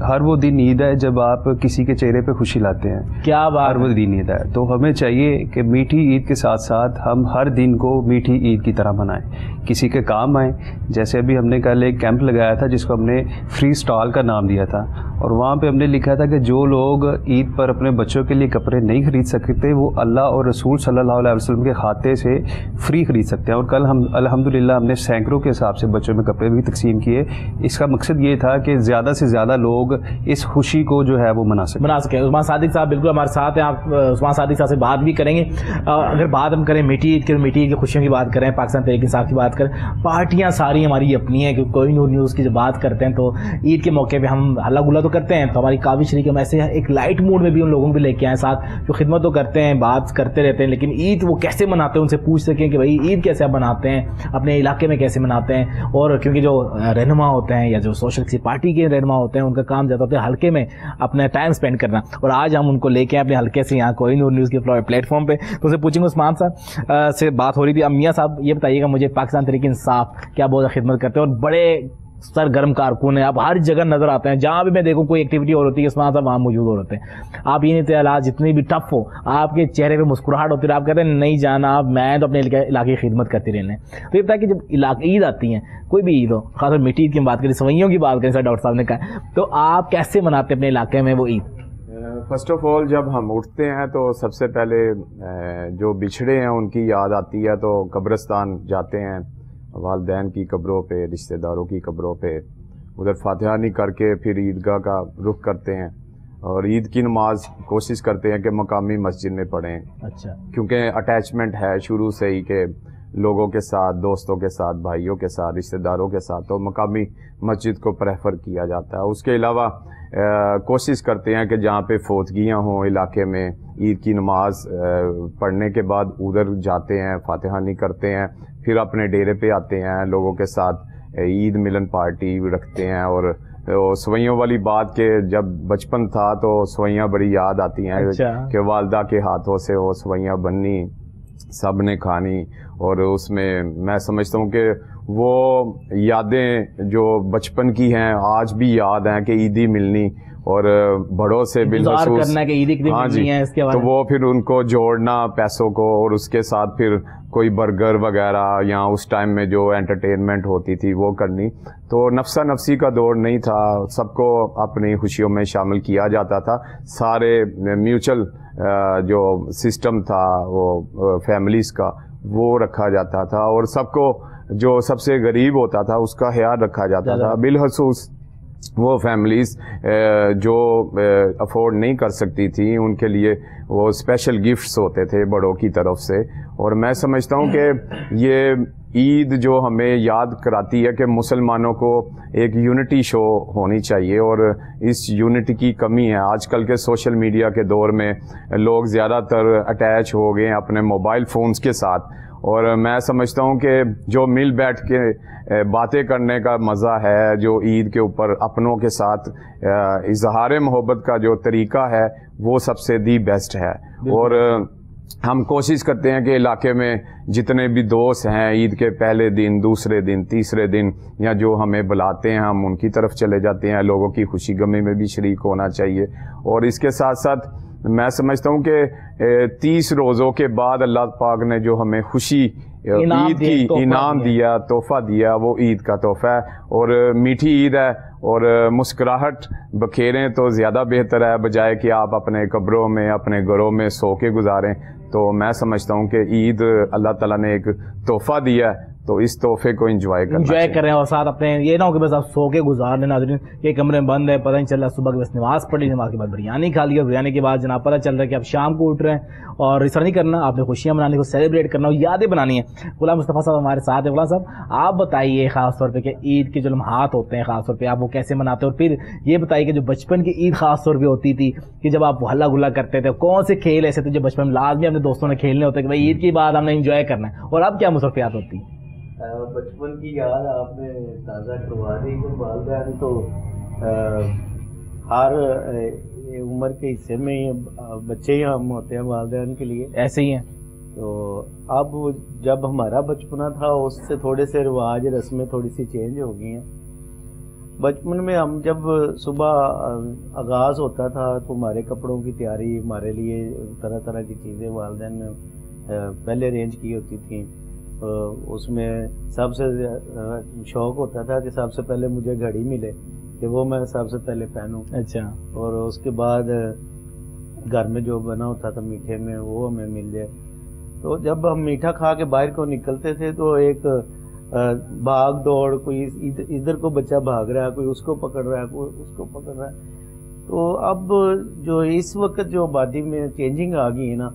ہر وہ دن عید ہے جب آپ کسی کے چہرے پہ خوشی لاتے ہیں. کیا بات ہر وہ دن عید ہے. تو ہمیں چاہیے کہ میٹھی عید کے ساتھ ساتھ ہم ہر دن کو میٹھی عید کی طرح منائیں, کسی کے کام آئیں. جیسے ابھی ہم نے کل ایک کیمپ لگایا تھا جس کو ہم نے فری اسٹال کا نام دیا تھا, اور وہاں پہ ہم نے لکھا تھا کہ جو لوگ عید پر اپنے بچوں کے لیے کپڑے نہیں خرید سکتے وہ اللہ اور رسول صلی اللہ علیہ وسلم کے کھاتے سے فری خرید سکتے ہیں. اور کل ہم الحمدللہ ہم نے سینکڑوں کے حساب سے بچوں میں کپڑے بھی تقسیم کیے. اس کا مقصد یہ تھا کہ زیادہ سے زیادہ لوگ اس خوشی کو جو ہے وہ منا سکیں. عثمان صادق صاحب بالکل ہمارے ساتھ ہیں. آپ عثمان صادق صاحب سے بات بھی کریں گے. اگر بات ہم کریں میٹھی عید کی خوشیوں کی بات کریں, پاکستان تحریک انصاف کی بات کریں, پارٹیاں ساری ہماری اپنی ہیں. کہ کوئی نور نیوز کی جب بات کرتے ہیں تو عید کے موقع پہ ہم ہلا گلا تو کرتے ہیں, تو ہماری کافی شریک ہم ایسے ایک لائٹ موڈ میں بھی ان لوگوں کو لے کے آئے ساتھ جو خدمت تو کرتے ہیں, بات کرتے رہتے ہیں, لیکن عید وہ کیسے مناتے ہیں ان سے پوچھ سکیں کہ بھائی عید کیسے آپ مناتے ہیں, اپنے علاقے میں کیسے مناتے ہیں. اور کیونکہ جو رہنما ہوتے ہیں یا جو سوشل کسی پارٹی کے رہنما ہوتے ہیں ان کا کام زیادہ ہوتا ہے حلقے میں اپنا ٹائم اسپینڈ کرنا, اور آج ہم ان کو لے کے اپنے حلقے سے یہاں کوئی نور نیوز کے پلیٹ فارم پہ. تو اسے پوچھیں گے عثمان صاحب سے بات ہو رہی تھی. میاں صاحب یہ بتائیے گا مجھے, پاکستان تحریک انصاف کیا بہت خدمت کرتے ہیں اور بڑے سرگرم کارکن ہیں, آپ ہر جگہ نظر آتے ہیں, جہاں بھی میں دیکھوں کوئی ایکٹیویٹی اور ہوتی ہے عثمان صاحب وہاں موجود ہو رہتے ہیں. آپ یہ نہیں حالات جتنی بھی ٹف ہو آپ کے چہرے پہ مسکراہٹ ہوتی ہے, آپ کہتے ہیں نہیں جانا میں تو اپنے علاقے کی خدمت کرتی رہنا ہے. تو یہ بتا کہ جب عید آتی ہیں, کوئی بھی عید ہو, خاص طور میٹھی عید کی بات کریں, سوئیوں کی بات کریں, سر ڈاکٹر صاحب نے کہا, تو آپ کیسے مناتے ہیں اپنے علاقے میں وہ عید؟ فرسٹ آف آل جب ہم اٹھتے ہیں تو سب سے پہلے جو بچھڑے ہیں ان کی یاد آتی ہے, تو قبرستان جاتے ہیں, والدین کی قبروں پہ, رشتہ داروں کی قبروں پہ, ادھر فاتحانی کر کے پھر عیدگاہ کا رخ کرتے ہیں, اور عید کی نماز کوشش کرتے ہیں کہ مقامی مسجد میں پڑھیں. اچھا, کیونکہ اٹیچمنٹ ہے شروع سے ہی کہ لوگوں کے ساتھ, دوستوں کے ساتھ, بھائیوں کے ساتھ, رشتہ داروں کے ساتھ, تو مقامی مسجد کو پریفر کیا جاتا ہے. اس کے علاوہ کوشش کرتے ہیں کہ جہاں پہ فوتگیاں ہوں علاقے میں, عید کی نماز پڑھنے کے بعد ادھر جاتے ہیں, فاتحانی کرتے ہیں, پھر اپنے ڈیرے پہ آتے ہیں, لوگوں کے ساتھ عید ملن پارٹی رکھتے ہیں. اور سوئیوں والی بات کہ جب بچپن تھا تو سوئیاں بڑی یاد آتی ہیں. اچھا. کہ والدہ کے ہاتھوں سے وہ سوئیاں بننی, سب نے کھانی, اور اس میں سمجھتا ہوں کہ وہ یادیں جو بچپن کی ہیں آج بھی یاد ہیں کہ عیدی ملنی, اور بڑوں سے بالخصوص کرنا کہ عیدی کتنی ملنی ہے, اس کے بعد تو وہ پھر ان کو جوڑنا پیسوں کو, اور اس کے ساتھ پھر کوئی برگر وغیرہ یا اس ٹائم میں جو انٹرٹینمنٹ ہوتی تھی وہ کرنی. تو نفسا نفسی کا دور نہیں تھا, سب کو اپنی خوشیوں میں شامل کیا جاتا تھا. سارے میوچل جو سسٹم تھا وہ فیملیز کا وہ رکھا جاتا تھا, اور سب کو جو سب سے غریب ہوتا تھا اس کا خیال رکھا جاتا تھا. بالخصوص وہ فیملیز جو افورڈ نہیں کر سکتی تھی ان کے لیے وہ اسپیشل گفٹس ہوتے تھے بڑوں کی طرف سے. اور میں سمجھتا ہوں کہ یہ عید جو ہمیں یاد کراتی ہے کہ مسلمانوں کو ایک یونٹی شو ہونی چاہیے, اور اس یونٹی کی کمی ہے. آج کل کے سوشل میڈیا کے دور میں لوگ زیادہ تر اٹیچ ہو گئے ہیں اپنے موبائل فونز کے ساتھ, اور میں سمجھتا ہوں کہ جو مل بیٹھ کے باتیں کرنے کا مزہ ہے, جو عید کے اوپر اپنوں کے ساتھ اظہار محبت کا جو طریقہ ہے وہ سب سے دی بیسٹ ہے. اور ہم کوشش کرتے ہیں کہ علاقے میں جتنے بھی دوست ہیں عید کے پہلے دن, دوسرے دن, تیسرے دن, یا جو ہمیں بلاتے ہیں ہم ان کی طرف چلے جاتے ہیں. لوگوں کی خوشی غمی میں بھی شریک ہونا چاہیے. اور اس کے ساتھ ساتھ میں سمجھتا ہوں کہ 30 روزوں کے بعد اللہ پاک نے جو ہمیں خوشی عید کی انعام دیا, تحفہ دیا, وہ عید کا تحفہ ہے. اور میٹھی عید ہے, اور مسکراہٹ بکھیریں تو زیادہ بہتر ہے بجائے کہ آپ اپنے قبروں میں, اپنے گھروں میں سو کے گزاریں. تو میں سمجھتا ہوں کہ عید اللہ تعالیٰ نے ایک تحفہ دیا ہے, تو اس تحفے کو انجوائے کریں, اور ساتھ اپنے یہ نہ ہو کہ بس آپ سو کے گزار لیں. ناظرین یہ کمرے میں بند ہے, پتہ نہیں چل رہا, صبح کی بس نماز پڑھ لی, نماز کے بعد بریانی کھا لی, اور بریانی کے بعد جناب پتہ چل رہا ہے کہ آپ شام کو اٹھ رہے ہیں, اور اس طرح نہیں کرنا. آپ نے خوشیاں منانی کو سیلیبریٹ کرنا, اور یادیں بنانی ہیں. غلام مصطفیٰ صاحب ہمارے ساتھ ہیں. غلام صاحب آپ بتائیے خاص طور پہ کہ عید کے جو لمحات ہوتے ہیں خاص طور پہ آپ وہ کیسے مناتے ہیں, اور پھر یہ بتائیے کہ جو بچپن کی عید خاص طور پہ ہوتی تھی کہ جب آپ ہلا گلا کرتے تھے, کون سے کھیل ایسے تھے جو بچپن میں لازمی اپنے دوستوں نے کھیلنے ہوتے کہ بھائی عید کی بعد ہم نے انجوائے کرنا ہے, اور اب کیا مصروفیات ہوتی ہیں؟ بچپن کی یاد آپ نے تازہ کروا دی. کہ والدین تو ہر عمر کے حصے میں بچے ہی ہم ہوتے ہیں والدین کے لیے, ایسے ہی ہیں. تو اب جب ہمارا بچپنا تھا اس سے تھوڑے سے رواج رسمیں تھوڑی سی چینج ہو گئی ہیں. بچپن میں ہم جب صبح آغاز ہوتا تھا تو ہمارے کپڑوں کی تیاری، ہمارے لیے طرح طرح کی چیزیں والدین نے پہلے ارینج کی ہوتی تھیں. اس میں سب سے شوق ہوتا تھا کہ سب سے پہلے مجھے گھڑی ملے کہ وہ میں سب سے پہلے پہنوں. اچھا. اور اس کے بعد گھر میں جو بنا ہوتا تھا میٹھے میں وہ ہمیں مل جائے. تو جب ہم میٹھا کھا کے باہر کو نکلتے تھے تو ایک بھاگ دوڑ، کوئی ادھر کو بچہ بھاگ رہا ہے، کوئی اس کو پکڑ رہا ہے، کوئی اس کو پکڑ رہا ہے. تو اب جو اس وقت جو آبادی میں چینجنگ آ گئی ہے نا،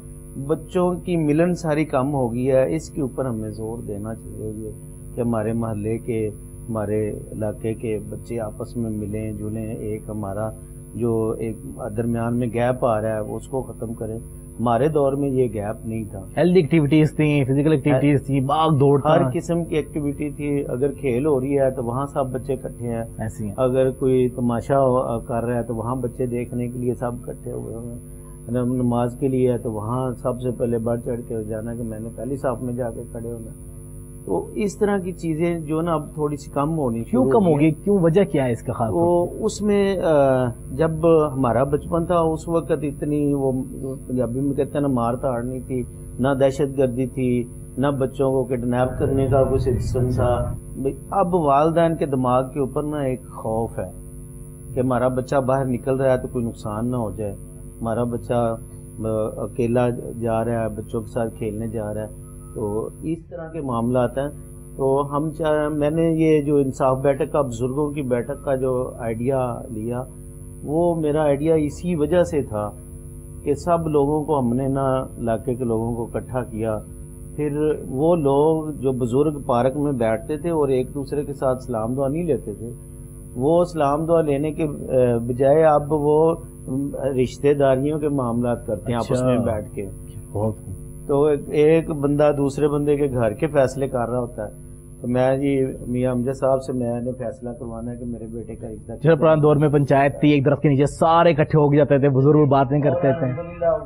بچوں کی ملن ساری کم ہو گئی ہے. اس کے اوپر ہمیں زور دینا چاہیے کہ ہمارے محلے کے، ہمارے علاقے کے بچے آپس میں ملیں جلیں. ایک ہمارا جو ایک درمیان میں گیپ آ رہا ہے اس کو ختم کریں. ہمارے دور میں یہ گیپ نہیں تھا. ہیلتھی ایکٹیویٹیز تھیں، فزیکل ایکٹیویٹیز تھیں، بھاگ دوڑ، ہر قسم کی ایکٹیویٹی تھی. اگر کھیل ہو رہی ہے تو وہاں سب بچے اکٹھے ہیں. ایسی ہیں. اگر کوئی تماشا کر رہا ہے تو وہاں بچے دیکھنے کے لیے سب اکٹھے ہوئے ہیں. نماز کے لیے ہے تو وہاں سب سے پہلے بڑھ چڑھ کے جانا کہ میں نے پہلی صف میں جا کے کھڑے ہونا. تو اس طرح کی چیزیں جو نا اب تھوڑی سی کم ہونی شروع. کیوں کم ہوگی؟ کیوں؟ وجہ کیا ہے اس کا خاص؟ وہ اس میں جب ہمارا بچپن تھا اس وقت اتنی وہ پنجابی میں کہتے ہیں نا مار دھاڑ نہیں تھی، نہ دہشت گردی تھی، نہ بچوں کو کڈنیپ کرنے کا کوئی سسٹم تھا. اب والدین کے دماغ کے اوپر نا ایک خوف ہے کہ ہمارا بچہ باہر نکل رہا ہے تو کوئی نقصان نہ ہو جائے. ہمارا بچہ اکیلا جا رہا ہے، بچوں کے ساتھ کھیلنے جا رہا ہے. تو اس طرح کے معاملات ہیں. تو میں نے یہ جو انصاف بیٹھک کا، بزرگوں کی بیٹھک کا جو آئیڈیا لیا، وہ میرا آئیڈیا اسی وجہ سے تھا کہ سب لوگوں کو ہم نے نا علاقے کے لوگوں کو اکٹھا کیا. پھر وہ لوگ جو بزرگ پارک میں بیٹھتے تھے اور ایک دوسرے کے ساتھ سلام دعا نہیں لیتے تھے، وہ سلام دعا لینے کے بجائے اب وہ رشتہ داریوں کے معاملات کرتے ہیں آپس میں بیٹھ کے. تو ایک بندہ دوسرے بندے کے گھر کے فیصلے کر رہا ہوتا ہے. تو میں جی میاں امجد صاحب سے میں نے فیصلہ کروانا ہے کہ میرے بیٹے کا رشتہ. پرانے دور میں پنچایت تھی، ایک درخت کے نیچے سارے اکٹھے ہو جاتے تھے، بزرگ باتیں کرتے تھے.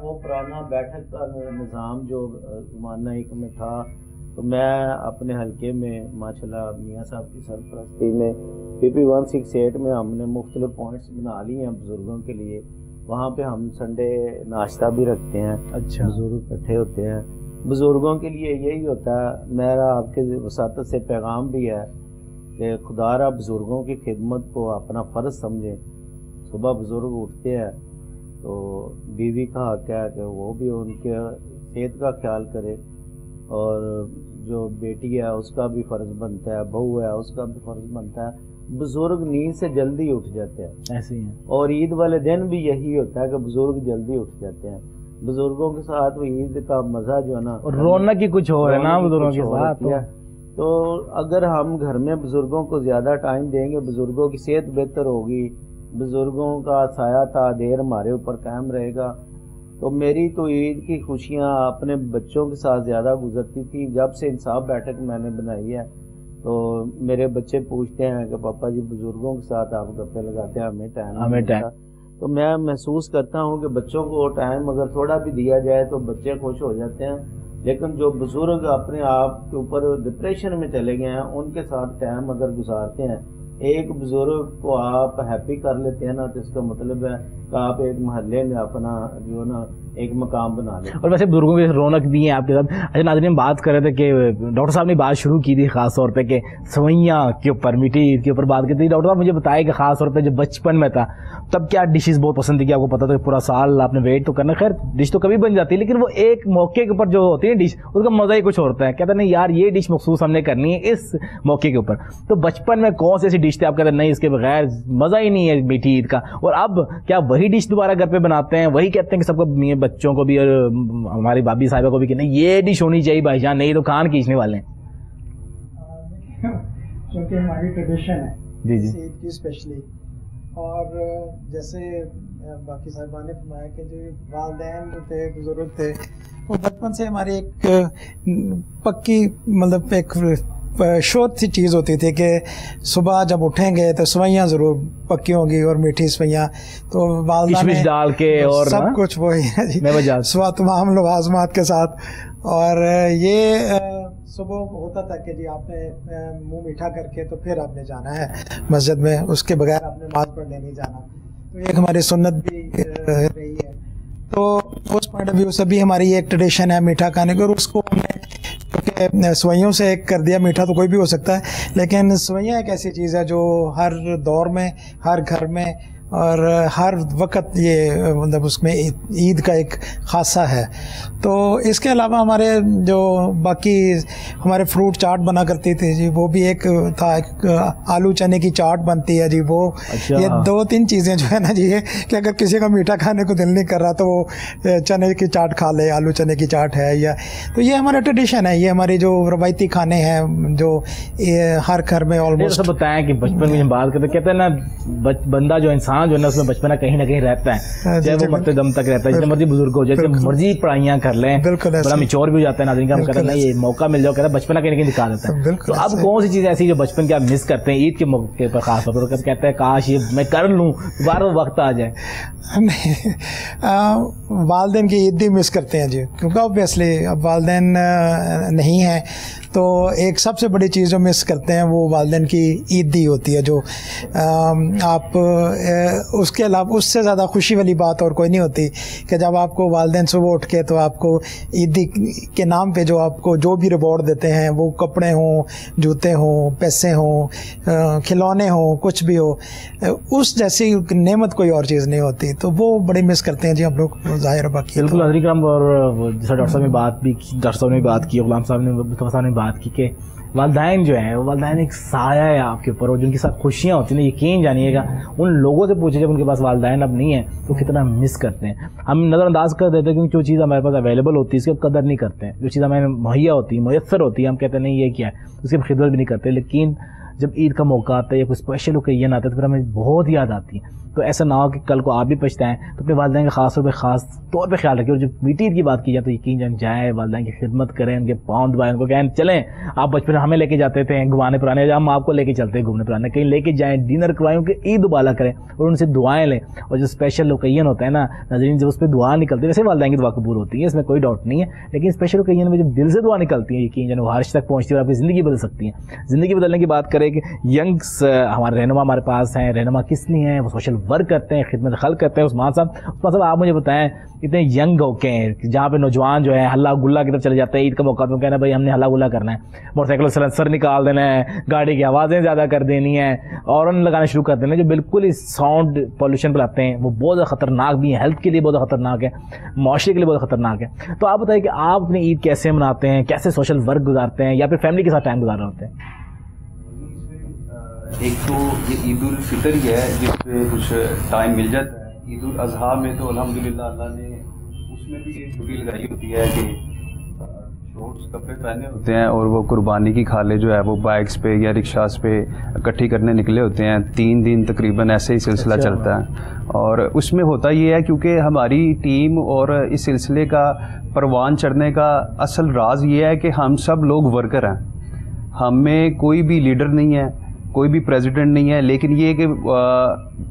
وہ پرانا بیٹھک کا نظام جو زمانہ ایک میں تھا، تو میں اپنے حلقے میں ماشاءاللہ میاں صاحب کی سرپرستی میں PP 168 میں ہم نے مختلف پوائنٹس بنا لی ہیں بزرگوں کے لیے. وہاں پہ ہم سنڈے ناشتہ بھی رکھتے ہیں. اچھا. بزرگ اکٹھے ہوتے ہیں. بزرگوں کے لیے یہی ہوتا ہے. میرا آپ کے وساطت سے پیغام بھی ہے کہ خدا را بزرگوں کی خدمت کو اپنا فرض سمجھیں. صبح بزرگ اٹھتے ہیں تو بیوی کا حق ہے کہ وہ بھی ان کے صحت کا خیال کرے، اور جو بیٹی ہے اس کا بھی فرض بنتا ہے، بہو ہے اس کا بھی فرض بنتا ہے. بزرگ نیند سے جلدی اٹھ جاتے ہیں. ایسے ہی ہیں. اور عید والے دن بھی یہی ہوتا ہے کہ بزرگ جلدی اٹھ جاتے ہیں. بزرگوں کے ساتھ وہ عید کا مزہ جو ہے نا، رونق ہی کچھ اور ہے نا بزرگوں کے ساتھ. تو اگر ہم گھر میں بزرگوں کو زیادہ ٹائم دیں گے، بزرگوں کی صحت بہتر ہوگی، بزرگوں کا سایہ تعدیر ہمارے اوپر قائم رہے گا. تو میری تو عید کی خوشیاں اپنے بچوں کے ساتھ زیادہ گزرتی تھی. جب سے انصاف بیٹھک میں نے بنائی ہے تو میرے بچے پوچھتے ہیں کہ پاپا جی بزرگوں کے ساتھ آپ گپے لگاتے ہیں، ہمیں ٹائم. تو میں محسوس کرتا ہوں کہ بچوں کو ٹائم اگر تھوڑا بھی دیا جائے تو بچے خوش ہو جاتے ہیں. لیکن جو بزرگ اپنے آپ کے اوپر ڈپریشن میں چلے گئے ہیں، ان کے ساتھ ٹائم اگر گزارتے ہیں، ایک بزرگ کو آپ ہیپی کر لیتے ہیں نا، تو اس کا مطلب ہے کہ آپ ایک محلے میں اپنا جو نا ایک مقام بنا لیں. اور ویسے بزرگوں کی رونق بھی ہے آپ کے ساتھ. اچھا ناظرین، ہم بات کر رہے تھے کہ ڈاکٹر صاحب نے بات شروع کی تھی خاص طور پہ کہ سوئیاں کے اوپر، میٹھی عید کے اوپر بات کی تھی. ڈاکٹر صاحب مجھے بتائے کہ خاص طور پہ جب بچپن میں تھا تب کیا ڈشز بہت پسند تھی؟ کہ آپ کو پتا تھا کہ پورا سال آپ نے ویٹ تو کرنا، خیر ڈش تو کبھی بن جاتی ہے، لیکن وہ ایک موقع کے اوپر جو ہوتی ہے ڈش، اس کا مزہ ہی کچھ ہوتا ہے. کہتے نہیں یار یہ ڈش مخصوص ہم نے کرنی ہے اس موقع کے اوپر. تو بچپن میں کون سی ایسی ڈش تھی آپ کہتے ہیں نہیں اس کے بغیر مزہ ہی نہیں ہے میٹھی عید کا؟ اور اب کیا وہی ڈش دوبارہ گھر پہ بناتے ہیں، وہی کہتے ہیں کہ سب کو، بچوں کو بھی اور ہماری بابی صاحبہ کو بھی کہ نہیں یہ ڈش ہونی چاہیے بھائی جان، نہیں تو کان کھینچنے والے ہیں؟ کیونکہ ہماری ٹریڈیشن ہے جی جی عید کی اسپیشلی. اور جیسے باقی صاحبان نے فرمایا کہ جو والدین جو تھے، بزرگ تھے، وہ بچپن سے ہماری ایک پکی مطلب ایک شوت سی چیز ہوتی تھی کہ صبح جب اٹھیں گے تو سوئیاں ضرور پکی ہوں گی، اور میٹھی سوئیاں تو والدہ ڈال کے اور سب کچھ وہی ہے جی، تمام لوازمات کے ساتھ. اور یہ صبح ہوتا تھا کہ جی آپ نے منہ میٹھا کر کے تو پھر آپ نے جانا ہے مسجد میں، اس کے بغیر آپ نے نماز پڑھنے نہیں جانا، تو ایک ہماری سنت بھی رہی ہے. تو اس پوائنٹ آف ویو سے بھی ہماری ایک ٹریڈیشن ہے میٹھا کھانے کی، اور اس کو ہم نے کیونکہ سوئیوں سے ایک کر دیا. میٹھا تو کوئی بھی ہو سکتا ہے، لیکن سوئیاں ایک ایسی چیز ہے جو ہر دور میں، ہر گھر میں اور ہر وقت یہ مطلب اس میں عید کا ایک خاصہ ہے. تو اس کے علاوہ ہمارے جو باقی ہمارے فروٹ چاٹ بنا کرتی تھی جی، وہ بھی ایک تھا، ایک آلو چنے کی چاٹ بنتی ہے جی. وہ یہ 2-3 چیزیں جو ہے نا جی، کہ اگر کسی کا میٹھا کھانے کو دل نہیں کر رہا تو وہ چنے کی چاٹ کھا لے، آلو چنے کی چاٹ ہے. یا تو یہ ہمارا ٹریڈیشن ہے، یہ ہماری جو روایتی کھانے ہیں جو ہر گھر میں آلموسٹ. بتائیں کہ بچپن میں بات کرتے کہتے ہیں نا، بندہ جو انسان جو ہے نا اس میں بچپنا کہیں نہ کہیں رہتا ہے، چاہے وہ مرتے دم تک رہتا ہے، جتنے مرضی بزرگ ہو جائے، جتنے مرضی پڑھائیاں کر لیں، بڑا میچور بھی ہو جاتا ہے. ناظرین کا ہم کہتے ہیں یہ موقع مل جاؤ، کہتا ہے بچپنا کہیں نہ کہیں نکال دیتا ہے. تو اب کون سی چیز ایسی جو بچپن کے آپ مس کرتے ہیں عید کے موقع پر خاص طور پر، کہتے ہیں کاش یہ میں کر لوں، دوبارہ وقت آ جائے؟ والدین کی عید بھی مس کرتے ہیں جی، کیونکہ اوبیسلی اب والدین نہیں ہیں، تو ایک سب سے بڑی چیز جو مس کرتے ہیں وہ والدین کی عید دی ہوتی ہے، جو آپ اس کے علاوہ اس سے زیادہ خوشی والی بات اور کوئی نہیں ہوتی کہ جب آپ کو والدین صبح اٹھ کے تو آپ کو عیدی کے نام پہ جو آپ کو جو بھی ریوارڈ دیتے ہیں، وہ کپڑے ہوں، جوتے ہوں، پیسے ہوں، کھلونے ہوں، کچھ بھی ہو، اس جیسی نعمت کوئی اور چیز نہیں ہوتی. تو وہ بڑی مس کرتے ہیں جی ہم لوگ ظاہر باقی. بالکل حضرت کرام، اور جیسا ڈاکٹر صاحب نے بات بھی کی، ڈاکٹر صاحب نے بات کی، غلام صاحب نے، مصطفیٰ صاحب نے بات کی کہ والدین جو ہیں، والدین ایک سایہ ہے آپ کے اوپر، اور جن کے ساتھ خوشیاں ہوتی ہیں، یقین جانیے گا ان لوگوں سے پوچھیں جب ان کے پاس والدین اب نہیں ہیں تو کتنا مس کرتے ہیں. ہم نظر انداز کر دیتے ہیں کیونکہ جو چیز ہمارے پاس اویلیبل ہوتی ہے اس کی قدر نہیں کرتے ہیں، جو چیز ہمیں مہیا ہوتی ہے، میسر ہوتی ہے، ہم کہتے ہیں نہیں یہ کیا ہے، اس کی خدمت بھی نہیں کرتے. لیکن جب عید کا موقع آتا ہے یا کوئی اسپیشل اوکیزن آتا ہے تو پھر ہمیں بہت یاد آتی ہے. تو ایسا نہ ہو کہ کل کو آپ بھی پچھتائیں، تو اپنے والدین کا خاص طور پہ خیال رکھیں. اور جب میٹھی عید کی بات کی جائے تو یقین جان جائیں، والدین کی خدمت کریں، ان کے پاؤں دبائیں، ان کو کہیں چلیں، آپ بچپن ہمیں لے کے جاتے تھے گھمانے پرانے، ہم آپ کو لے کے چلتے ہیں گھومنے پرانے، کہیں لے کے جائیں، ڈنر کروائیں، کہ عید دوبالا کریں اور ان سے دعائیں لیں. اور جو اسپیشل اوکیزن ہوتا ہے نا ناظرین، جب اس پہ دعا نکلتی ہے، ویسے والدین کی دعا قبول ہوتی ہے، اس میں کوئی ڈاؤٹ نہیں ہے، لیکن اسپیشل اوکیزن میں جب دل سے دعا نکلتی ہے یقین جان وہ عرش تک پہنچتی ہے اور آپ کی زندگی بدل سکتی ہیں. زندگی بدلنے کی بات کریں کہ ینگس ہمارے رہنما ہمارے پاس ہیں، رہنما کس لیے ہیں؟ وہ سوشل ورک کرتے ہیں، خدمت خلق کرتے ہیں. عثمان صاحب آپ مجھے بتائیں، اتنے ینگ ہو کے جہاں پہ نوجوان جو ہے ہلہ گلا کی طرف چلے جاتے ہیں عید کا موقع تو کہنا بھائی ہم نے ہلہ گلا کرنا ہے، موٹر سائیکل سلنسر نکال دینا ہے، گاڑی کی آوازیں زیادہ کر دینی ہے، ہارن لگانا شروع کر دینا، جو بالکل ہی ساؤنڈ پولوشن پلاتے ہیں، وہ بہت زیادہ خطرناک بھی ہیں، ہیلتھ کے لیے بہت خطرناک ہے، معاشرے کے لیے بہت خطرناک ہے. تو آپ بتائیں کہ آپ اپنی عید کیسے مناتے ہیں، کیسے سوشل ورک گزارتے ہیں، یا پھر فیملی کے ساتھ ٹائم گزار رہے ہوتے ہیں؟ ایک تو یہ عید الفطر ہی ہے جس پہ کچھ ٹائم مل جاتا ہے. عید الاضحیٰ میں تو الحمدللہ اللہ نے اس میں بھی ایک چھٹی لگائی ہوتی ہے کہ شورٹس کپڑے پہنے ہوتے ہیں اور وہ قربانی کی کھالے جو ہے وہ بائکس پہ یا رکشاز پہ اکٹھی کرنے نکلے ہوتے ہیں. 3 دن تقریباً ایسے ہی سلسلہ چلتا ہے. اور اس میں ہوتا یہ ہے کیونکہ ہماری ٹیم اور اس سلسلے کا پروان چڑھنے کا اصل راز یہ ہے کہ ہم سب لوگ ورکر ہیں، ہم میں کوئی بھی لیڈر نہیں ہے، کوئی بھی پریزیڈنٹ نہیں ہے، لیکن یہ کہ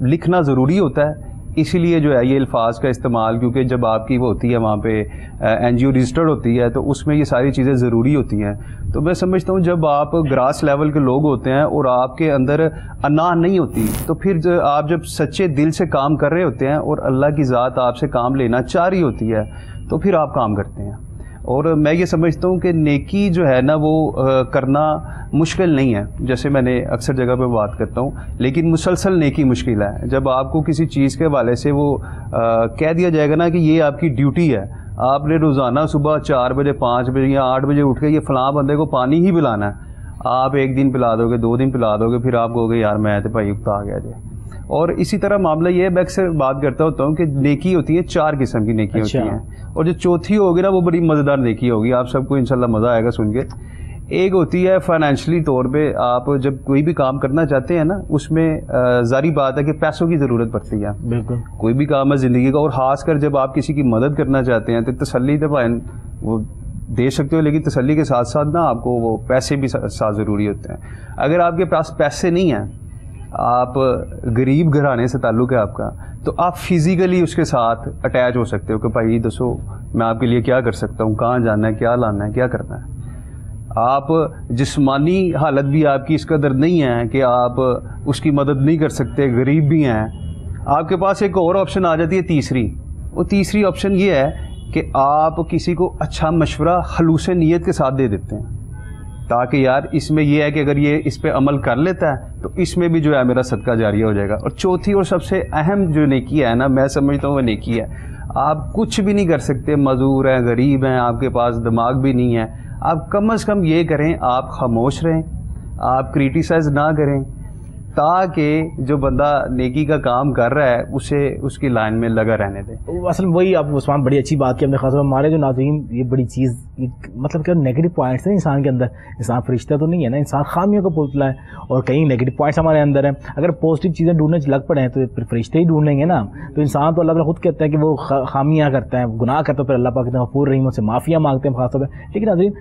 لکھنا ضروری ہوتا ہے، اسی لیے جو ہے یہ الفاظ کا استعمال، کیونکہ جب آپ کی وہ ہوتی ہے وہاں پہ NGO رجسٹرڈ ہوتی ہے تو اس میں یہ ساری چیزیں ضروری ہوتی ہیں. تو میں سمجھتا ہوں جب آپ گراس لیول کے لوگ ہوتے ہیں اور آپ کے اندر انا نہیں ہوتی تو پھر آپ جب سچے دل سے کام کر رہے ہوتے ہیں اور اللہ کی ذات آپ سے کام لینا چاہ رہی ہوتی ہے تو پھر آپ کام کرتے ہیں. اور میں یہ سمجھتا ہوں کہ نیکی جو ہے نا وہ کرنا مشکل نہیں ہے، جیسے میں نے اکثر جگہ پہ بات کرتا ہوں، لیکن مسلسل نیکی مشکل ہے. جب آپ کو کسی چیز کے حوالے سے وہ کہہ دیا جائے گا نا کہ یہ آپ کی ڈیوٹی ہے، آپ نے روزانہ صبح 4 بجے 5 بجے یا 8 بجے اٹھ کے یہ فلاں بندے کو پانی ہی پلانا ہے، آپ 1 دن پلا دو گے، 2 دن پلا دو گے، پھر آپ کہو گے یار میں تو بھائی اکتا آ گیا جائے. اور اسی طرح معاملہ یہ ہے، میں اکثر بات کرتا ہوتا ہوں کہ نیکی ہوتی ہے 4 قسم کی نیکی ہوتی ہیں، اور جو چوتھی ہوگی نا وہ بڑی مزیدار نیکی ہوگی، آپ سب کو انشاءاللہ مزہ آئے گا سن کے. ایک ہوتی ہے فائنینشلی طور پہ، آپ جب کوئی بھی کام کرنا چاہتے ہیں نا اس میں ظاہری بات ہے کہ پیسوں کی ضرورت پڑتی ہے. بالکل کوئی بھی کام ہے زندگی کا، اور خاص کر جب آپ کسی کی مدد کرنا چاہتے ہیں تو تسلی تو وہ دے سکتے ہو، لیکن تسلی کے ساتھ ساتھ نا آپ کو وہ پیسے بھی ساتھ ضروری ہوتے ہیں. اگر آپ کے پاس پیسے نہیں ہیں، آپ غریب گھرانے سے تعلق ہے آپ کا، تو آپ فزیکلی اس کے ساتھ اٹیچ ہو سکتے ہو کہ بھائی دسو میں آپ کے لیے کیا کر سکتا ہوں، کہاں جانا ہے، کیا لانا ہے، کیا کرنا ہے. آپ جسمانی حالت بھی آپ کی اس قدر نہیں ہے کہ آپ اس کی مدد نہیں کر سکتے, غریب بھی ہیں, آپ کے پاس ایک اور آپشن آ جاتی ہے تیسری. وہ تیسری آپشن یہ ہے کہ آپ کسی کو اچھا مشورہ خلوص نیت کے ساتھ دے دیتے ہیں, تاکہ یار اس میں یہ ہے کہ اگر یہ اس پہ عمل کر لیتا ہے تو اس میں بھی جو ہے میرا صدقہ جاریہ ہو جائے گا. اور چوتھی اور سب سے اہم جو نیکی ہے نا, میں سمجھتا ہوں وہ نیکی ہے, آپ کچھ بھی نہیں کر سکتے, معذور ہیں, غریب ہیں, آپ کے پاس دماغ بھی نہیں ہے, آپ کم از کم یہ کریں, آپ خاموش رہیں, آپ کریٹیسائز نہ کریں, تاکہ جو بندہ نیکی کا کام کر رہا ہے اسے اس کی لائن میں لگا رہنے دیں. اصل وہی آپ عثمان بڑی اچھی بات کی ہم نے, خاص طور ہمارے جو ناظرین, یہ بڑی چیز مطلب کہ نیگیٹو پوائنٹس ہیں انسان کے اندر. انسان فرشتہ تو نہیں ہے نا, انسان خامیوں کا پتلا ہے, اور کئی نیگیٹو پوائنٹس ہمارے اندر ہیں. اگر پازیٹیو چیزیں ڈھونڈنے لگ پڑے ہیں تو پھر فرشتے ہی ڈھونڈیں گے نا. تو انسان تو اللہ تعالیٰ خود کہتا ہے کہ وہ خامیاں کرتا ہے, گناہ کرتا ہے, پھر اللہ پاک کہتے ہیں غفور رحیم, اس سے معافیاں مانگتے ہیں خاص طور پہ. لیکن ناظرین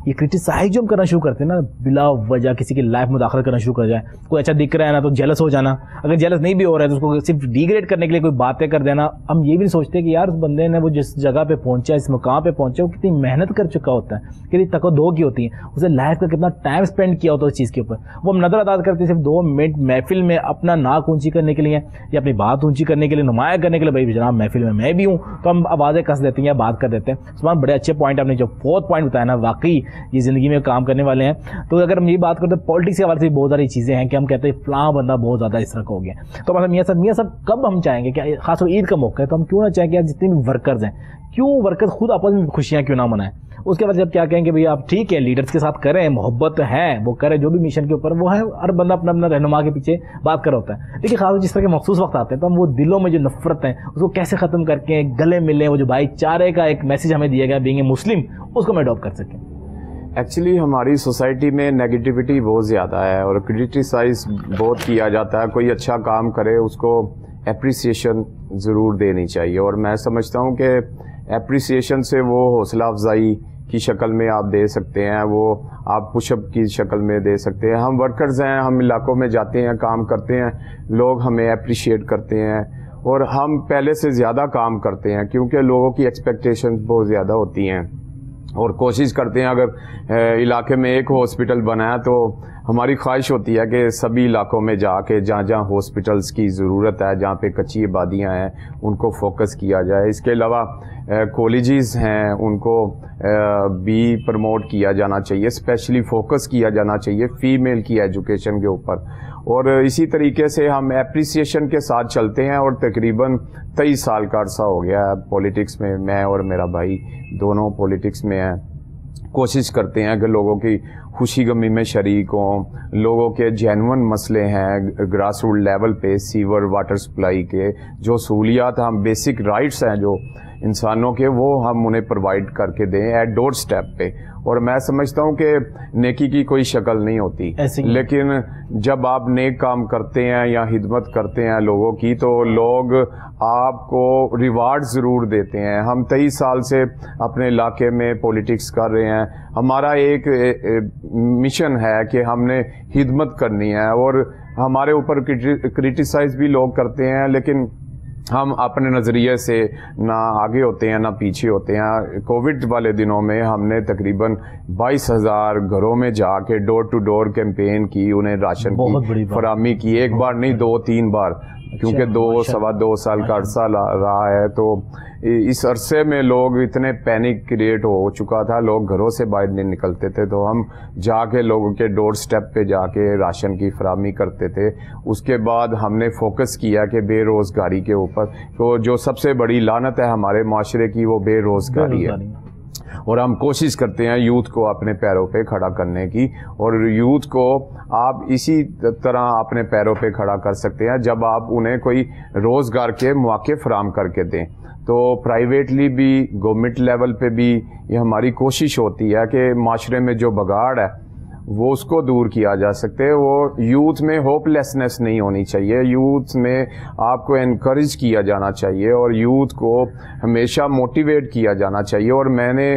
یہ کرٹیسائز جو ہم کرنا شروع کرتے ہیں نا, بلا وجہ کسی کی لائف میں داخل کرنا شروع کر جائے, کوئی اچھا دکھ رہا ہے نا تو جیلس ہو جانا, اگر جیلس نہیں بھی ہو رہا ہے تو اس کو صرف ڈیگریڈ کرنے کے لیے کوئی باتیں کر دینا. ہم یہ بھی نہیں سوچتے کہ یار اس بندے نے وہ جس جگہ پہ پہنچا, اس مقام پہ پہنچا, وہ کتنی محنت کر چکا ہوتا ہے, کتنی تک و دو کی ہوتی ہے, اسے لائف کا کتنا ٹائم اسپینڈ کیا ہوتا ہے اس چیز کے اوپر. وہ ہم نظر انداز کرتے ہیں صرف 2 منٹ محفل میں اپنا ناک اونچی کرنے کے لیے یا اپنی بات اونچی کرنے کے لیے, نمایاں کرنے کے لیے, بھائی جناب محفل میں بھی ہوں, تو ہم آوازیں کس دیتے ہیں یا بات کر دیتے ہیں. عثمان بڑے اچھے پوائنٹ آپ نے جو 4th پوائنٹ بتایا نا, واقعی یہ زندگی میں کام کرنے والے ہیں. تو اگر ہم یہ بات کرتے ہیں پالیٹکس کے حوالے سے بہت ساری چیزیں ہیں کہ ہم کہتے ہیں فلاں بندہ بہت زیادہ اس طرح کا ہو گیا. تو مثلا میاں صاحب کب ہم چاہیں گے کہ خاص طور عید کا موقع ہے تو ہم کیوں نہ چاہیں کہ جتنے بھی ورکرز ہیں, کیوں ورکرز خود آپس میں خوشیاں کیوں نہ منائیں. اس کے بعد جب کیا کہیں کہ بھئی آپ ٹھیک ہے لیڈرز کے ساتھ کریں, محبت ہے وہ کریں, جو بھی مشن کے اوپر وہ ہے, ہر بندہ اپنا اپنا رہنما کے پیچھے بات کر رہا ہوتا ہے. لیکن خاص جس طرح کے مخصوص وقت آتے ہیں تو ہم وہ دلوں میں جو نفرت ہے اس کو کیسے ختم کر کے گلے ملیں, وہ جو بھائی چارے کا ایک میسج ہمیں دیا گیا بینگ اے مسلم, اس کو میں اڈاپٹ کر سکیں. ایکچولی ہماری سوسائٹی میں نیگیٹیوٹی بہت زیادہ ہے اور کرٹیسائز بہت کیا جاتا ہے. کوئی اچھا کام کرے اس کو اپریسیشن ضرور دینی چاہیے, اور میں سمجھتا ہوں کہ اپریسیشن سے وہ حوصلہ افزائی کی شکل میں آپ دے سکتے ہیں, وہ آپ پش اپ کی شکل میں دے سکتے ہیں. ہم ورکرز ہیں, ہم علاقوں میں جاتے ہیں, کام کرتے ہیں, لوگ ہمیں اپریشیٹ کرتے ہیں اور ہم پہلے سے زیادہ کام کرتے ہیں کیونکہ لوگوں کی ایکسپیکٹیشن بہت زیادہ ہوتی ہیں, اور کوشش کرتے ہیں اگر علاقے میں ایک ہاسپٹل بنا ہے تو ہماری خواہش ہوتی ہے کہ سبھی علاقوں میں جا کے جہاں جہاں ہاسپٹلس کی ضرورت ہے, جہاں پہ کچی آبادیاں ہیں, ان کو فوکس کیا جائے. اس کے علاوہ کالجز ہیں, ان کو بھی پروموٹ کیا جانا چاہیے, اسپیشلی فوکس کیا جانا چاہیے فیمیل کی ایجوکیشن کے اوپر. اور اسی طریقے سے ہم اپریسیشن کے ساتھ چلتے ہیں, اور تقریباً 23 سال کا عرصہ ہو گیا ہے پولیٹکس میں. میں اور میرا بھائی دونوں پولیٹکس میں ہیں. کوشش کرتے ہیں کہ لوگوں کی خوشی غمی میں شریک ہوں, لوگوں کے جینون مسئلے ہیں گراس روٹ لیول پہ, سیور, واٹر سپلائی کے جو سہولیات ہم بیسک رائٹس ہیں جو انسانوں کے, وہ ہم انہیں پرووائڈ کر کے دیں ایٹ ڈور سٹیپ پہ. اور میں سمجھتا ہوں کہ نیکی کی کوئی شکل نہیں ہوتی, لیکن جب آپ نیک کام کرتے ہیں یا خدمت کرتے ہیں لوگوں کی تو لوگ آپ کو ریوارڈ ضرور دیتے ہیں. ہم 23 سال سے اپنے علاقے میں پولیٹکس کر رہے ہیں. ہمارا ایک مشن ہے کہ ہم نے خدمت کرنی ہے, اور ہمارے اوپر کرٹیسائز بھی لوگ کرتے ہیں, لیکن ہم اپنے نظریے سے نہ آگے ہوتے ہیں نہ پیچھے ہوتے ہیں. کووڈ والے دنوں میں ہم نے تقریباً 22,000 گھروں میں جا کے ڈور ٹو ڈور کیمپین کی, انہیں راشن کی فراہمی کی, ایک بار نہیں 2-3 بار, کیونکہ 2-2.25 سال کا عرصہ رہا ہے. تو اس عرصے میں لوگ اتنے پینک کریٹ ہو چکا تھا, لوگ گھروں سے باہر نہیں نکلتے تھے, تو ہم جا کے لوگوں کے ڈور سٹیپ پہ جا کے راشن کی فراہمی کرتے تھے. اس کے بعد ہم نے فوکس کیا کہ بے روزگاری کے اوپر, تو جو سب سے بڑی لعنت ہے ہمارے معاشرے کی وہ بے روزگاری ہے, اور ہم کوشش کرتے ہیں یوتھ کو اپنے پیروں پہ کھڑا کرنے کی. اور یوتھ کو آپ اسی طرح اپنے پیروں پہ کھڑا کر سکتے ہیں جب آپ انہیں کوئی روزگار کے مواقع فراہم کر کے دیں. تو پرائیویٹلی بھی گورنمنٹ لیول پہ بھی یہ ہماری کوشش ہوتی ہے کہ معاشرے میں جو بگاڑ ہے وہ اس کو دور کیا جا سکتے. وہ یوتھ میں ہوپ لیسنس نہیں ہونی چاہیے, یوتھ میں آپ کو انکریج کیا جانا چاہیے, اور یوتھ کو ہمیشہ موٹیویٹ کیا جانا چاہیے. اور میں نے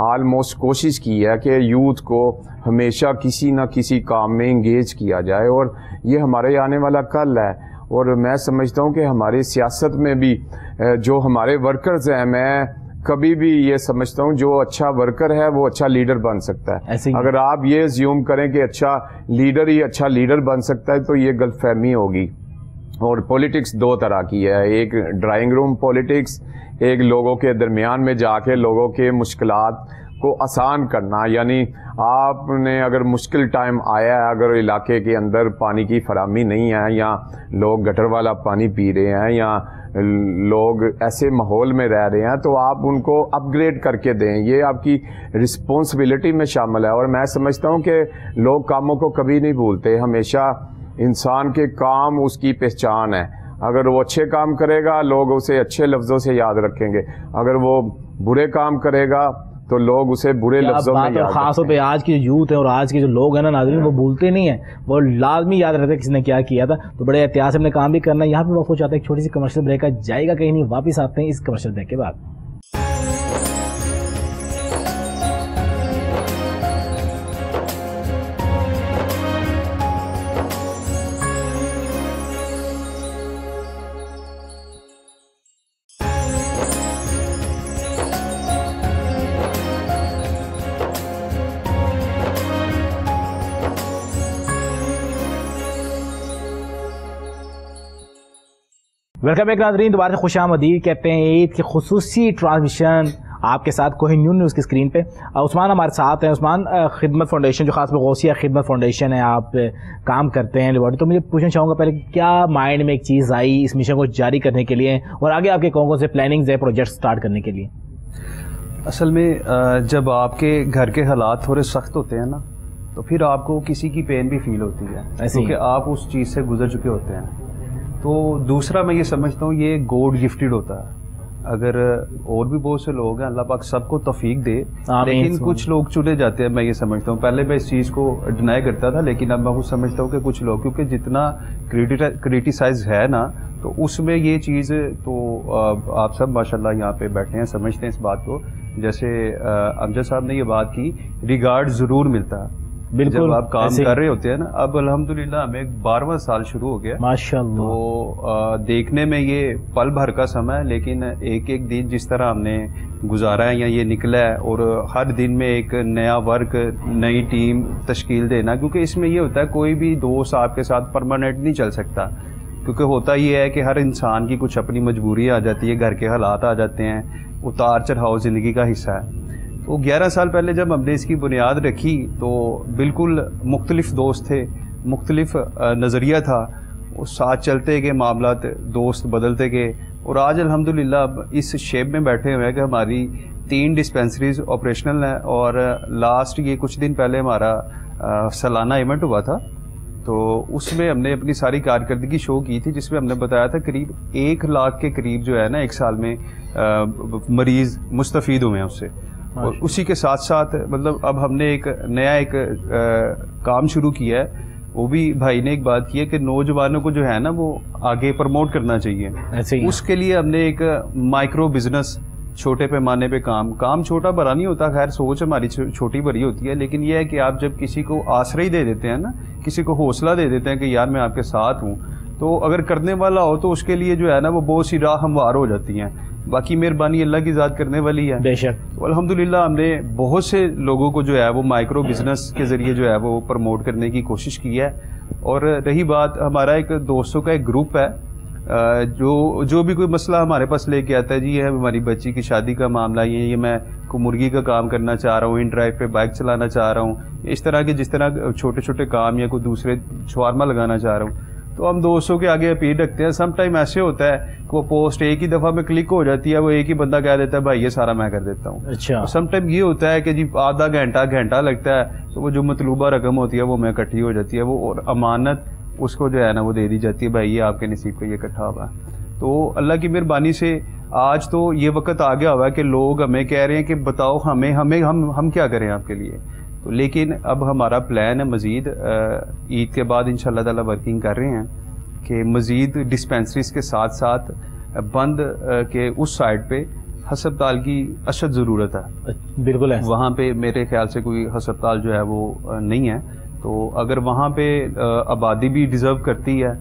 آلموسٹ کوشش کی ہے کہ یوتھ کو ہمیشہ کسی نہ کسی کام میں انگیج کیا جائے, اور یہ ہمارے آنے والا کل ہے. اور میں سمجھتا ہوں کہ ہماری سیاست میں بھی جو ہمارے ورکرز ہیں, میں کبھی بھی یہ سمجھتا ہوں جو اچھا ورکر ہے وہ اچھا لیڈر بن سکتا ہے. اگر آپ یہ زیوم کریں کہ اچھا لیڈر ہی اچھا لیڈر بن سکتا ہے تو یہ غلط فہمی ہوگی. اور پولیٹکس دو طرح کی ہے, ایک ڈرائنگ روم پولیٹکس, ایک لوگوں کے درمیان میں جا کے لوگوں کے مشکلات کو آسان کرنا. یعنی آپ نے اگر مشکل ٹائم آیا ہے, اگر علاقے کے اندر پانی کی فراہمی نہیں ہے, یا لوگ گٹر والا پانی پی رہے ہیں, یا لوگ ایسے ماحول میں رہ رہے ہیں, تو آپ ان کو اپ گریڈ کر کے دیں. یہ آپ کی رسپانسبلٹی میں شامل ہے. اور میں سمجھتا ہوں کہ لوگ کاموں کو کبھی نہیں بھولتے. ہمیشہ انسان کے کام اس کی پہچان ہے. اگر وہ اچھے کام کرے گا لوگ اسے اچھے لفظوں سے یاد رکھیں گے, اگر وہ برے کام کرے گا تو لوگ اسے برے لفظوں میں یاد. خاص طور پہ آج کی جو یوتھ ہے اور آج کے جو لوگ ہیں نا ناظرین, وہ بھولتے نہیں ہیں, وہ لازمی یاد رہتے ہیں کسی نے کیا کیا تھا. تو بڑے احتیاط سے اپنے کام بھی کرنا ہے. یہاں پہ وقت ہو جاتا ہے ایک چھوٹی سی کمرشل بریک کا, جائے گا کہیں نہیں, واپس آتے ہیں اس کمرشل بریک کے بعد. ویلکم بیک ناظرین, دوبارہ سے خوش آمدید کہتے ہیں. عید کی خصوصی ٹرانسمیشن آپ کے ساتھ کوہ نور نیوز کی اسکرین پہ. عثمان ہمارے ساتھ ہیں. عثمان, خدمت فاؤنڈیشن جو خاص طور غوثیہ خدمت فاؤنڈیشن ہے, آپ کام کرتے ہیں لیبارٹری, تو مجھے پوچھنا چاہوں گا پہلے کیا مائنڈ میں ایک چیز آئی اس مشن کو جاری کرنے کے لیے, اور آگے آپ کے کون سے پلاننگز ہیں پروجیکٹ سٹارٹ کرنے کے لیے؟ اصل میں جب آپ کے گھر کے حالات تھوڑے سخت ہوتے ہیں نا, تو پھر آپ کو کسی کی پین بھی فیل ہوتی ہے, کیونکہ آپ اس چیز سے گزر چکے ہوتے ہیں. تو دوسرا میں یہ سمجھتا ہوں یہ گوڈ گفٹڈ ہوتا ہے. اگر اور بھی بہت سے لوگ ہیں, اللہ پاک سب کو توفیق دے, لیکن کچھ لوگ چنے جاتے ہیں. میں یہ سمجھتا ہوں, پہلے میں اس چیز کو ڈینائی کرتا تھا, لیکن اب میں وہ سمجھتا ہوں کہ کچھ لوگ, کیونکہ جتنا کریٹیسائز ہے نا, تو اس میں یہ چیز, تو آپ سب ماشاءاللہ یہاں پہ بیٹھے ہیں, سمجھتے ہیں اس بات کو. جیسے امجد صاحب نے یہ بات کی, ریگارڈ ضرور ملتا ہے جب آپ کام کر رہے ہوتے ہیں نا. اب الحمدللہ ہمیں 12واں سال شروع ہو گیا ماشاءاللہ, تو دیکھنے میں یہ پل بھر کا سمے ہے, لیکن ایک ایک دن جس طرح ہم نے گزارا ہے یا یہ نکلا ہے, اور ہر دن میں ایک نیا ورک, نئی ٹیم تشکیل دینا, کیونکہ اس میں یہ ہوتا ہے کوئی بھی دوست آپ کے ساتھ پرماننٹ نہیں چل سکتا, کیونکہ ہوتا یہ ہے کہ ہر انسان کی کچھ اپنی مجبوری آ جاتی ہے, گھر کے حالات آ جاتے ہیں, اتار چڑھاؤ زندگی کا حصہ ہے. تو 11 سال پہلے جب ہم نے اس کی بنیاد رکھی تو بالکل مختلف دوست تھے, مختلف نظریہ تھا, وہ ساتھ چلتے گئے, معاملات دوست بدلتے گئے, اور آج الحمدللہ اب اس شیپ میں بیٹھے ہوئے ہیں کہ ہماری 3 ڈسپینسریز آپریشنل ہیں. اور لاسٹ یہ کچھ دن پہلے ہمارا سالانہ ایونٹ ہوا تھا, تو اس میں ہم نے اپنی ساری کارکردگی شو کی تھی, جس میں ہم نے بتایا تھا قریب 1 لاکھ کے قریب جو ہے نا ایک سال میں مریض مستفید ہوئے ہیں اس سے. اور اسی کے ساتھ ساتھ مطلب اب ہم نے ایک نیا کام شروع کیا ہے, وہ بھی بھائی نے ایک بات کی ہے کہ نوجوانوں کو جو ہے نا وہ آگے پروموٹ کرنا چاہیے. اس کے لیے ہم نے ایک مائکرو بزنس, چھوٹے پیمانے پہ کام چھوٹا بڑا نہیں ہوتا, خیر سوچ ہماری چھوٹی بڑی ہوتی ہے, لیکن یہ ہے کہ آپ جب کسی کو آسرا دے دیتے ہیں نا, کسی کو حوصلہ دے دیتے ہیں کہ یار میں آپ کے ساتھ ہوں, تو اگر کرنے والا ہو تو اس کے لیے جو ہے نا وہ بہت سی راہ ہموار ہو جاتی ہیں. باقی مہربانی اللہ کی ذات کرنے والی ہے بے شک. تو الحمدللہ ہم نے بہت سے لوگوں کو جو ہے وہ مائکرو بزنس کے ذریعے جو ہے وہ پروموٹ کرنے کی کوشش کی ہے. اور رہی بات, ہمارا ایک دوستوں کا ایک گروپ ہے, جو بھی کوئی مسئلہ ہمارے پاس لے کے آتا ہے, جی یہ ہماری بچی کی شادی کا معاملہ, یہ میں کو مرغی کا کام کرنا چاہ رہا ہوں, ان ڈرائیو پہ بائک چلانا چاہ رہا ہوں, اس طرح کے جس طرح چھوٹے چھوٹے کام, یا کوئی دوسرے شاورما لگانا چاہ رہا ہوں, تو ہم دوستوں کے آگے اپیل رکھتے ہیں. سم ٹائم ایسے ہوتا ہے کہ وہ پوسٹ ایک ہی دفعہ میں کلک ہو جاتی ہے, وہ ایک ہی بندہ کہہ دیتا ہے بھائی یہ سارا میں کر دیتا ہوں. اچھا. سم ٹائم یہ ہوتا ہے کہ جی آدھا گھنٹہ لگتا ہے, تو وہ جو مطلوبہ رقم ہوتی ہے وہ میں اکٹھی ہو جاتی ہے, وہ اور امانت اس کو جو ہے نا وہ دے دی جاتی ہے, بھائی یہ آپ کے نصیب پہ یہ اکٹھا ہوا ہے. تو اللہ کی مہربانی سے آج تو یہ وقت آ گیا ہوا ہے کہ لوگ ہمیں کہہ رہے ہیں کہ بتاؤ ہم کیا کریں آپ کے لیے. تو لیکن اب ہمارا پلان ہے مزید عید کے بعد انشاءاللہ تعالی ورکنگ کر رہے ہیں کہ مزید ڈسپینسریز کے ساتھ ساتھ بند کے اس سائڈ پہ ہسپتال کی اشد ضرورت ہے. بالکل ہے, وہاں پہ میرے خیال سے کوئی ہسپتال جو ہے وہ نہیں ہے. تو اگر وہاں پہ آبادی بھی ڈیزرو کرتی ہے,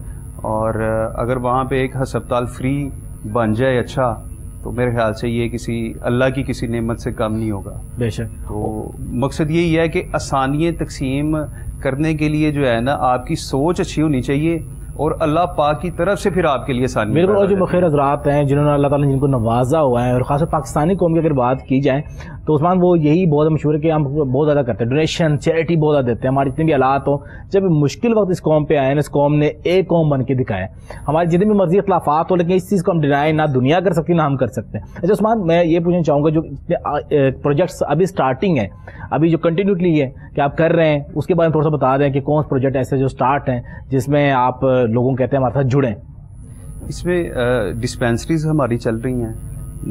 اور اگر وہاں پہ ایک ہسپتال فری بن جائے اچھا, تو میرے خیال سے یہ کسی اللہ کی کسی نعمت سے کم نہیں ہوگا. بے شک. تو مقصد یہی ہے کہ آسانیاں تقسیم کرنے کے لیے جو ہے نا آپ کی سوچ اچھی ہونی چاہیے اور اللہ پاک کی طرف سے پھر آپ کے لیے آسانی. بالکل. اور جو بخیر حضرات ہیں جنہوں نے اللہ تعالیٰ نے جن کو نوازا ہوا ہے اور خاص طور پاکستانی قوم کی اگر بات کی جائے تو عثمان وہ یہی بہت مشہور ہے کہ ہم بہت زیادہ کرتے ہیں ڈونیشن چیریٹی بہت زیادہ دیتے ہیں. ہمارے جتنے بھی حالات ہوں جب مشکل وقت اس قوم پہ آئے نا اس قوم نے ایک قوم بن کے دکھایا. ہماری جتنے بھی مرضی اختلافات ہو لیکن اس چیز کو ہم ڈینائی نہ دنیا کر سکتی نہ ہم کر سکتے ہیں. اچھا عثمان میں یہ پوچھنا چاہوں گا جو پروجیکٹس ابھی اسٹارٹنگ ہے ابھی جو کنٹینیوٹلی ہے کہ آپ کر رہے ہیں اس کے بارے میں تھوڑا سا بتا دیں کہ کون سے پروجیکٹ ایسے جو اسٹارٹ ہیں جس میں آپ لوگوں کہتے ہیں ہمارے ساتھ جڑیں. اس میں ڈسپینسریز ہماری چل رہی ہیں,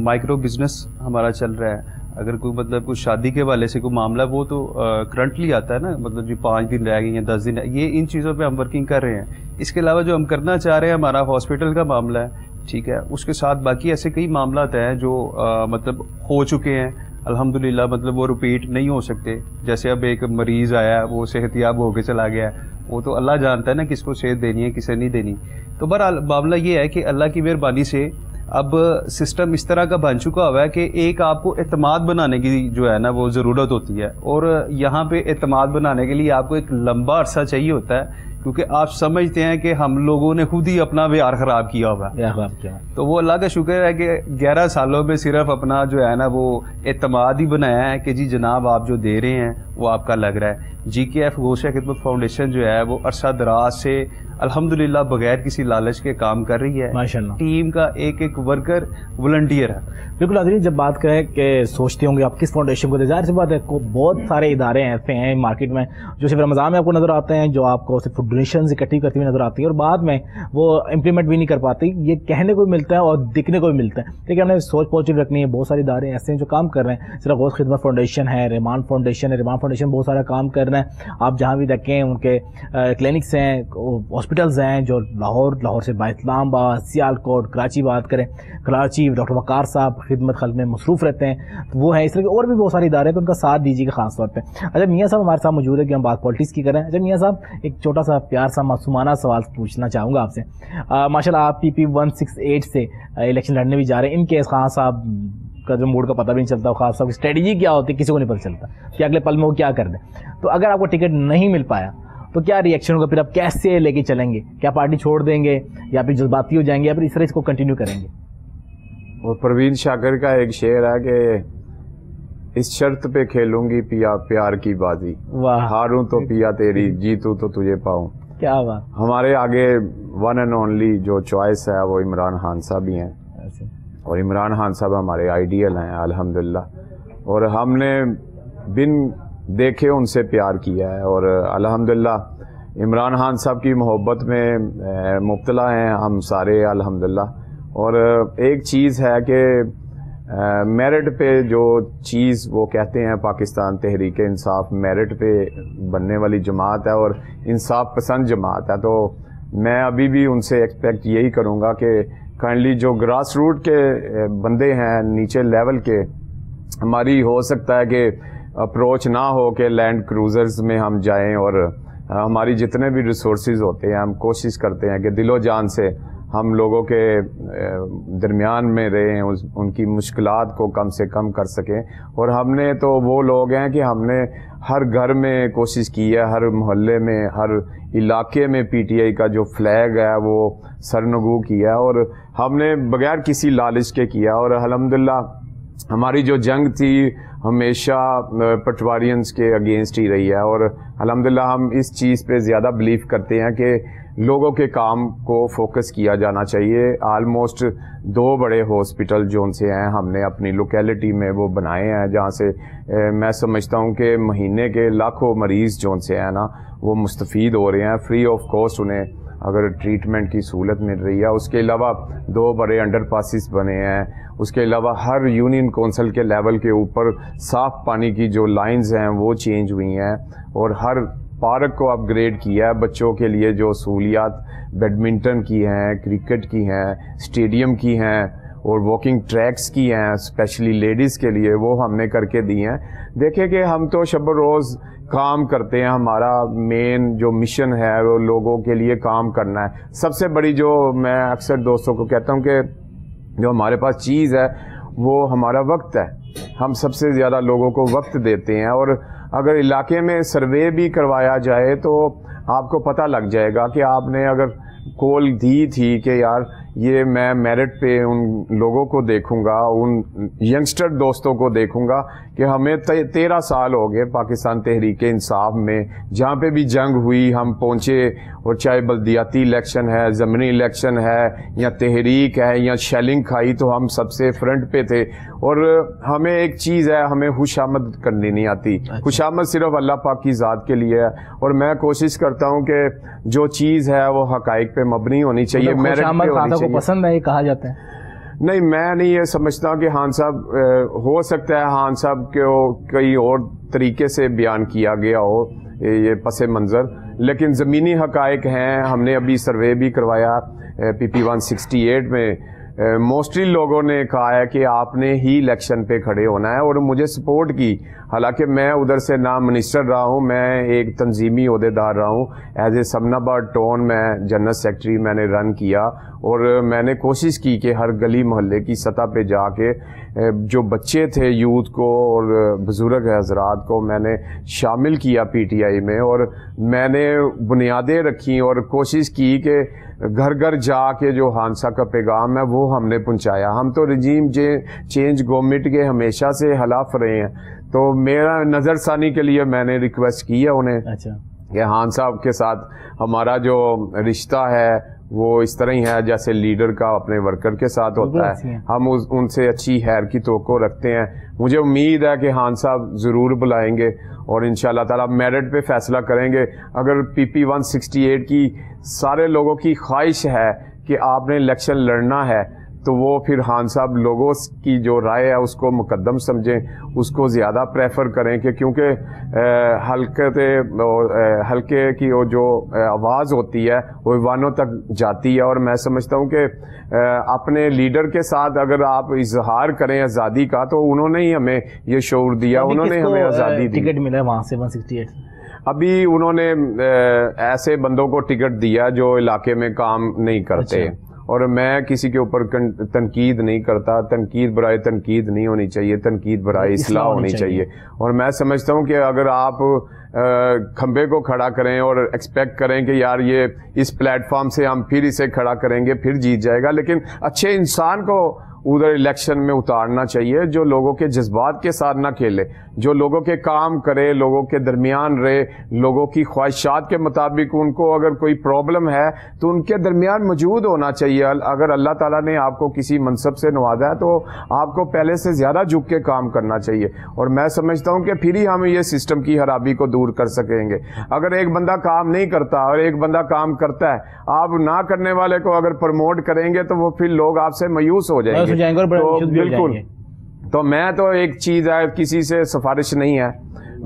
مائکرو بزنس ہمارا چل رہا ہے. اگر کوئی مطلب کوئی شادی کے حوالے سے کوئی معاملہ وہ تو کرنٹلی آتا ہے نا, مطلب جو 5 دن رہ گئی ہیں 10 دن, یہ ان چیزوں پہ ہم ورکنگ کر رہے ہیں. اس کے علاوہ جو ہم کرنا چاہ رہے ہیں ہمارا ہاسپٹل کا معاملہ ہے, ٹھیک ہے, اس کے ساتھ باقی ایسے کئی معاملات ہیں جو مطلب ہو چکے ہیں الحمدللہ, مطلب وہ رپیٹ نہیں ہو سکتے. جیسے اب ایک مریض آیا وہ صحت یاب ہو کے چلا گیا, وہ تو اللہ جانتا ہے نا کس کو صحت دینی ہے کسے نہیں دینی. تو بہرحال معاملہ یہ ہے کہ اللہ کی مہربانی سے اب سسٹم اس طرح کا بن چکا ہوا ہے کہ ایک آپ کو اعتماد بنانے کی جو ہے نا وہ ضرورت ہوتی ہے, اور یہاں پہ اعتماد بنانے کے لیے آپ کو ایک لمبا عرصہ چاہیے ہوتا ہے کیونکہ آپ سمجھتے ہیں کہ ہم لوگوں نے خود ہی اپنا ویار خراب کیا ہوا ہے. تو وہ اللہ کا شکر ہے کہ 11 سالوں میں صرف اپنا جو ہے نا وہ اعتماد ہی بنایا ہے کہ جی جناب آپ جو دے رہے ہیں وہ آپ کا لگ رہا ہے. GKF غوثیہ خدمت فاؤنڈیشن جو ہے وہ عرصہ دراز سے الحمدللہ بغیر کسی لالچ کے کام کر رہی ہے. ماشاءاللہ ٹیم کا ایک ایک ورکر والنٹیئر ہے. بالکل. حاضرین جب بات کریں کہ سوچتے ہوں گے آپ کس فاؤنڈیشن کو, ظاہر سی بات ہے بہت سارے ادارے ایسے ہیں مارکیٹ میں جو صرف رمضان میں آپ کو نظر آتے ہیں, جو آپ کو صرف ڈونیشنز اکٹھی کرتی ہوئی نظر آتی ہیں اور بعد میں وہ امپلیمنٹ بھی نہیں کر پاتی. یہ کہنے کو بھی ملتا ہے اور دکھنے کو بھی ملتا ہے, لیکن ہم نے سوچ پازیٹیو رکھنی ہے. بہت سارے ادارے ایسے ہیں جو کام کر رہے ہیں, صرف غوث خدمت فاؤنڈیشن ہے, رحمان فاؤنڈیشن ہے, رحمان فاؤنڈیشن بہت سارا کام کر رہے ہیں. آپ جہاں بھی دیکھیں ان کے کلینکس ہیں, ہاسپٹلز ہیں جو لاہور سے با اسلام آباد, سیالکوٹ, کراچی بات کریں, کراچی ڈاکٹر وقار صاحب خدمت خلق میں مصروف رہتے ہیں, تو وہ ہیں. اس طرح کے اور بھی بہت سارے ادارے ہیں تو ان کا ساتھ دیجیے گا خاص طور پہ. اچھا میاں صاحب ہمارے ساتھ موجود ہے کہ ہم بات پالیٹکس کی کر رہے ہیں. اچھا میاں صاحب ایک چھوٹا سا پیار سا معصومانہ سوال پوچھنا چاہوں گا آپ سے. ماشاءاللہ آپ PP 168 سے الیکشن لڑنے بھی جا رہے ہیں. ان کیس خان صاحب کا جو موڈ کا پتہ بھی نہیں چلتا, خاص صاحب کی اسٹریٹجی کیا ہوتی ہے کسی کو نہیں پتہ چلتا کہ اگلے پل میں وہ کیا کر دیں. تو اگر آپ کو ٹکٹ نہیں مل پایا تو کیا ریئیکشن ہوگا, پھر آپ کیسے لے کے چلیں گے, کیا پارٹی چھوڑ دیں گے یا پھر جذباتی ہو جائیں گے یا پھر اس طرح اس کو کنٹینیو کریں گے؟ اور پروین شاکر کا ایک شعر ہے کہ اس شرط پہ کھیلوں گی پیا پیار کی بازی, ہاروں تو پیا تیری, جیتوں تو تجھے پاؤں. کیا بات. ہمارے آگے ون اینڈ اونلی جو چوائس ہے وہ عمران خان صاحب ہی ہیں, اور عمران خان صاحب ہمارے آئیڈیل ہیں الحمدللہ, اور ہم نے بن دیکھے ان سے پیار کیا ہے, اور الحمدللہ عمران خان صاحب کی محبت میں مبتلا ہیں ہم سارے الحمدللہ. اور ایک چیز ہے کہ میرٹ پہ جو چیز وہ کہتے ہیں پاکستان تحریک انصاف میرٹ پہ بننے والی جماعت ہے اور انصاف پسند جماعت ہے, تو میں ابھی بھی ان سے ایکسپیکٹ یہی کروں گا کہ کائنڈلی جو گراس روٹ کے بندے ہیں نیچے لیول کے, ہماری ہو سکتا ہے کہ اپروچ نہ ہو کہ لینڈ کروزرز میں ہم جائیں, اور ہماری جتنے بھی ریسورسز ہوتے ہیں ہم کوشش کرتے ہیں کہ دل و جان سے ہم لوگوں کے درمیان میں رہیں, ان کی مشکلات کو کم سے کم کر سکیں. اور ہم نے تو وہ لوگ ہیں کہ ہم نے ہر گھر میں کوشش کی ہے, ہر محلے میں, ہر علاقے میں PTI کا جو فلیگ ہے وہ سرنگو کیا, اور ہم نے بغیر کسی لالچ کے کیا. اور الحمدللہ ہماری جو جنگ تھی ہمیشہ پٹوارینز کے اگینسٹ ہی رہی ہے, اور الحمدللہ ہم اس چیز پہ زیادہ بلیو کرتے ہیں کہ لوگوں کے کام کو فوکس کیا جانا چاہیے. آلموسٹ 2 بڑے ہاسپٹل جو ان سے ہیں ہم نے اپنی لوکیلٹی میں وہ بنائے ہیں, جہاں سے میں سمجھتا ہوں کہ مہینے کے لاکھوں مریض جو ان سے ہیں نا وہ مستفید ہو رہے ہیں, فری آف کاسٹ انہیں اگر ٹریٹمنٹ کی سہولت مل رہی ہے. اس کے علاوہ 2 بڑے انڈر پاسز بنے ہیں, اس کے علاوہ ہر یونین کونسل کے لیول کے اوپر صاف پانی کی جو لائنز ہیں وہ چینج ہوئی ہیں, اور ہر پارک کو اپ گریڈ کیا ہے. بچوں کے لیے جو سہولیات بیڈمنٹن کی ہیں, کرکٹ کی ہیں, اسٹیڈیم کی ہیں, اور واکنگ ٹریکس کی ہیں اسپیشلی لیڈیز کے لیے, وہ ہم نے کر کے دی ہیں. دیکھیں کہ ہم تو شب و روز کام کرتے ہیں, ہمارا مین جو مشن ہے وہ لوگوں کے لیے کام کرنا ہے. سب سے بڑی جو میں اکثر دوستوں کو کہتا ہوں کہ جو ہمارے پاس چیز ہے وہ ہمارا وقت ہے. ہم سب سے زیادہ لوگوں کو وقت دیتے ہیں, اور اگر علاقے میں سروے بھی کروایا جائے تو آپ کو پتہ لگ جائے گا کہ آپ نے اگر کول دی تھی کہ یار یہ میں میرٹ پہ ان لوگوں کو دیکھوں گا, ان ینگسٹر دوستوں کو دیکھوں گا کہ ہمیں 13 سال ہو گئے پاکستان تحریک انصاف میں, جہاں پہ بھی جنگ ہوئی ہم پہنچے, اور چاہے بلدیاتی الیکشن ہے, ضمنی الیکشن ہے, یا تحریک ہے, یا شیلنگ کھائی, تو ہم سب سے فرنٹ پہ تھے. اور ہمیں ایک چیز ہے, ہمیں خوش آمد کرنی نہیں آتی. خوش آمد صرف اللہ پاک کی ذات کے لیے ہے, اور میں کوشش کرتا ہوں کہ جو چیز ہے وہ حقائق پہ مبنی ہونی چاہیے, میرٹ پہ ہونی چاہیے. پسند ہے یہ کہا جاتا ہے؟ نہیں, میں نہیں یہ سمجھتا کہ خان صاحب, ہو سکتا ہے خان صاحب کو کئی اور طریقے سے بیان کیا گیا ہو یہ پس منظر, لیکن زمینی حقائق ہیں. ہم نے ابھی سروے بھی کروایا PP 168 میں, موسٹلی لوگوں نے کہا ہے کہ آپ نے ہی الیکشن پہ کھڑے ہونا ہے, اور مجھے سپورٹ کی. حالانکہ میں ادھر سے نہ منسٹر رہا ہوں, میں ایک تنظیمی عہدیدار رہا ہوں. ایز اے سمناباد ٹون میں جنرل سیکرٹری میں نے رن کیا, اور میں نے کوشش کی کہ ہر گلی محلے کی سطح پہ جا کے جو بچے تھے, یوتھ کو اور بزرگ حضرات کو میں نے شامل کیا PTI میں, اور میں نے بنیادیں رکھی اور کوشش کی کہ گھر گھر جا کے جو حادثہ کا پیغام ہے وہ ہم نے پہنچایا. ہم تو رجیم چینج گورنمنٹ کے ہمیشہ سے خلاف رہے ہیں, تو میرا نظر ثانی کے لیے میں نے ریکویسٹ کی ہے انہیں کہ خان صاحب کے ساتھ ہمارا جو رشتہ ہے وہ اس طرح ہی ہے جیسے لیڈر کا اپنے ورکر کے ساتھ ہوتا ہے. ہم ان سے اچھی خیر کی توقع رکھتے ہیں. مجھے امید ہے کہ خان صاحب ضرور بلائیں گے, اور انشاءاللہ تعالیٰ میرٹ پہ فیصلہ کریں گے. اگر PP 168 کی سارے لوگوں کی خواہش ہے کہ آپ نے الیکشن لڑنا ہے, تو وہ پھر خان صاحب لوگوں کی جو رائے ہے اس کو مقدم سمجھیں, اس کو زیادہ پریفر کریں, کہ کیونکہ حلقے کی وہ جو آواز ہوتی ہے وہ ایوانوں تک جاتی ہے. اور میں سمجھتا ہوں کہ اپنے لیڈر کے ساتھ اگر آپ اظہار کریں آزادی کا, تو انہوں نے ہی ہمیں یہ شعور دیا, انہوں نے ہمیں آزادی دی. ٹکٹ ملا وہاں سے 168 ابھی انہوں نے ایسے بندوں کو ٹکٹ دیا جو علاقے میں کام نہیں کرتے. اور میں کسی کے اوپر تنقید نہیں کرتا. تنقید برائے تنقید نہیں ہونی چاہیے, تنقید برائے اصلاح ہونی چاہیے. اور میں سمجھتا ہوں کہ اگر آپ کھمبے کو کھڑا کریں اور ایکسپیکٹ کریں کہ یار یہ اس پلیٹ فارم سے ہم پھر اسے کھڑا کریں گے پھر جیت جائے گا, لیکن اچھے انسان کو ادھر الیکشن میں اتارنا چاہیے, جو لوگوں کے جذبات کے ساتھ نہ کھیلے, جو لوگوں کے کام کرے, لوگوں کے درمیان رہے, لوگوں کی خواہشات کے مطابق ان کو اگر کوئی پرابلم ہے تو ان کے درمیان موجود ہونا چاہیے. اگر اللہ تعالیٰ نے آپ کو کسی منصب سے نوازا ہے تو آپ کو پہلے سے زیادہ جھک کے کام کرنا چاہیے. اور میں سمجھتا ہوں کہ پھر ہی ہم یہ سسٹم کی خرابی کو دور کر سکیں گے. اگر ایک بندہ کام نہیں کرتا اور ایک بندہ کام کرتا ہے, آپ نہ کرنے والے کو اگر پروموٹ کریں گے تو وہ پھر لوگ آپ سے مایوس ہو جائیں گے. تو بالکل, تو میں تو ایک چیز ہے, کسی سے سفارش نہیں ہے,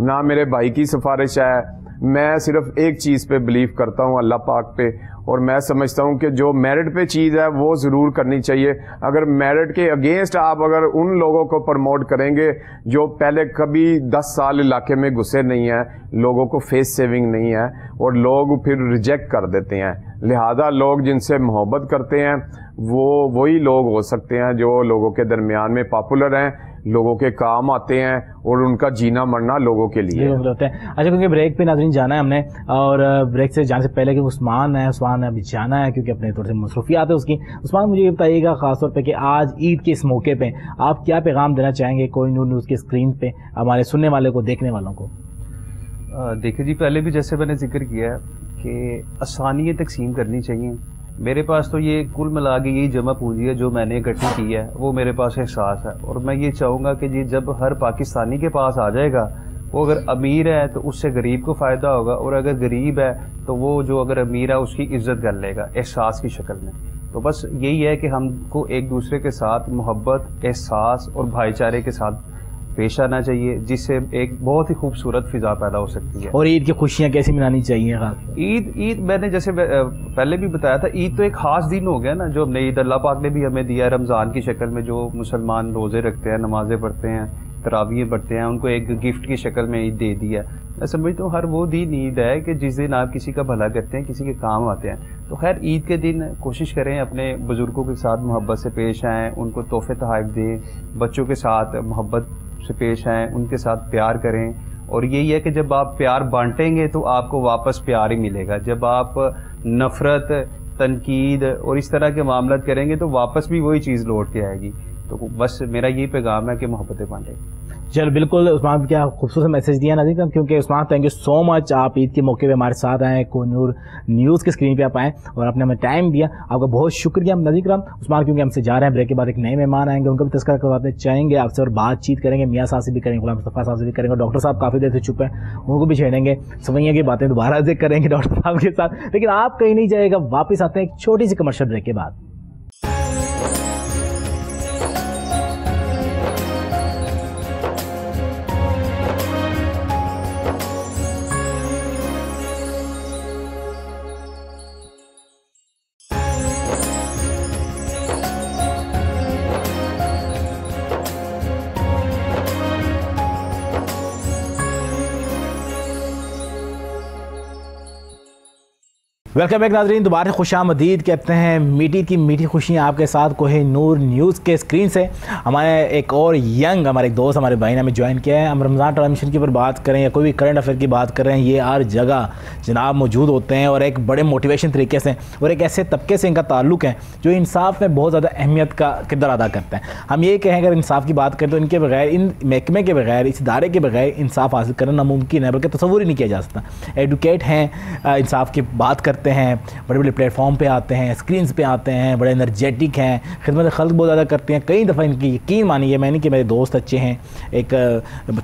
نہ میرے بھائی کی سفارش ہے. میں صرف ایک چیز پہ بلیو کرتا ہوں, اللہ پاک پہ, اور میں سمجھتا ہوں کہ جو میرٹ پہ چیز ہے وہ ضرور کرنی چاہیے. اگر میرٹ کے اگینسٹ آپ اگر ان لوگوں کو پروموٹ کریں گے جو پہلے کبھی 10 سال علاقے میں گھسے نہیں ہیں, لوگوں کو فیس سیونگ نہیں ہے, اور لوگ پھر ریجیکٹ کر دیتے ہیں. لہذا لوگ جن سے محبت کرتے ہیں وہی لوگ ہو سکتے ہیں جو لوگوں کے درمیان میں پاپولر ہیں, لوگوں کے کام آتے ہیں, اور ان کا جینا مرنا لوگوں کے لیے ہوتا ہے. اچھا, کیونکہ بریک پہ ناظرین جانا ہے ہم نے, اور بریک سے جانے سے پہلے کہ عثمان نے ابھی جانا ہے کیونکہ اپنے تھوڑے سے مصروفیات ہے اس کی. عثمان, مجھے یہ بتائیے گا خاص طور پہ کہ آج عید کے اس موقع پہ آپ کیا پیغام دینا چاہیں گے کوئی نور نیوز کے اسکرین پہ ہمارے سننے والے کو, دیکھنے والوں کو؟ دیکھیں جی, پہلے بھی جیسے میں نے ذکر کیا کہ آسانی تقسیم کرنی چاہیے. میرے پاس تو یہ کل ملا کے یہی جمع پونجی ہے جو میں نے اکٹھی کی ہے, وہ میرے پاس احساس ہے. اور میں یہ چاہوں گا کہ جی جب ہر پاکستانی کے پاس آ جائے گا, وہ اگر امیر ہے تو اس سے غریب کو فائدہ ہوگا, اور اگر غریب ہے تو وہ جو اگر امیر ہے اس کی عزت کر لے گا احساس کی شکل میں. تو بس یہی ہے کہ ہم کو ایک دوسرے کے ساتھ محبت, احساس اور بھائی چارے کے ساتھ پیش آنا چاہیے, جس سے ایک بہت ہی خوبصورت فضا پیدا ہو سکتی ہے. اور عید کی خوشیاں کیسی منانی چاہیے؟ عید میں نے جیسے پہلے بھی بتایا تھا, عید تو ایک خاص دن ہو گیا نا جو ہم نے عید اللہ پاک نے بھی ہمیں دیا ہے رمضان کی شکل میں. جو مسلمان روزے رکھتے ہیں, نمازیں پڑھتے ہیں, تراویح پڑھتے ہیں, ان کو ایک گفٹ کی شکل میں عید دے دی ہے. میں سمجھتا ہوں ہر وہ دن عید ہے کہ جس دن آپ کسی کا بھلا کرتے ہیں, کسی کے کام آتے ہیں. تو خیر عید کے دن کوشش کریں اپنے بزرگوں کے ساتھ محبت سے پیش آئیں, ان کو تحفے تحائف دیں, بچوں کے ساتھ محبت سے پیش آئیں, ان کے ساتھ پیار کریں. اور یہی ہے کہ جب آپ پیار بانٹیں گے تو آپ کو واپس پیار ہی ملے گا. جب آپ نفرت, تنقید اور اس طرح کے معاملات کریں گے تو واپس بھی وہی چیز لوٹ کے آئے گی. تو بس میرا یہ پیغام ہے کہ محبتیں بانٹیں. چل بالکل عثمان, کیا خوبصورت میسج دیا ناظرین, کیونکہ عثمان تھینک یو سو مچ, آپ عید کے موقع پہ ہمارے ساتھ آئیں, کوہ نور نیوز کے اسکرین پہ آپ آئیں اور آپ نے ہمیں ٹائم دیا, آپ کا بہت شکریہ. ناظرین کرام, عثمان کیونکہ ہم سے جا رہے ہیں, بریک کے بعد ایک نئے مہمان آئیں گے, ان کا بھی تذکرہ کرواتے چاہیں گے آپ سے, اور بات چیت کریں گے. میاں صاحب سے بھی کریں گے, غلام مصطفیٰ صاحب سے بھی کریں گے, ڈاکٹر صاحب کافی دیر سے چپ ہیں, ان کو بھی چھیڑیں گے, سوئیاں کی باتیں دوبارہ ذکر کریں گے ڈاکٹر صاحب کے ساتھ. لیکن آپ کہیں نہیں جائے گا, واپس آتے ہیں ایک چھوٹی سی کمرشل بریک کے بعد. ویلکم بیک ناظرین, دوبارہ خوش آمدید کہتے ہیں. میٹھی کی میٹھی خوشیاں آپ کے ساتھ کوہ نور نیوز کے اسکرین سے. ہمارے ایک اور ینگ ہمارے ایک دوست, ہمارے بھائی نے ہمیں جوائن کیا ہے. ہم رمضان ٹرانسمیشن کے اوپر بات کریں یا کوئی بھی کرنٹ افیئر کی بات کریں, یہ ہر جگہ جناب موجود ہوتے ہیں اور ایک بڑے موٹیویشن طریقے سے, اور ایک ایسے طبقے سے ان کا تعلق ہے جو انصاف میں بہت زیادہ اہمیت کا کردار ادا کرتے ہیں. ہم یہ کہیں اگر انصاف کی بات کریں تو ان کے بغیر, ان محکمے کے بغیر, اس ادارے کے بغیر انصاف حاصل کرنا ناممکن ہے, بلکہ تصور ہی نہیں کیا جا سکتا. ایڈوکیٹ ہیں, انصاف کی بات کرتے ہیں, بڑے بڑے پلیٹ فارم پہ آتے ہیں, اسکرینز پہ آتے ہیں, بڑے انرجیٹک ہیں, خدمت خلق بہت زیادہ کرتے ہیں. کئی دفعہ ان کی یقین مانیے, میں نہیں کہ میرے دوست اچھے ہیں, ایک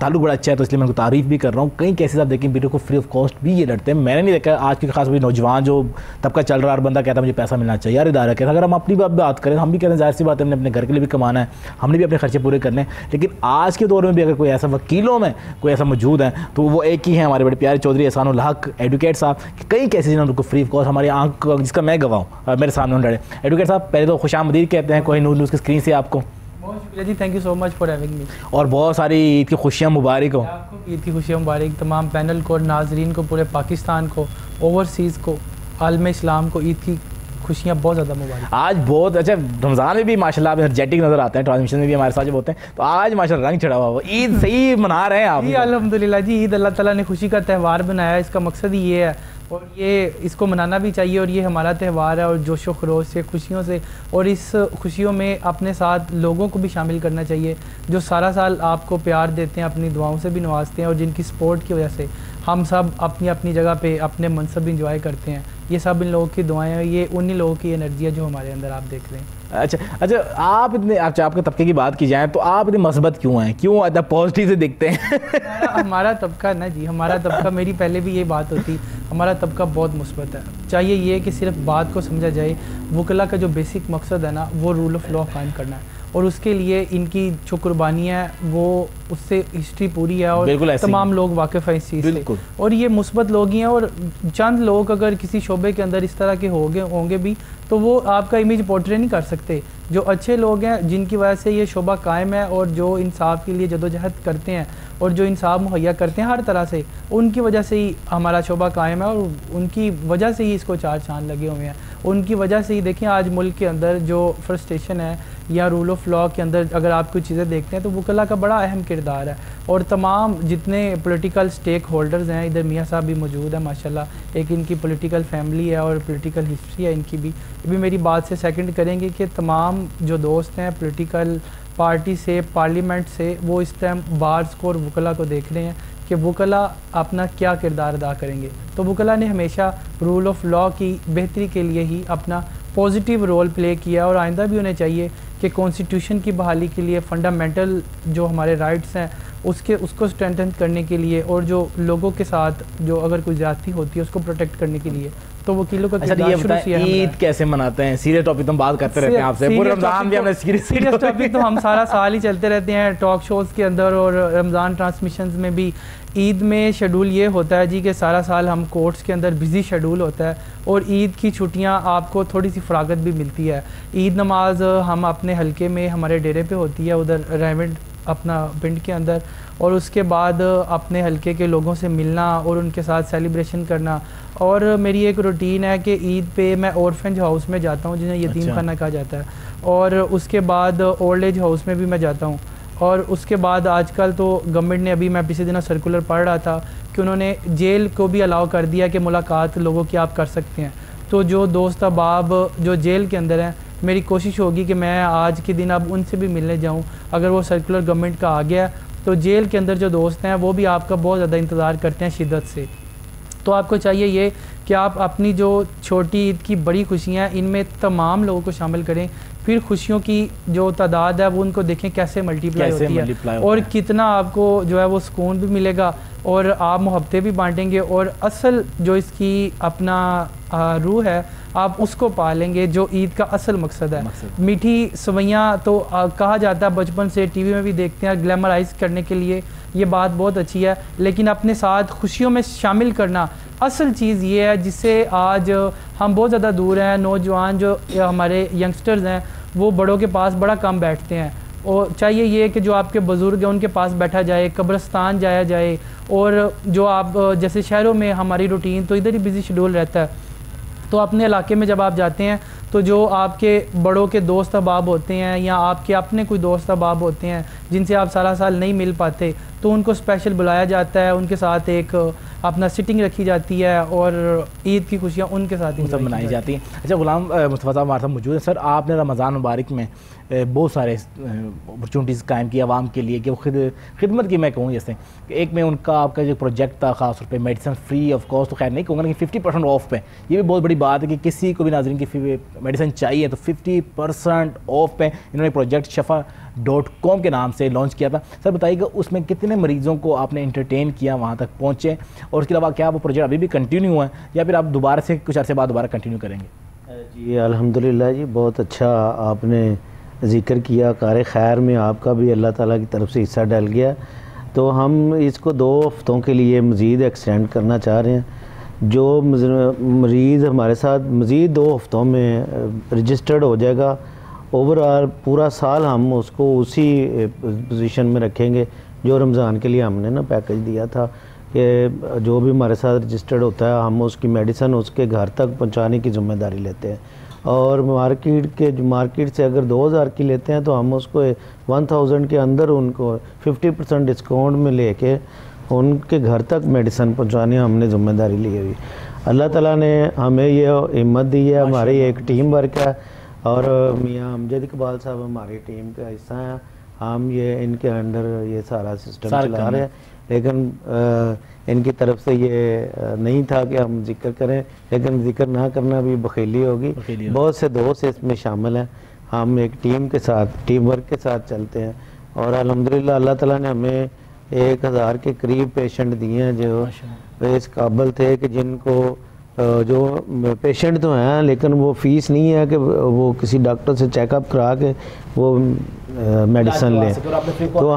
تعلق بڑا اچھا ہے تو اس لیے میں ان کو تعریف بھی کر رہا ہوں. کئی کیسز آپ دیکھیں بیٹے کو فری آف کاسٹ بھی یہ لڑتے ہیں. میں نے نہیں دیکھا آج کی خاص نوجوان جو طبقہ چل رہا ہے, ہر بندہ کہتا ہے مجھے پیسہ ملنا چاہیے. یار ادارہ کہتا ہے, اگر ہم اپنی بات کریں ہم بھی کہتے ہیں ظاہر سی بات ہے, ہم نے اپنے گھر کے لیے بھی کمانا ہے, ہم نے بھی اپنے خرچے پورے کرنے ہیں. لیکن آج کے دور میں بھی اگر کوئی ایسا وکیلوں میں کوئی ایسا موجود ہے تو وہ ایک ہی ہیں, ہمارے بڑے پیارے چودھری احسان الحق ایڈوکیٹ صاحب. کئی کیسز ہیں ان کو فری آف کاسٹ ہماری آنکھ جس کا میں گواہ ہوں, میرے سامنے انہوں نے لڑے. ایڈوکیٹ صاحب پہلے تو خوش آمدید کہتے ہیں کوہ نور نیوز کی اسکرین سے آپ کو. بہت شکریہ جی, thank you so much for having me. اور بہت ساری عید کی خوشیاں مبارک ہوں. آپ کو عید کی خوشیاں مبارک, تمام پینل کو, ناظرین کو, پورے پاکستان کو, اوورسیز کو, عالم اسلام کو عید کی خوشیاں بہت زیادہ مبارک. آج بہت اچھا, رمضان میں بھی ماشاءاللہ آپ انرجیٹک نظر آتے ہیں, ٹرانسمیشن میں بھی ہمارے ساتھ جب ہوتے ہیں تو آج ماشاءاللہ رنگ چڑھا ہوا, عید صحیح منا رہے ہیں آپ. جی الحمدللہ جی, عید اللہ تعالیٰ نے خوشی کا تہوار بنایا ہے, اس کا مقصد ہی یہ ہے اور یہ اس کو منانا بھی چاہیے, اور یہ ہمارا تہوار ہے. اور جوش و خروش سے, خوشیوں سے, اور اس خوشیوں میں اپنے ساتھ لوگوں کو بھی شامل کرنا چاہیے جو سارا سال آپ کو پیار دیتے ہیں, اپنی دعاؤں سے بھی نوازتے ہیں, اور جن کی سپورٹ کی وجہ سے ہم سب اپنی اپنی جگہ پہ اپنے منصب انجوائے کرتے ہیں. یہ سب ان لوگوں کی دعائیں ہیں, یہ انہی لوگوں کی انرجی ہے جو ہمارے اندر آپ دیکھ رہے ہیں. اچھا آپ اتنے, آپ کے طبقے کی بات کی جائیں تو آپ اتنے مثبت کیوں ہیں, کیوں اتنا پازیٹیو سے دکھتے ہیں؟ ہمارا طبقہ نا جی, ہمارا طبقہ, میری پہلے بھی یہ بات ہوتی, ہمارا طبقہ بہت مثبت ہے. چاہیے یہ کہ صرف بات کو سمجھا جائے. وکلا کا جو بیسک مقصد ہے نا وہ رول آف لا قائم کرنا ہے, اور اس کے لیے ان کی جو قربانیاں ہیں وہ اس سے ہسٹری پوری ہے, اور تمام لوگ واقف ہیں اس چیز سے, اور یہ مثبت لوگ ہی ہیں. اور چند لوگ اگر کسی شعبے کے اندر اس طرح کے ہوں گے بھی تو وہ آپ کا امیج پورٹری نہیں کر سکتے. جو اچھے لوگ ہیں جن کی وجہ سے یہ شعبہ قائم ہے, اور جو انصاف کے لیے جدوجہد کرتے ہیں اور جو انصاف مہیا کرتے ہیں ہر طرح سے, ان کی وجہ سے ہی ہمارا شعبہ قائم ہے, اور ان کی وجہ سے ہی اس کو چار چاند لگے ہوئے ہیں. ان کی وجہ سے ہی دیکھیں آج ملک کے اندر جو فرسٹریشن ہے یا رول آف لا کے اندر اگر آپ کچھ چیزیں دیکھتے ہیں تو وکلا کا بڑا اہم کردار ہے. اور تمام جتنے پولیٹیکل سٹیک ہولڈرز ہیں, ادھر میاں صاحب بھی موجود ہیں ماشاءاللہ, ایک ان کی پولیٹیکل فیملی ہے اور پولیٹیکل ہسٹری ہے ان کی بھی. یہ بھی میری بات سے سیکنڈ کریں گے کہ تمام جو دوست ہیں پولیٹیکل پارٹی سے, پارلیمنٹ سے, وہ اس ٹائم بارز کو اور وکلا کو دیکھ رہے ہیں کہ وکلا اپنا کیا کردار ادا کریں گے. تو وکلا نے ہمیشہ رول آف لا کی بہتری کے لیے ہی اپنا پازیٹیو رول پلے کیا, اور آئندہ بھی انہیں چاہیے کہ کانسٹیٹیوشن کی بحالی کے لیے, فنڈامنٹل جو ہمارے رائٹس ہیں اس کو اسٹرینتھن کرنے کے لیے, اور جو لوگوں کے ساتھ جو اگر کوئی زیادتی ہوتی ہے اس کو پروٹیکٹ کرنے کے لیے, تو وکیلوں کا عید کیسے مناتے ہیں؟ سیریس ٹاپک تو ہم بات کرتے رہتے ہیں آپ سے, پورے رمضان بھی ہم نے سیریس ٹاپک تو ہم سارا سال ہی چلتے رہتے ہیں ٹاک شوز کے اندر, اور رمضان ٹرانسمیشنز میں بھی. عید میں شیڈول یہ ہوتا ہے جی کہ سارا سال ہم کورٹس کے اندر بزی شیڈول ہوتا ہے, اور عید کی چھٹیاں آپ کو تھوڑی سی فراغت بھی ملتی ہے. عید نماز ہم اپنے حلقے میں ہمارے ڈیرے پہ ہوتی ہے, ادھر ریونڈ اپنا پنڈ کے اندر، اور اس کے بعد اپنے حلقے کے لوگوں سے ملنا اور ان کے ساتھ سیلیبریشن کرنا. اور میری ایک روٹین ہے کہ عید پہ میں اورفنج ہاؤس میں جاتا ہوں جنہیں یتیم خانہ کہا جاتا ہے، اور اس کے بعد اولڈ ایج ہاؤس میں بھی میں جاتا ہوں. اور اس کے بعد آج کل تو گورنمنٹ نے ابھی میں پچھلے دنوں سرکولر پڑھ رہا تھا کہ انہوں نے جیل کو بھی الاؤ کر دیا کہ ملاقات لوگوں کی آپ کر سکتے ہیں. تو جو دوست احباب جو جیل کے اندر ہیں، میری کوشش ہوگی کہ میں آج کے دن اب ان سے بھی ملنے جاؤں. اگر وہ سرکولر گورنمنٹ کا آ گیا تو جیل کے اندر جو دوست ہیں وہ بھی آپ کا بہت زیادہ انتظار کرتے ہیں شدت سے. تو آپ کو چاہیے یہ کہ آپ اپنی جو چھوٹی عید کی بڑی خوشیاں ہیں ان میں تمام لوگوں کو شامل کریں. پھر خوشیوں کی جو تعداد ہے وہ ان کو دیکھیں کیسے ملٹیپلائی ہوتی ہے، اور کتنا آپ کو جو ہے وہ سکون بھی ملے گا اور آپ محبتیں بھی بانٹیں گے، اور اصل جو اس کی اپنا روح ہے آپ اس کو پالیں گے جو عید کا اصل مقصد ہے. میٹھی سوئیاں تو کہا جاتا ہے بچپن سے، ٹی وی میں بھی دیکھتے ہیں گلیمرائز کرنے کے لیے، یہ بات بہت اچھی ہے، لیکن اپنے ساتھ خوشیوں میں شامل کرنا اصل چیز یہ ہے جس سے آج ہم بہت زیادہ دور ہیں. نوجوان جو ہمارے ینگسٹرز ہیں وہ بڑوں کے پاس بڑا کم بیٹھتے ہیں، اور چاہیے یہ کہ جو آپ کے بزرگ ہیں ان کے پاس بیٹھا جائے، قبرستان جایا جائے. اور جو آپ جیسے شہروں میں ہماری روٹین تو ادھر ہی بزی شیڈول رہتا ہے، تو اپنے علاقے میں جب آپ جاتے ہیں تو جو آپ کے بڑوں کے دوست احباب ہوتے ہیں یا آپ کے اپنے کوئی دوست احباب ہوتے ہیں جن سے آپ سالہ سال نہیں مل پاتے، تو ان کو اسپیشل بلایا جاتا ہے، ان کے ساتھ ایک اپنا سٹنگ رکھی جاتی ہے اور عید کی خوشیاں ان کے ساتھ منائی جاتی ہیں. اچھا غلام مصطفیٰ صاحب ہمارے ساتھ موجود ہیں. سر آپ نے رمضان مبارک میں بہت سارے اپرچونیٹیز قائم کی عوام کے لیے کہ وہ خدمت کی، میں کہوں جیسے ایک میں ان کا آپ کا جو پروجیکٹ تھا خاص طور پہ میڈیسن فری آف کاسٹ، تو خیر نہیں کہوں گا لیکن 50% آف پہ، یہ بھی بہت بڑی بات ہے کہ کسی کو بھی ناظرین کی میڈیسن چاہیے تو 50% آف پہ انہوں نے پروجیکٹ شفا.com کے نام سے لانچ کیا تھا. سر بتائیے کہ اس میں کتنے مریضوں کو آپ نے انٹرٹین کیا، وہاں تک پہنچے، اور اس کے علاوہ کیا وہ پروجیکٹ ابھی بھی کنٹینیو ہے یا پھر آپ دوبارہ سے کچھ عرصے بعد دوبارہ کنٹینیو کریں گے؟ جی الحمدللہ جی، بہت اچھا آپ نے ذکر کیا. کار خیر میں آپ کا بھی اللہ تعالیٰ کی طرف سے حصہ ڈل گیا، تو ہم اس کو 2 ہفتوں کے لیے مزید ایکسٹینڈ کرنا چاہ رہے ہیں. جو مریض ہمارے ساتھ مزید 2 ہفتوں میں رجسٹرڈ ہو جائے گا، اوور آل پورا سال ہم اس کو اسی پوزیشن میں رکھیں گے جو رمضان کے لیے ہم نے پیکج دیا تھا کہ جو بھی ہمارے ساتھ رجسٹرڈ ہوتا ہے ہم اس کی میڈیسن اس کے گھر تک پہنچانے کی ذمہ داری لیتے ہیں. اور مارکیٹ سے اگر 2000 کی لیتے ہیں تو ہم اس کو 1000 کے اندر ان کو 50% ڈسکاؤنٹ میں لے کے ان کے گھر تک میڈیسن پہنچانے ہم نے ذمہ داری لی ہوئی. اللہ تعالیٰ نے ہمیں یہ ہمت دی ہے، ہماری ایک ٹیم ورک ہے، اور میاں امجد اقبال صاحب ہماری ٹیم کا حصہ ہیں. ہم یہ ان کے انڈر یہ سارا سسٹم چلا رہے ہیں، لیکن ان کی طرف سے یہ نہیں تھا کہ ہم ذکر کریں، لیکن ذکر نہ کرنا بھی بخیلی ہوگی. بہت سے دوست اس میں شامل ہیں، ہم ایک ٹیم کے ساتھ ٹیم ورک کے ساتھ چلتے ہیں، اور الحمدللہ اللہ تعالیٰ نے ہمیں 1000 کے قریب پیشنٹ دیے ہیں جو اس قابل تھے کہ جن کو جو پیشنٹ تو ہیں لیکن وہ فیس نہیں ہے کہ وہ کسی ڈاکٹر سے چیک اپ کرا کے وہ میڈیسن لیں. تو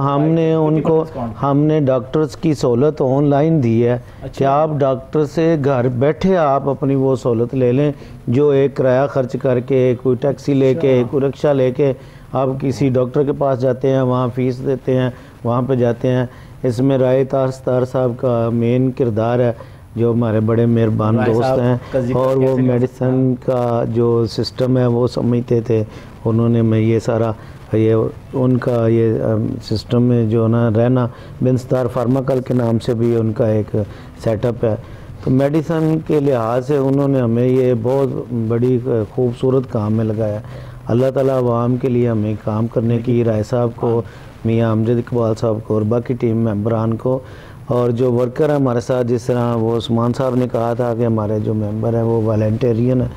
ہم نے ڈاکٹرز کی سہولت آن لائن دی ہے کہ آپ ڈاکٹر سے گھر بیٹھے آپ اپنی وہ سہولت لے لیں، جو ایک کرایہ خرچ کر کے کوئی ٹیکسی لے کے کوئی رکشہ لے کے آپ کسی ڈاکٹر کے پاس جاتے ہیں، وہاں فیس دیتے ہیں، وہاں پہ جاتے ہیں. اس میں رائے تار صاحب کا مین کردار ہے جو ہمارے بڑے مہربان دوست ہیں، اور وہ میڈیسن کا جو سسٹم ہے وہ سمجھتے تھے. انہوں نے میں یہ سارا ان کا یہ سسٹم میں جو نا رہنا بن ستار فارماکل کے نام سے بھی ان کا ایک سیٹ اپ ہے. تو میڈیسن کے لحاظ سے انہوں نے ہمیں یہ بہت بڑی خوبصورت کام میں لگایا. اللہ تعالیٰ عوام کے لیے ہمیں کام کرنے کی رائے صاحب کو، میاں امجد اقبال صاحب کو اور باقی ٹیم ممبران کو، اور جو ورکر ہیں ہمارے ساتھ، جس طرح وہ عثمان صاحب نے کہا تھا کہ ہمارے جو ممبر ہیں وہ والنٹیرین ہیں،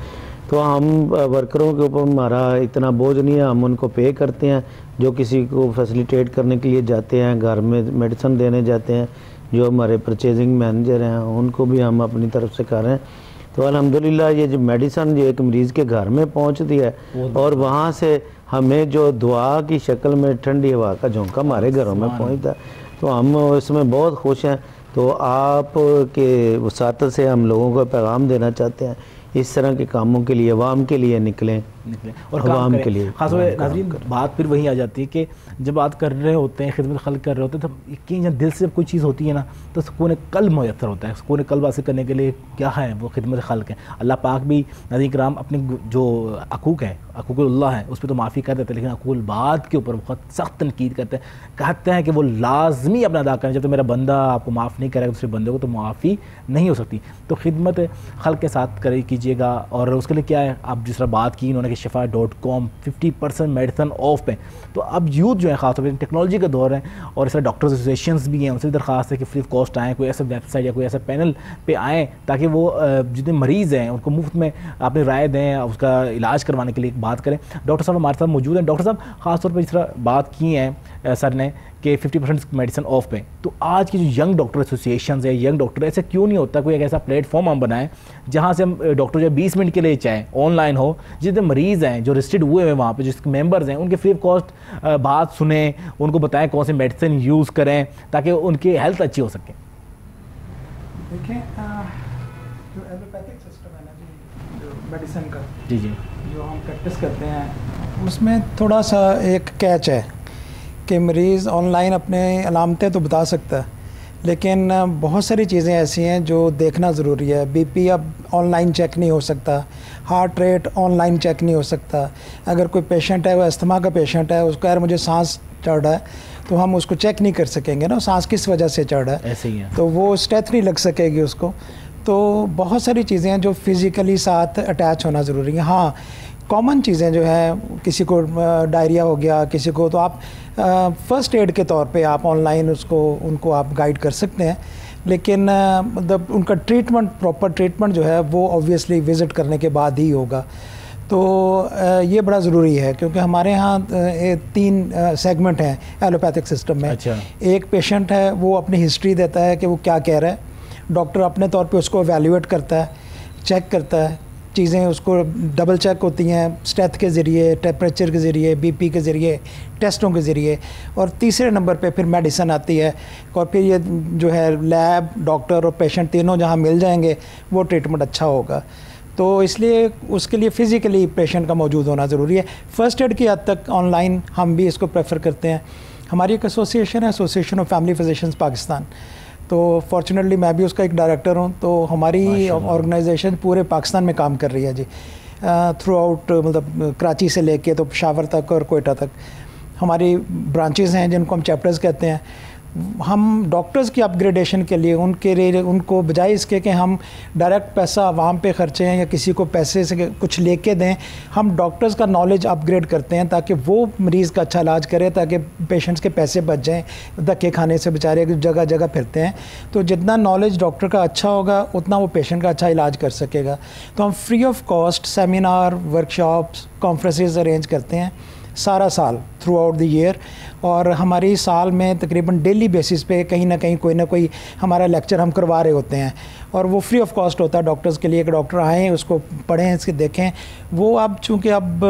تو ہم ورکروں کے اوپر ہمارا اتنا بوجھ نہیں ہے، ہم ان کو پے کرتے ہیں جو کسی کو فیسیلیٹیٹ کرنے کے لیے جاتے ہیں، گھر میں میڈیسن دینے جاتے ہیں. جو ہمارے پرچیزنگ مینیجر ہیں ان کو بھی ہم اپنی طرف سے کر رہے ہیں. تو الحمدللہ یہ جو میڈیسن جو ایک مریض کے گھر میں پہنچتی ہے اور وہاں سے ہمیں جو دعا کی شکل میں ٹھنڈی ہوا کا جھونکا ہمارے گھروں میں پہنچتا ہے، تو ہم اس میں بہت خوش ہیں. تو آپ کے وساطت سے ہم لوگوں کو پیغام دینا چاہتے ہیں، اس طرح کے کاموں کے لیے عوام کے لیے نکلیں. نکلیں اور عوام کام کے لیے. کریں. خاص طور پہ ناظرین بات پھر وہیں آ جاتی ہے کہ جب بات کر رہے ہوتے ہیں, خدمت خلق کر رہے ہوتے ہیں, تو یقین دل سے جب کوئی چیز ہوتی ہے نا تو سکون قلب میسر ہوتا ہے. سکون قلب حاصل کرنے کے لیے کیا ہے وہ خدمت خلق ہے. اللہ پاک بھی ناظرین کرام اپنے جو حقوق ہیں, حقوق اللہ ہیں, اس پہ تو معافی کر دیتے ہیں, لیکن حقوق الباد کے اوپر بہت سخت تنقید کرتے ہیں. کہتے ہیں کہ وہ لازمی اپنا ادا کریں, جب تو میرا بندہ آپ کو معاف نہیں کرے گا دوسرے بندے کو تو معافی نہیں ہو سکتی. تو خدمت خلق کے ساتھ کیجیے گا. اور اس کے لیے کیا ہے, آپ جس طرح بات کی انہوں نے کہ شفا.com 50% میڈیسن آف پہ. تو اب یوتھ جو ہے خاص طور پہ ٹیکنالوجی کا دور ہے, اور اس طرح ڈاکٹرز ایسوسیشنز بھی ہیں, ان سے بھی درخواست ہے کہ فری آف کاسٹ آئیں, کوئی ایسا ویب سائٹ یا کوئی ایسا پینل پہ آئیں تاکہ وہ جتنے مریض ہیں ان کو مفت میں اپنی رائے دیں, اس کا علاج کروانے کے لیے بات کریں. ڈاکٹر صاحب ہمارے ساتھ موجود ہیں. ڈاکٹر صاحب خاص طور پہ جس طرح بات کی ہیں سر نے کہ 50% میڈیسن آف پہ, تو آج کی جو ینگ ڈاکٹر ایسوسیشنز ہیں, ینگ ڈاکٹر, ایسے کیوں نہیں ہوتا کوئی ایک ایسا پلیٹ فارم ہم بنائیں جہاں سے ہم ڈاکٹر جو 20 منٹ کے لیے چاہیں آن لائن ہو, جتنے مریض ہیں جو رجسٹرڈ ہوئے ہیں وہاں پہ, جس کے ممبرز ہیں, ان کے فری آف کاسٹ بات سنیں, ان کو بتائیں کون سی میڈیسن یوز کریں تاکہ ان کی ہیلتھ اچھی ہو سکے. دیکھیں جو ایلوپیتھک سسٹم ہے نا جی, جو میڈیسن کا جی جو ہم پریکٹس کرتے ہیں, اس میں تھوڑا سا ایک کیچ ہے کہ مریض آن لائن اپنے علامتیں تو بتا سکتا ہے, لیکن بہت ساری چیزیں ایسی ہیں جو دیکھنا ضروری ہے. بی پی اب آن لائن چیک نہیں ہو سکتا, heart rate on line check نہیں ہو سکتا. اگر کوئی پیشنٹ ہے, وہ استھما کا پیشنٹ ہے, اس کو یار مجھے سانس چڑھ رہا ہے, تو ہم اس کو چیک نہیں کر سکیں گے نا سانس کس وجہ سے چڑھ رہا ہے, ایسے ہی ہے, تو وہ اسٹیتھ نہیں لگ سکے گی اس کو. تو بہت ساری چیزیں ہیں جو فزیکلی ساتھ اٹیچ ہونا ضروری ہے. ہاں کامن چیزیں جو ہیں, کسی کو ڈائریا ہو گیا کسی کو, تو آپ فرسٹ ایڈ کے طور پہ آپ آن لائن ان کو آپ گائیڈ کر سکتے ہیں, لیکن مطلب ان کا ٹریٹمنٹ, پراپر ٹریٹمنٹ جو ہے وہ اوبویسلی وزٹ کرنے کے بعد ہی ہوگا. تو یہ بڑا ضروری ہے کیونکہ ہمارے ہاں 3 سیگمنٹ ہیں ایلوپیتھک سسٹم میں. ایک پیشنٹ ہے وہ اپنی ہسٹری دیتا ہے کہ وہ کیا کہہ رہا ہے, ڈاکٹر اپنے طور پہ اس کو ایویلیویٹ کرتا ہے, چیک کرتا ہے, چیزیں اس کو ڈبل چیک ہوتی ہیں اسٹیتھ کے ذریعے, ٹیمپریچر کے ذریعے, بی پی کے ذریعے, ٹیسٹوں کے ذریعے. اور تیسرے نمبر پہ پھر میڈیسن آتی ہے, اور پھر یہ جو ہے لیب, ڈاکٹر اور پیشنٹ تینوں جہاں مل جائیں گے وہ ٹریٹمنٹ اچھا ہوگا. تو اس لیے اس کے لیے فزیکلی پیشنٹ کا موجود ہونا ضروری ہے. فرسٹ ایڈ کی حد تک آن لائن ہم بھی اس کو پریفر کرتے ہیں. ہماری ایک ایسوسیشن ہے, association of family physicians Pakistan, تو فارچونیٹلی میں بھی اس کا ایک ڈائریکٹر ہوں. تو ہماری آرگنائزیشن پورے پاکستان میں کام کر رہی ہے جی, تھرو آؤٹ, مطلب کراچی سے لے کے تو پشاور تک اور کوئٹہ تک ہماری برانچز ہیں جن کو ہم چیپٹرز کہتے ہیں. ہم ڈاکٹرز کی اپ گریڈیشن کے لیے ان کو بجائے اس کے کہ ہم ڈائریکٹ پیسہ عوام پہ خرچیں یا کسی کو پیسے سے کچھ لے کے دیں, ہم ڈاکٹرز کا نالج اپ گریڈ کرتے ہیں تاکہ وہ مریض کا اچھا علاج کرے, تاکہ پیشنٹس کے پیسے بچ جائیں. دھکے کھانے سے بیچارے جگہ جگہ پھرتے ہیں, تو جتنا نالج ڈاکٹر کا اچھا ہوگا اتنا وہ پیشنٹ کا اچھا علاج کر سکے گا. تو ہم free of cost seminar, workshops, conferences arrange کرتے ہیں سارا سال تھرو آؤٹ دی ایئر. اور ہماری سال میں تقریباً ڈیلی بیسس پہ کہیں نہ کہیں کوئی نہ کوئی ہمارا لیکچر ہم کروا رہے ہوتے ہیں, اور وہ فری آف کاسٹ ہوتا ہے ڈاکٹرز کے لیے کہ ڈاکٹر آئیں, اس کو پڑھیں, اس کے دیکھیں. وہ اب چونکہ اب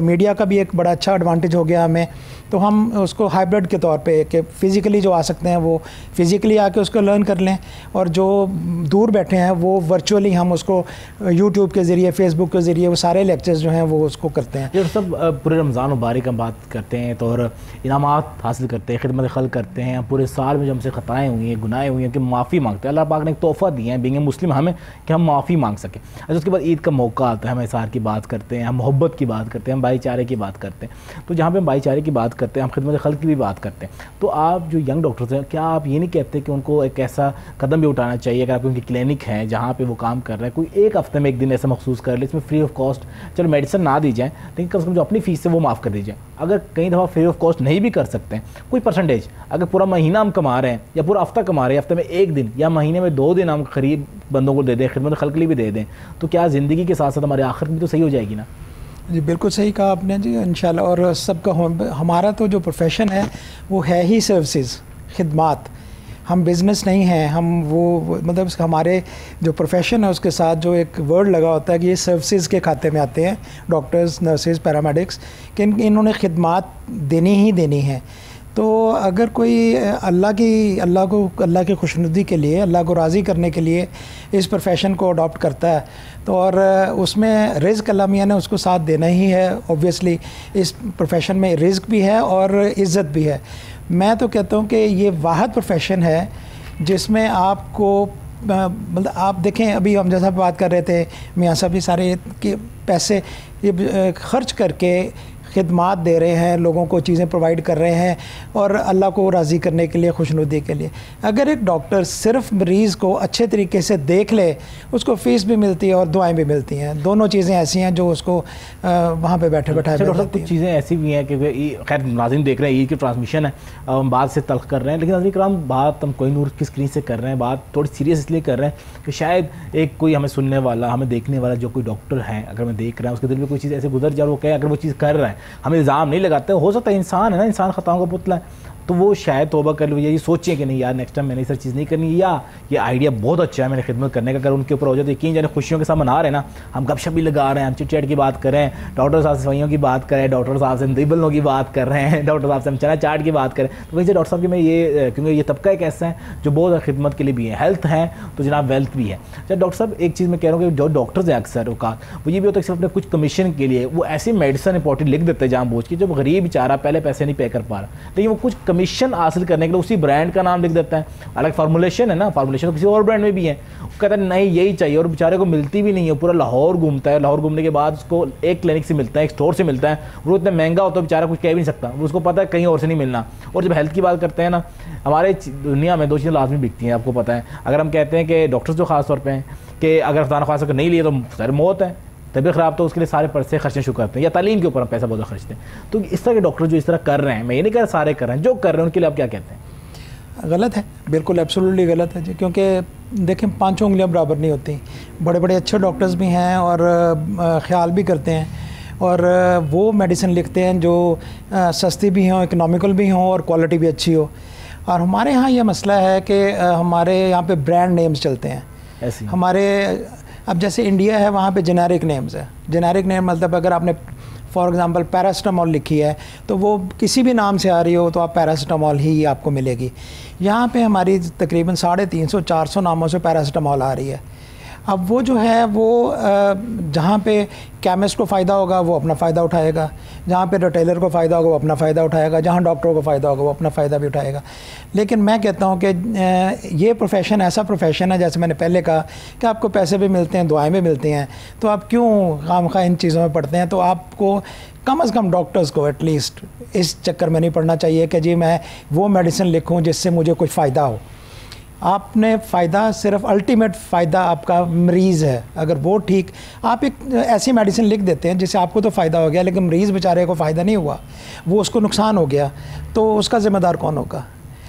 میڈیا کا بھی ایک بڑا اچھا ایڈوانٹیج ہو گیا ہمیں, تو ہم اس کو ہائبرڈ کے طور پہ کہ فزیکلی جو آ سکتے ہیں وہ فزیکلی آ کے اس کو لرن کر لیں, اور جو دور بیٹھے ہیں وہ ورچولی ہم اس کو یوٹیوب کے ذریعے, فیس بک کے ذریعے وہ سارے لیکچرز جو ہیں وہ اس کو کرتے ہیں. یہ سب پورے رمضان مبارک ہم بات کرتے ہیں تو اور انعامات حاصل کرتے ہیں, خدمت خلق کرتے ہیں. پورے سال میں جو ہم سے خطائیں ہوئی ہیں, گناہیں ہوئی ہیں, کہ معافی مانگتے ہیں. اللہ پاک نے ایک تحفہ دیا ہے بینگ اے مسلم ہمیں کہ ہم معافی مانگ سکیں. اچھا اس کے بعد عید کا موقع آتا ہے, ہم احسار کی بات کرتے ہیں, ہم محبت کی بات کرتے ہیں, ہم بھائی چارے کی بات کرتے ہیں. تو جہاں پہ ہم بھائی چارے کی بات کرتے ہیں, ہم خدمت خلق کی بھی بات کرتے ہیں. تو آپ جو ینگ ڈاکٹرز ہیں, کیا آپ یہ نہیں کہتے کہ ان کو ایک ایسا قدم بھی اٹھانا چاہیے اگر آپ ان کی کلینک ہے جہاں پہ وہ کام کر رہے ہیں, کوئی ایک ہفتے میں ایک دن ایسا مخصوص کر لے اس میں فری آف کاسٹ, چلو میڈیسن نہ دی جائیں لیکن کم سے کم جو اپنی فیس ہے وہ معاف کر دی جائے. اگر کئی دفعہ فری آف کاسٹ نہیں بھی کر سکتے ہیں, کوئی پرسنٹیج, اگر پورا مہینہ ہم کما رہے ہیں یا پورا ہفتہ کما رہے ہیں, ہفتے میں ایک دن یا مہینے میں 2 دن ہم قریب بندوں کو دے دیں, خدمت خلق بھی دے دیں, تو کیا زندگی کے ساتھ ساتھ ہمارے آخر بھی تو صحیح ہو جائے گی نا؟ جی بالکل صحیح کہا آپ نے جی, انشاءاللہ. اور سب کا ہمارا تو جو پروفیشن ہے وہ ہے ہی سروسز, خدمات. ہم بزنس نہیں ہیں, ہم وہ مطلب ہمارے جو پروفیشن ہے اس کے ساتھ جو ایک ورڈ لگا ہوتا ہے کہ یہ سروسز کے کھاتے میں آتے ہیں, ڈاکٹرز, نرسز, پیرامیڈکس, کہ انہوں نے خدمات دینی ہی دینی ہیں. تو اگر کوئی اللہ کی خوشنودی کے لیے، اللہ کو راضی کرنے کے لیے اس پروفیشن کو اڈاپٹ کرتا ہے تو اور اس میں رزق اللہ میاں نے اس کو ساتھ دینا ہی ہے. اوبویسلی اس پروفیشن میں رزق بھی ہے اور عزت بھی ہے. میں تو کہتا ہوں کہ یہ واحد پروفیشن ہے جس میں آپ کو مطلب آپ دیکھیں، ابھی ہم جیسا بات کر رہے تھے، میاں صاحب بھی سارے کہ پیسے خرچ کر کے خدمات دے رہے ہیں، لوگوں کو چیزیں پرووائڈ کر رہے ہیں اور اللہ کو راضی کرنے کے لیے، خوشنودی کے لیے. اگر ایک ڈاکٹر صرف مریض کو اچھے طریقے سے دیکھ لے، اس کو فیس بھی ملتی ہے اور دعائیں بھی ملتی ہیں. دونوں چیزیں ایسی ہیں جو اس کو وہاں پہ بیٹھے بیٹھائے کچھ چیزیں ایسی بھی ہیں کہ خیر ناظرین دیکھ رہے ہیں، عید کی ٹرانسمیشن ہے، ہم بات سے تلخ کر رہے ہیں، لیکن ناظرین کرام بات ہم کوئی نور کی اسکرین سے کر رہے ہیں، بات تھوڑی سیریس اس لیے کر رہے ہیں کہ شاید ایک کوئی ہمیں سننے والا، ہمیں دیکھنے والا جو کوئی ڈاکٹر ہے، اگر ہمیں دیکھ رہا ہے اس کے دل میں کوئی چیز ایسے گزر جائے، وہ کہے اگر وہ چیز کر رہا ہے، ہمیں الزام نہیں لگاتے، ہو سکتا ہے انسان ہے نا، انسان خطاؤں کا پتلا ہے، تو وہ شاید توبہ کر لو، یہ سوچیں کہ نہیں یار نیکسٹ ٹائم میں نے یہ سر چیز نہیں کرنی، یا یہ آئیڈیا بہت اچھا ہے میں نے خدمت کرنے کا، اگر ان کے اوپر ہو جائے تو یقین جانے خوشیوں کے ساتھ منا رہے ہیں نا، ہم گپ شپ بھی لگا رہے ہیں، ہم چٹ چیٹ کی بات کر رہے ہیں، ڈاکٹر صاحب سے صفائیوں کی بات کر رہے ہیں، ڈاکٹر صاحب سے دیبلوں کی بات کر رہے ہیں، ڈاکٹر صاحب سے ہم چنا چاٹ کی بات کریں، تو ویسے ڈاکٹر صاحب کی میں یہ کیونکہ یہ طبقہ ایک ایسا ہے جو بہت خدمت کے لیے بھی ہے، ہیلتھ ہے تو جناب ویلتھ بھی ہے. اچھا ڈاکٹر صاحب ایک چیز میں کہہ رہا ہوں کہ جو ڈاکٹرز ہیں اکثر اوقات وہ یہ بھی ہوتا ہے کہ صرف اپنے کچھ کمیشن کے لیے وہ ایسی میڈیسن امپورٹنٹ لکھ دیتے ہیں جان بوجھ کے، جب غریب بیچارہ پہلے پیسے نہیں پے کر پا رہا، لیکن وہ کچھ کمیشن حاصل کرنے کے لیے اسی برانڈ کا نام لکھ دیتا ہے. الگ فارمولیشن ہے نا، فارمولیشن تو کسی اور برانڈ میں بھی ہے، وہ کہتا ہے نہیں یہی چاہیے، اور بیچارے کو ملتی بھی نہیں ہے، پورا لاہور گھومتا ہے، لاہور گھومنے کے بعد اس کو ایک کلینک سے ملتا ہے، ایک اسٹور سے ملتا ہے، وہ اتنا مہنگا ہوتا ہے بیچارہ کچھ کہہ بھی نہیں سکتا، وہ اس کو پتہ ہے کہیں اور سے نہیں ملنا. اور جب ہیلتھ کی بات کرتے ہیں نا، ہمارے دنیا میں دو چیزیں لازمی بکتی ہیں، آپ کو پتہ ہے، اگر ہم کہتے ہیں کہ ڈاکٹرز جو خاص طور پہ ہیں کہ اگر خدا نخواستہ کو نہیں لیے تو سر موت ہے، طبیعت خراب تو اس کے لیے سارے پیسے خرچنے شروع کرتے ہیں، یا تعلیم کے اوپر ہم پیسہ بہت خرچتے ہیں. تو اس طرح کے ڈاکٹر جو اس طرح کر رہے ہیں، میں یہ نہیں کہہ رہا سارے کر رہے ہیں، جو کر رہے ہیں ان کے لیے آپ کیا کہتے ہیں؟ غلط ہے، بالکل ایبسولوٹلی غلط ہے جی. کیونکہ دیکھیں 5 انگلیاں برابر نہیں ہوتی. بڑے بڑے اچھے ڈاکٹرز بھی ہیں اور خیال بھی کرتے ہیں اور وہ میڈیسن لکھتے ہیں جو سستی بھی ہوں، اکنامیکل بھی ہوں اور کوالٹی بھی اچھی ہو. اور ہمارے ہاں یہ مسئلہ ہے کہ ہمارے یہاں پہ برانڈ نیمز چلتے ہیں ایسے. ہمارے اب جیسے انڈیا ہے وہاں پہ جنیرک نیمز ہے. جنیرک نیم مطلب اگر آپ نے فار ایگزامپل پیراسٹامول لکھی ہے تو وہ کسی بھی نام سے آ رہی ہو تو آپ پیراسٹامول ہی آپ کو ملے گی. یہاں پہ ہماری تقریباً 350-400 ناموں سے پیراسٹامول آ رہی ہے. اب وہ جو ہے وہ جہاں پہ کیمسٹ کو فائدہ ہوگا وہ اپنا فائدہ اٹھائے گا، جہاں پہ ریٹیلر کو فائدہ ہوگا وہ اپنا فائدہ اٹھائے گا، جہاں ڈاکٹروں کو فائدہ ہوگا وہ اپنا فائدہ بھی اٹھائے گا. لیکن میں کہتا ہوں کہ یہ پروفیشن ایسا پروفیشن ہے جیسے میں نے پہلے کہا کہ آپ کو پیسے بھی ملتے ہیں، دعائیں بھی ملتی ہیں، تو آپ کیوں خواہ ان چیزوں میں پڑھتے ہیں؟ تو آپ کو کم از کم ڈاکٹرز کو ایٹ لیسٹ اس چکر میں نہیں پڑنا چاہیے کہ جی میں وہ میڈیسن لکھوں جس سے مجھے کوئی فائدہ ہو. آپ نے فائدہ صرف الٹیمیٹ فائدہ آپ کا مریض ہے. اگر وہ ٹھیک، آپ ایک ایسی میڈیسن لکھ دیتے ہیں جس سے آپ کو تو فائدہ ہو گیا لیکن مریض بیچارے کو فائدہ نہیں ہوا، وہ اس کو نقصان ہو گیا، تو اس کا ذمہ دار کون ہوگا؟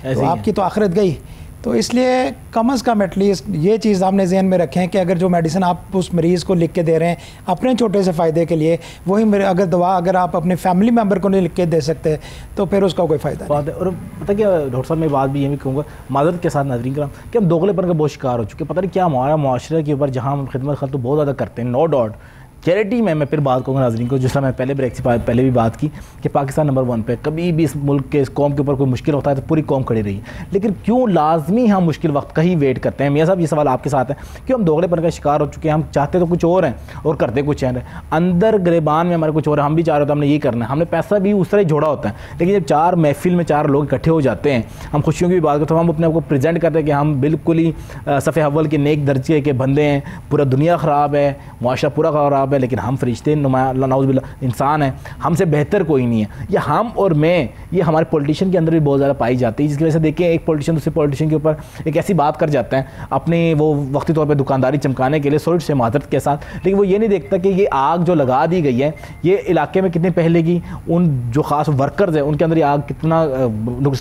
تو آپ کی تو آخرت گئی. تو اس لیے کم از کم ایٹ لیسٹ یہ چیز آپ نے ذہن میں رکھیں کہ اگر جو میڈیسن آپ اس مریض کو لکھ کے دے رہے ہیں اپنے چھوٹے سے فائدے کے لیے، وہی اگر دوا اگر آپ اپنے فیملی ممبر کو نہیں لکھ کے دے سکتے تو پھر اس کا کوئی فائدہ نہیں. اور پتہ کیا ڈاکٹر صاحب میں بات بھی یہ بھی کہوں گا معذرت کے ساتھ ناظرین کرام کہ ہم دوغلے پن کا بہت شکار ہو چکے. پتہ نہیں کیا ہمارا معاشرے کے اوپر جہاں ہم خدمت خلق تو بہت زیادہ کرتے ہیں، نو ڈاؤٹ چیریٹی میں پھر بات کروں گا ناظرین کو، جس طرح میں پہلے بریک سے پہلے بھی بات کی کہ پاکستان نمبر 1 پہ کبھی بھی اس ملک کے اس قوم کے اوپر کوئی مشکل ہوتا ہے تو پوری قوم کھڑی رہی. لیکن کیوں لازمی ہم مشکل وقت کا ہی ویٹ کرتے ہیں؟ میاں صاحب یہ سوال آپ کے ساتھ ہے، کیوں ہم دوغلے پن کا شکار ہو چکے ہیں؟ ہم چاہتے تو کچھ اور ہیں اور کرتے کچھ ہیں، اندر گریبان میں ہمارے کچھ اور ہے. ہم بھی چاہ رہے ہوتے ہیں ہم نے یہ کرنا ہے، ہم نے پیسہ بھی اس طرح ہی جوڑا ہوتا ہے، لیکن جب 4 محفل میں 4 لوگ اکٹھے ہو جاتے ہیں، ہم خوشیوں کی بھی بات کرتے ہیں، ہم اپنے آپ کو پریزنٹ کرتے ہیں کہ ہم بالکل ہی صف اول کے نیک درجے کے بندے ہیں، پورا دنیا خراب ہے، معاشرہ پورا خراب ہے، لیکن ہم فرشتے اللہ نعوذ باللہ انسان ہیں، ہم سے بہتر کوئی نہیں ہے. یہ ہم اور میں یہ ہمارے پولیٹیشین کے اندر بھی بہت زیادہ پائی جاتی ہے، جس کی وجہ سے دیکھیں ایک پولیٹیشین دوسرے پولیٹیشین کے اوپر ایک ایسی بات کر جاتا ہے اپنی وہ وقتی طور پہ دکانداری چمکانے کے لیے سولٹ سے معذرت کے ساتھ، لیکن وہ یہ نہیں دیکھتا کہ یہ آگ جو لگا دی گئی ہے یہ علاقے میں کتنے پہلے گی، ان جو خاص ورکرز ہیں ان کے اندر یہ آگ کتنا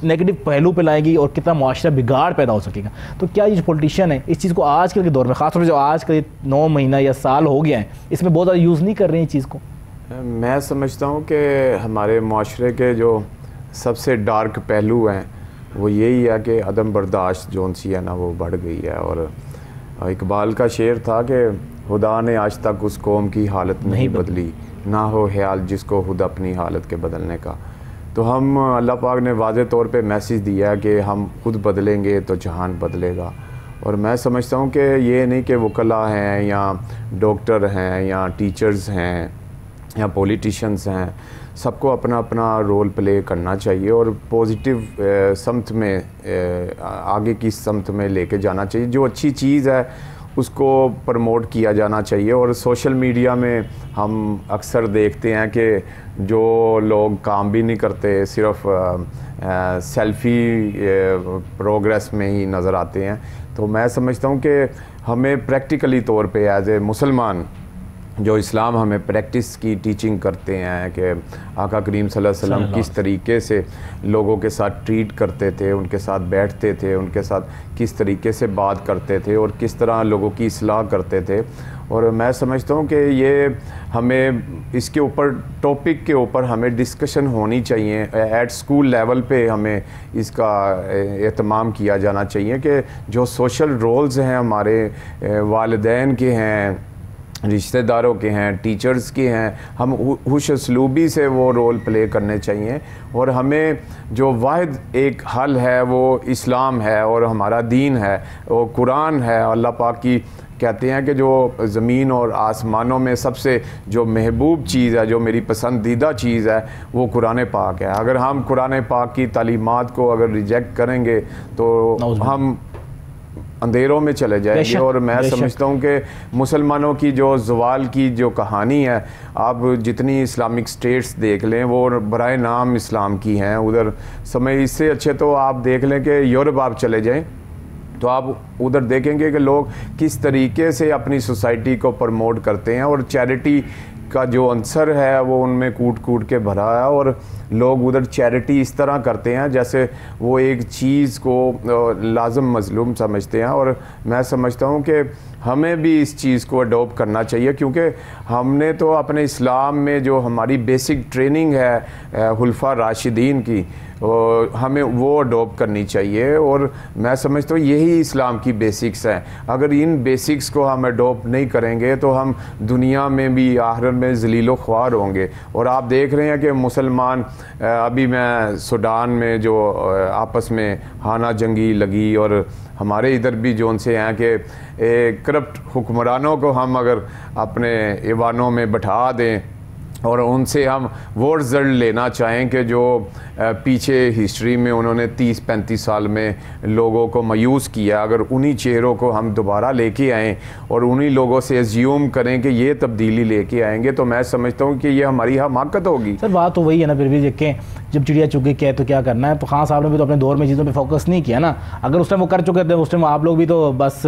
نیگیٹو پہلو پہ لائے گی اور کتنا معاشرہ بگاڑ پیدا ہو سکے گا. تو کیا یہ جو پولیٹیشین ہے اس چیز کو آج کل کے دور میں خاص طور سے جو آج کا 9 مہینہ یا سال ہو گیا ہے اس میں بہت زیادہ یوز نہیں کر رہے ہیں اس چیز کو؟ میں سمجھتا ہوں کہ ہمارے معاشرے کے جو سب سے ڈارک پہلو ہیں وہ یہی ہے کہ عدم برداشت جون سی ہے نا وہ بڑھ گئی ہے. اور اقبال کا شعر تھا کہ خدا نے آج تک اس قوم کی حالت نہیں بدلی، نہ ہو خیال جس کو خود اپنی حالت کے بدلنے کا. تو ہم اللہ پاک نے واضح طور پہ میسیج دیا کہ ہم خود بدلیں گے تو جہان بدلے گا. اور میں سمجھتا ہوں کہ یہ نہیں کہ وکلا ہیں یا ڈاکٹر ہیں یا ٹیچرز ہیں یا پولیٹیشینز ہیں, سب کو اپنا اپنا رول پلے کرنا چاہیے اور پوزیٹیو سمت میں آگے کی سمت میں لے کے جانا چاہیے. جو اچھی چیز ہے اس کو پروموٹ کیا جانا چاہیے. اور سوشل میڈیا میں ہم اکثر دیکھتے ہیں کہ جو لوگ کام بھی نہیں کرتے, صرف سیلفی پروگریس میں ہی نظر آتے ہیں. تو میں سمجھتا ہوں کہ ہمیں پریکٹیکلی طور پہ ایز اے مسلمان, جو اسلام ہمیں پریکٹس کی ٹیچنگ کرتے ہیں کہ آقا کریم صلی اللہ علیہ وسلم کس طریقے سے لوگوں کے ساتھ ٹریٹ کرتے تھے, ان کے ساتھ بیٹھتے تھے, ان کے ساتھ کس طریقے سے بات کرتے تھے اور کس طرح لوگوں کی اصلاح کرتے تھے. اور میں سمجھتا ہوں کہ یہ ہمیں اس کے اوپر ٹاپک کے اوپر ہمیں ڈسکشن ہونی چاہیے. ایٹ اسکول لیول پہ ہمیں اس کا اہتمام کیا جانا چاہیے کہ جو سوشل رولز ہیں ہمارے والدین کے ہیں, رشتہ داروں کے ہیں, ٹیچرز کے ہیں, ہم خوش اسلوبی سے وہ رول پلے کرنے چاہیے. اور ہمیں جو واحد ایک حل ہے وہ اسلام ہے اور ہمارا دین ہے, وہ قرآن ہے. اللہ پاک کی کہتے ہیں کہ جو زمین اور آسمانوں میں سب سے جو محبوب چیز ہے, جو میری پسندیدہ چیز ہے, وہ قرآن پاک ہے. اگر ہم قرآن پاک کی تعلیمات کو اگر ریجیکٹ کریں گے تو ہم اندھیروں میں چلے جائیں گے. اور میں سمجھتا ہوں کہ مسلمانوں کی جو زوال کی جو کہانی ہے, آپ جتنی اسلامک سٹیٹس دیکھ لیں وہ برائے نام اسلام کی ہیں. ادھر سمے اس سے اچھے تو آپ دیکھ لیں کہ یورپ آپ چلے جائیں تو آپ ادھر دیکھیں گے کہ لوگ کس طریقے سے اپنی سوسائٹی کو پروموٹ کرتے ہیں اور چیریٹی کا جو عنصر ہے وہ ان میں کوٹ کوٹ کے بھرا ہے. اور لوگ ادھر چیریٹی اس طرح کرتے ہیں جیسے وہ ایک چیز کو لازم مظلوم سمجھتے ہیں. اور میں سمجھتا ہوں کہ ہمیں بھی اس چیز کو اڈاپٹ کرنا چاہیے, کیونکہ ہم نے تو اپنے اسلام میں جو ہماری بیسک ٹریننگ ہے خلفاء راشدین کی, ہمیں وہ اڈاپٹ کرنی چاہیے. اور میں سمجھتا ہوں یہی اسلام کی بیسکس ہیں. اگر ان بیسکس کو ہم اڈاپٹ نہیں کریں گے تو ہم دنیا میں بھی آخرت میں ذلیل و خوار ہوں گے. اور آپ دیکھ رہے ہیں کہ مسلمان, ابھی میں سوڈان میں جو آپس میں ہانہ جنگی لگی, اور ہمارے ادھر بھی جو ان سے ہیں کہ کرپٹ حکمرانوں کو ہم اگر اپنے ایوانوں میں بٹھا دیں اور ان سے ہم وہ رزلٹ لینا چاہیں کہ جو پیچھے ہسٹری میں انہوں نے 30-35 سال میں لوگوں کو مایوس کیا, اگر انہی چہروں کو ہم دوبارہ لے کے آئیں اور انہی لوگوں سے ایزیوم کریں کہ یہ تبدیلی لے کے آئیں گے, تو میں سمجھتا ہوں کہ یہ ہماری حماقت ہوگی. سر بات تو وہی ہے نا, پھر بھی دیکھیں جب چڑیا چگ گئی کہے تو کیا کرنا ہے. تو خان صاحب نے بھی تو اپنے دور میں چیزوں پہ فوکس نہیں کیا نا. اگر اس ٹائم وہ کر چکے تھے, اس ٹائم آپ لوگ بھی تو بس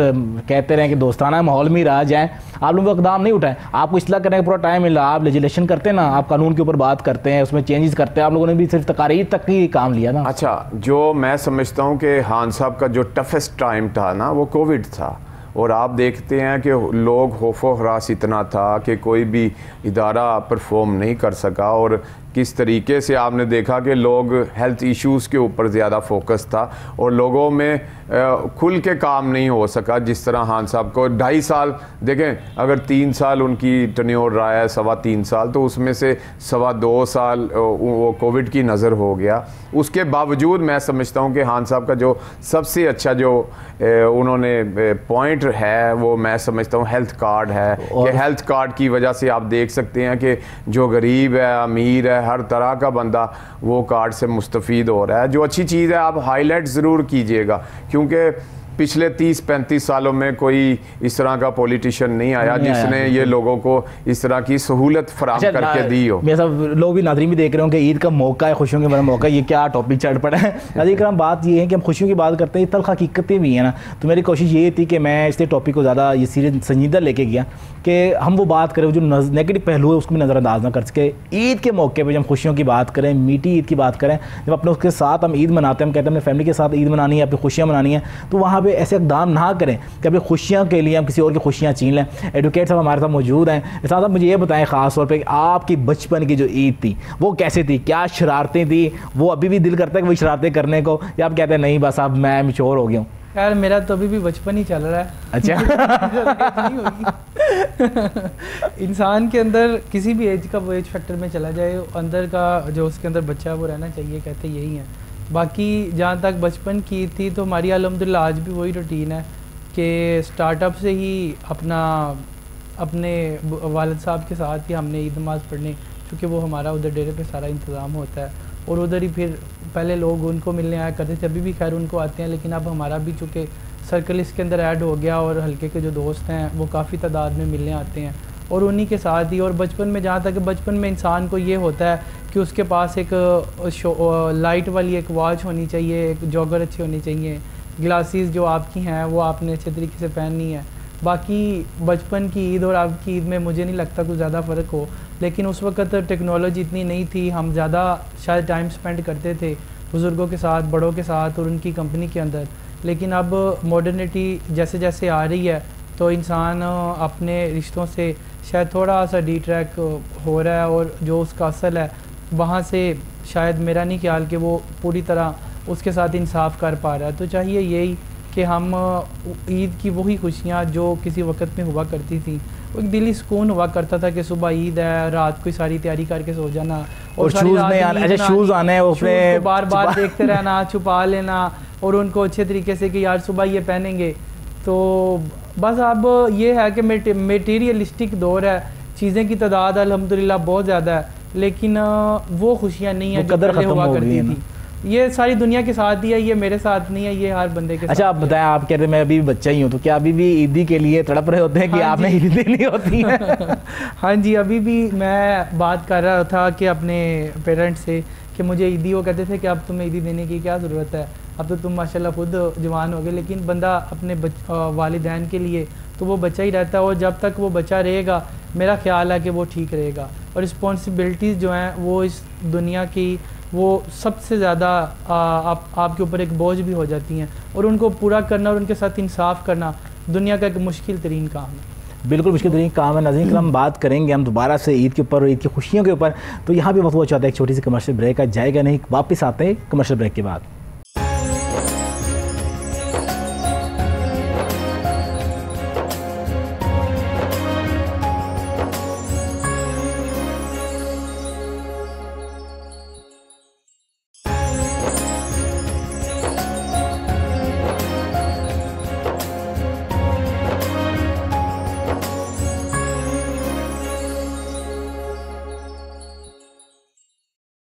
کہتے رہیں کہ دوستانہ ماحول میں رہ جائیں, آپ لوگ اقدام نہیں اٹھائیں. آپ کو اصلاح کرنے کا پورا ٹائم ملا, آپ لیجیلیشن کرتے ہیں نا, آپ قانون کے اوپر بات کرتے ہیں, اس میں چینجز کرتے ہیں. آپ لوگوں نے بھی صرف تقاریر تک ہی کام لیا نا. اچھا, جو میں سمجھتا ہوں کہ خان صاحب کا جو ٹفسٹ ٹائم تھا نا وہ کووڈ تھا. اور آپ دیکھتے ہیں کہ لوگ خوف و ہراس اتنا تھا کہ کوئی بھی ادارہ پرفارم نہیں کر سکا. اور کس طریقے سے آپ نے دیکھا کہ لوگ ہیلتھ ایشوز کے اوپر زیادہ فوکس تھا اور لوگوں میں کھل کے کام نہیں ہو سکا. جس طرح خان صاحب کو 2.5 سال دیکھیں, اگر 3 سال ان کی ٹینیور رہا ہے, 3.25 سال, تو اس میں سے 2.25 سال وہ کووڈ کی نظر ہو گیا. اس کے باوجود میں سمجھتا ہوں کہ خان صاحب کا جو سب سے اچھا جو انہوں نے پوائنٹ ہے وہ میں سمجھتا ہوں ہیلتھ کارڈ ہے. کہ ہیلتھ کارڈ کی وجہ سے آپ دیکھ سکتے ہیں کہ جو غریب ہے, امیر ہے, ہر طرح کا بندہ وہ کارڈ سے مستفید ہو رہا ہے. جو اچھی چیز ہے آپ ہائی لائٹ ضرور کیجئے گا, کیونکہ پچھلے 30-35 سالوں میں کوئی اس طرح کا پولیٹیشین نہیں آیا جس نے یہ لوگوں کو اس طرح کی سہولت فراہم کر کے دی ہو. میرے سب لوگ بھی ناظرین بھی دیکھ رہے ہوں کہ عید کا موقع ہے, خوشیوں کے بڑا موقع ہے, یہ کیا ٹاپک چڑھ پڑا ہے. ناظرین کرام, بات یہ ہے کہ ہم خوشیوں کی بات کرتے ہیں, تلخ حقیقتیں بھی ہیں نا. تو میری کوشش یہ تھی کہ میں اس لیے ٹاپک کو زیادہ یہ سیریس سنجیدہ لے کے گیا کہ ہم وہ بات کریں جو نیگیٹو پہلو ہے اس کو بھی نظر انداز نہ کر سکے. عید کے موقع پہ جب ہم خوشیوں کی بات کریں, میٹھی عید کی بات کریں, جب اپنے اس کے ساتھ ہم عید مناتے ہیں, ہم کہتے ہیں اپنے فیملی کے ساتھ عید منانی ہے, اپنی خوشیاں منانی ہیں, تو وہاں پہ ایسے اقدام نہ کریں کہ اپنی خوشیاں کے لیے ہم کسی اور کی خوشیاں چھین لیں. ایڈوکیٹ صاحب ہمارے ساتھ موجود ہیں. صاحب مجھے یہ بتائیں خاص طور پہ کہ آپ کی بچپن کی جو عید تھی وہ کیسے تھی, کیا شرارتیں تھیں, وہ ابھی بھی دل کرتا ہے کہ وہ شرارتیں کرنے کو, یا آپ کہتے ہیں نہیں بس اب میں میچور ہو گیا ہوں؟ یار میرا تو ابھی بھی بچپن ہی چل رہا ہے. اچھا انسان کے اندر کسی بھی ایج کا وہ ایج فیکٹر میں چلا جائے, اندر کا جو اس کے اندر بچہ ہے وہ رہنا چاہیے, کہتے یہی ہیں. باقی جہاں تک بچپن کی تھی تو ہماری الحمدللہ آج بھی وہی روٹین ہے کہ سٹارٹ اپ سے ہی اپنے والد صاحب کے ساتھ ہی ہم نے عید نماز پڑھنے, کیونکہ وہ ہمارا ادھر ڈیرے پہ سارا انتظام ہوتا ہے, اور ادھر ہی پھر پہلے لوگ ان کو ملنے آیا کرتے تھے, ابھی بھی خیر ان کو آتے ہیں, لیکن اب ہمارا بھی چونکہ سرکل اس کے اندر ایڈ ہو گیا اور ہلکے کے جو دوست ہیں وہ کافی تعداد میں ملنے آتے ہیں, اور انہی کے ساتھ ہی. اور بچپن میں جہاں تک بچپن میں انسان کو یہ ہوتا ہے کہ اس کے پاس ایک لائٹ والی ایک واچ ہونی چاہیے, ایک جاگر اچھی ہونی چاہیے, گلاسز جو آپ کی ہیں وہ آپ نے اچھے طریقے سے پہننی ہے. باقی بچپن کی عید اور اب کی عید میں مجھے نہیں لگتا کوئی زیادہ فرق ہو, لیکن اس وقت ٹیکنالوجی اتنی نہیں تھی, ہم زیادہ شاید ٹائم سپینڈ کرتے تھے بزرگوں کے ساتھ, بڑوں کے ساتھ اور ان کی کمپنی کے اندر. لیکن اب ماڈرنٹی جیسے جیسے آ رہی ہے تو انسان اپنے رشتوں سے شاید تھوڑا سا ڈی ٹریک ہو رہا ہے, اور جو اس کا اصل ہے وہاں سے شاید میرا نہیں خیال کہ وہ پوری طرح اس کے ساتھ انصاف کر پا رہا ہے. تو چاہیے یہی کہ ہم عید کی وہی خوشیاں جو کسی وقت میں ہوا کرتی تھیں, ایک دلی سکون ہوا کرتا تھا کہ صبح عید ہے, رات کو ساری تیاری کر کے سو جانا, اور شوز آنے بار بار دیکھتے رہنا, چھپا لینا, اور ان کو اچھے طریقے سے کہ یار صبح یہ پہنیں گے. تو بس اب یہ ہے کہ میٹیریلسٹک دور ہے, چیزیں کی تعداد الحمدللہ بہت زیادہ ہے, لیکن وہ خوشیاں نہیں ہیں جو پہلے ہوا کرتی تھی. یہ ساری دنیا کے ساتھ ہی ہے, یہ میرے ساتھ نہیں ہے, یہ ہر بندے کے ساتھ. اچھا آپ بتائیں, آپ کہتے ہیں میں ابھی بچہ ہی ہوں, تو کیا ابھی بھی عیدی کے لیے تڑپ رہے ہوتے ہیں کہ آپ نے عیدی دینی ہوتی ہے؟ ہاں جی, ابھی بھی میں بات کر رہا تھا کہ اپنے پیرنٹ سے کہ مجھے عیدی, وہ کہتے تھے کہ اب تمہیں عیدی دینے کی کیا ضرورت ہے, اب تو تم ماشاءاللہ خود جوان ہو گئے. لیکن بندہ اپنے والدین کے لیے تو وہ بچہ ہی رہتا ہے, اور جب تک وہ بچہ رہے گا میرا خیال ہے کہ وہ ٹھیک رہے گا. اور رسپانسبلٹیز جو ہیں وہ اس دنیا کی وہ سب سے زیادہ آپ کے اوپر ایک بوجھ بھی ہو جاتی ہیں, اور ان کو پورا کرنا اور ان کے ساتھ انصاف کرنا دنیا کا ایک مشکل ترین کام ہے. بالکل مشکل ترین کام ہے. ناظرین کرام, ہم بات کریں گے ہم دوبارہ سے عید کے اوپر اور عید کی خوشیوں کے اوپر. تو یہاں بھی وقت ہوا چاہتا ہے ایک چھوٹی سی کمرشل بریک کا, جائے گا نہیں, واپس آتے ہیں کمرشل بریک کے بعد.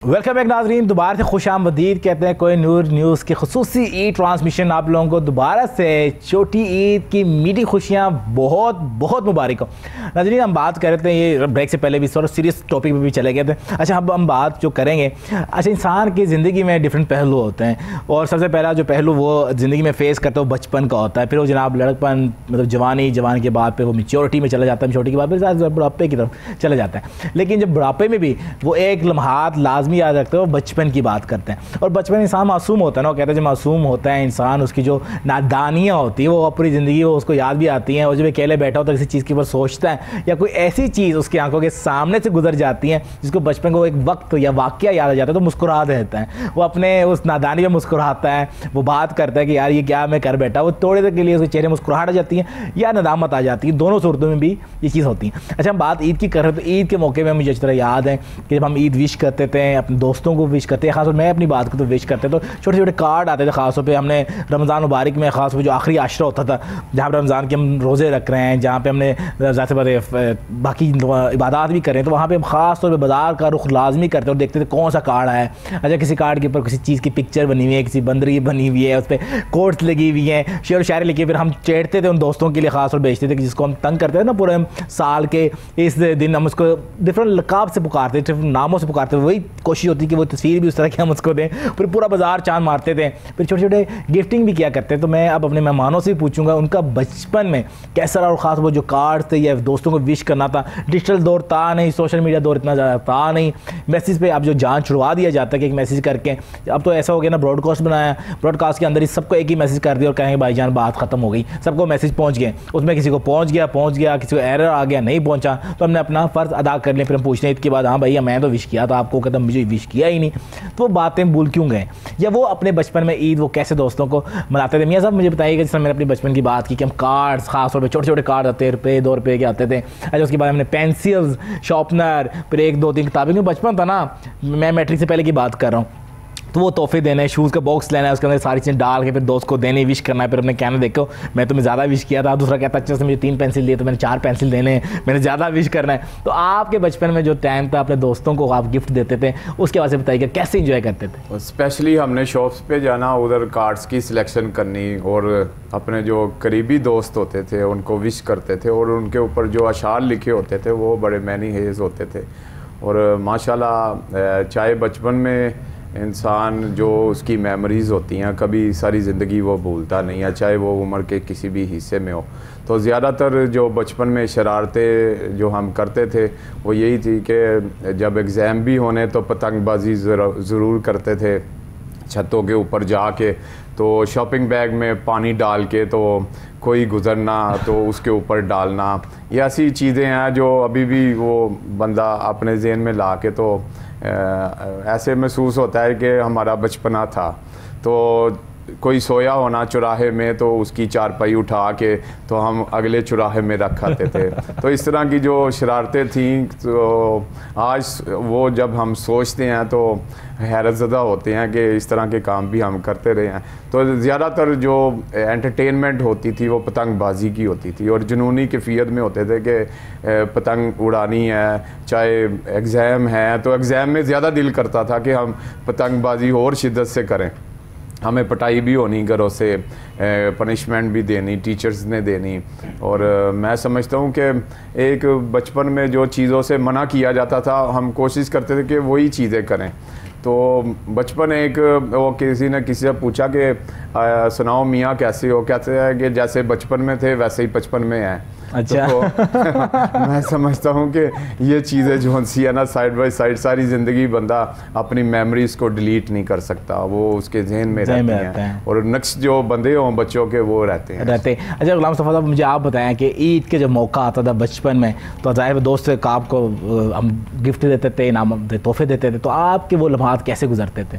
ویلکم بیک ناظرین, دوبارہ سے خوش آمدید کہتے ہیں کوئی نور نیوز کی خصوصی عید ٹرانسمیشن. آپ لوگوں کو دوبارہ سے چھوٹی عید کی میٹھی خوشیاں بہت بہت مبارک ہو. ناظرین ہم بات کر رہے تھے, یہ بریک سے پہلے بھی تھوڑا سیریس ٹاپک پہ بھی چلے گئے تھے. اچھا اب ہم بات جو کریں گے, اچھا انسان کی زندگی میں ڈفرینٹ پہلو ہوتے ہیں, اور سب سے پہلا جو پہلو وہ زندگی میں فیس کرتا ہے وہ بچپن کا ہوتا ہے. پھر وہ جناب لڑکپن, مطلب جوانی کے بعد پھر وہ میچورٹی میں چلا جاتا ہے, میچورٹی کے بعد پھر بڑھاپے کی طرف چلا جاتا ہے. لیکن جب بڑھاپے میں بھی وہ ایک لمحات لازمی یاد رکھتے ہیں, وہ بچپن کی بات کرتے ہیں. اور بچپن انسان معصوم ہوتا ہے نا, وہ کہتے ہیں جب معصوم ہوتا ہے انسان, اس کی جو نادانیاں ہوتی ہیں وہ پوری زندگی وہ اس کو یاد بھی آتی ہیں. اور جب اکیلے بیٹھا ہوتا ہے کسی چیز کے اوپر سوچتا ہے, یا کوئی ایسی چیز اس کی آنکھوں کے سامنے سے گزر جاتی ہے جس کو بچپن کو ایک وقت یا واقعہ یاد آ جاتا ہے, تو مسکرا دیتا ہے. وہ اپنے اس نادانی میں مسکراتا ہے, وہ بات کرتا ہے کہ یار یہ کیا میں کر بیٹھا. وہ تھوڑے دیر کے لیے اس کے چہرے مسکراہٹ آ جاتی ہے یا ندامت آ جاتی ہے, دونوں صورتوں میں بھی یہ چیز ہوتی ہے. اچھا ہم بات عید کی کر رہے ہیں, تو عید کے موقع میں مجھے اچھی طرح یاد ہے کہ جب ہم عید وش کرتے تھے, اپنے دوستوں کو وش کرتے ہیں, خاص طور میں اپنی بات کو تو وش کرتے, تو چھوٹے چھوٹے کارڈ آتے تھے. خاص طور پہ ہم نے رمضان مبارک میں, خاص طور پہ جو آخری عشرہ ہوتا تھا جہاں پہ رمضان کے ہم روزے رکھ رہے ہیں, جہاں پہ ہم نے ذات باقی عبادات بھی کر رہے ہیں, تو وہاں پہ ہم خاص طور پہ بازار کا رخ لازمی کرتے اور دیکھتے تھے کون سا کارڈ آیا ہے. اچھا کسی کارڈ کے اوپر کسی چیز کی پکچر بنی ہوئی ہے, کسی بندری بنی ہوئی ہے, اس پہ کوٹس لگی ہوئی ہیں, شعر و شاعری لکھی ہے. پھر ہم چیڑتے تھے ان دوستوں کے لیے, خاص طور بھیجتے تھے کہ جس کو ہم تنگ کرتے تھے نا پورے سال کے اس دن, ہم اس کو ڈفرنٹ لقاب سے پکارتے تھے, ڈفرنٹ ناموں سے پکارتے تھے. وہی کوشش ہوتی کہ وہ تصویر بھی اس طرح کی ہم اس کو دیں, پھر پورا بازار چاند مارتے تھے. پھر چھوٹے چھوٹے گفٹنگ بھی کیا کرتے. تو میں اب اپنے مہمانوں سے بھی پوچھوں گا ان کا بچپن میں کیسا رہا, اور خاص وہ جو کارڈ تھے یا دوستوں کو وش کرنا تھا. ڈیجیٹل دور تھا نہیں, سوشل میڈیا دور اتنا زیادہ تھا نہیں, میسیج پہ اب جو جان چھڑوا دیا جاتا ہے کہ ایک میسیج کر کے. اب تو ایسا ہو گیا نا, براڈ کاسٹ بنایا, براڈ کاسٹ کے اندر ہی سب کو ایک ہی میسیج کر دیا اور کہیں بھائی جان بات ختم ہو گئی, سب کو میسیج پہنچ گئے. اس میں کسی کو پہنچ گیا, کسی کو ایرر آ گیا, نہیں پہنچا, تو ہم نے اپنا فرض ادا کر لیا. پھر ہم پوچھتے ہیں عید کے بعد, ہاں بھائی میں تو وش کیا تھا آپ کو, مجھے مجھے وش کیا ہی نہیں. تو وہ باتیں بھول کیوں گئے, یا وہ اپنے بچپن میں عید وہ کیسے دوستوں کو مناتے تھے؟ میاں صاحب مجھے بتائیے کہ جس طرح میں نے اپنے بچپن کی بات کی کہ ہم کارڈس, خاص طور پہ چھوٹے چھوٹے کارڈ آتے, روپے 2 روپے کے آتے تھے. اچھا اس کے بعد ہم نے پینسلز, شارپنر, پھر 1 2 3 کتابیں. کیونکہ بچپن تھا نا, میں میٹرک سے پہلے کی بات کر رہا ہوں, تو وہ تحفے دینے, شوز کا باکس لینا ہے, اس کے اندر ساری چیزیں ڈال کے پھر دوست کو دینے, وش کرنا ہے. پھر اپنے کہنا دیکھو میں تمہیں زیادہ وش کیا تھا, دوسرا کہتا اچھا سے مجھے 3 پینسل دیے تو میں نے 4 پینسل دینے ہیں, میں نے زیادہ وش کرنا ہے. تو آپ کے بچپن میں جو ٹائم تھا اپنے دوستوں کو آپ گفٹ دیتے تھے, اس کے بعد سے بتائیے کہ کیسے انجوائے کرتے تھے؟ اسپیشلی ہم نے شاپس پہ جانا, ادھر کارڈس کی سلیکشن کرنی, اور اپنے جو قریبی دوست ہوتے تھے ان کو وش کرتے تھے, اور ان کے اوپر جو اشعار لکھے ہوتے تھے وہ بڑے مینی ہیز ہوتے تھے. اور ماشاءاللہ چاہے بچپن میں انسان جو اس کی میموریز ہوتی ہیں کبھی ساری زندگی وہ بھولتا نہیں ہے, چاہے وہ عمر کے کسی بھی حصے میں ہو. تو زیادہ تر جو بچپن میں شرارتیں جو ہم کرتے تھے وہ یہی تھی کہ جب ایگزام بھی ہونے تو پتنگ بازی ضرور کرتے تھے چھتوں کے اوپر جا کے. تو شاپنگ بیگ میں پانی ڈال کے تو کوئی گزرنا تو اس کے اوپر ڈالنا, یہ ایسی چیزیں ہیں جو ابھی بھی وہ بندہ اپنے ذہن میں لا کے تو ایسے محسوس ہوتا ہے کہ ہمارا بچپنا تھا. تو کوئی سویا ہونا چوراہے میں تو اس کی چارپائی اٹھا کے تو ہم اگلے چوراہے میں رکھ آتے تھے. تو اس طرح کی جو شرارتیں تھیں, تو آج وہ جب ہم سوچتے ہیں تو حیرت زدہ ہوتے ہیں کہ اس طرح کے کام بھی ہم کرتے رہے ہیں. تو زیادہ تر جو انٹرٹینمنٹ ہوتی تھی وہ پتنگ بازی کی ہوتی تھی, اور جنونی کیفیت میں ہوتے تھے کہ پتنگ اڑانی ہے, چاہے ایگزام ہے تو ایگزام میں زیادہ دل کرتا تھا کہ ہم پتنگ بازی اور شدت سے کریں. ہمیں پٹائی بھی ہونی گھروں سے, پنشمنٹ بھی دینی, ٹیچرز نے دینی. اور میں سمجھتا ہوں کہ ایک بچپن میں جو چیزوں سے منع کیا جاتا تھا ہم کوشش کرتے تھے کہ وہی چیزیں کریں. تو بچپن ایک وہ کسی نے کسی سے پوچھا کہ سناؤ میاں کیسے ہو, کہتے ہیں کہ جیسے بچپن میں تھے ویسے ہی بچپن میں ہیں. اچھا تو میں سمجھتا ہوں کہ یہ چیزیں جو ہنسی ہے نا, سائڈ بائی سائڈ ساری زندگی بندہ اپنی میموریز کو ڈیلیٹ نہیں کر سکتا, وہ اس کے ذہن میں رہتی ہیں, اور نقش جو بندے ہوں بچوں کے وہ رہتے ہیں. اچھا غلام مصطفیٰ صاحب مجھے آپ بتائیں کہ عید کے جب موقع آتا تھا بچپن میں تو ظاہر دوست آپ کو ہم گفٹ دیتے تھے, انعام تحفے دیتے تھے, تو آپ کے وہ لمحات کیسے گزرتے تھے؟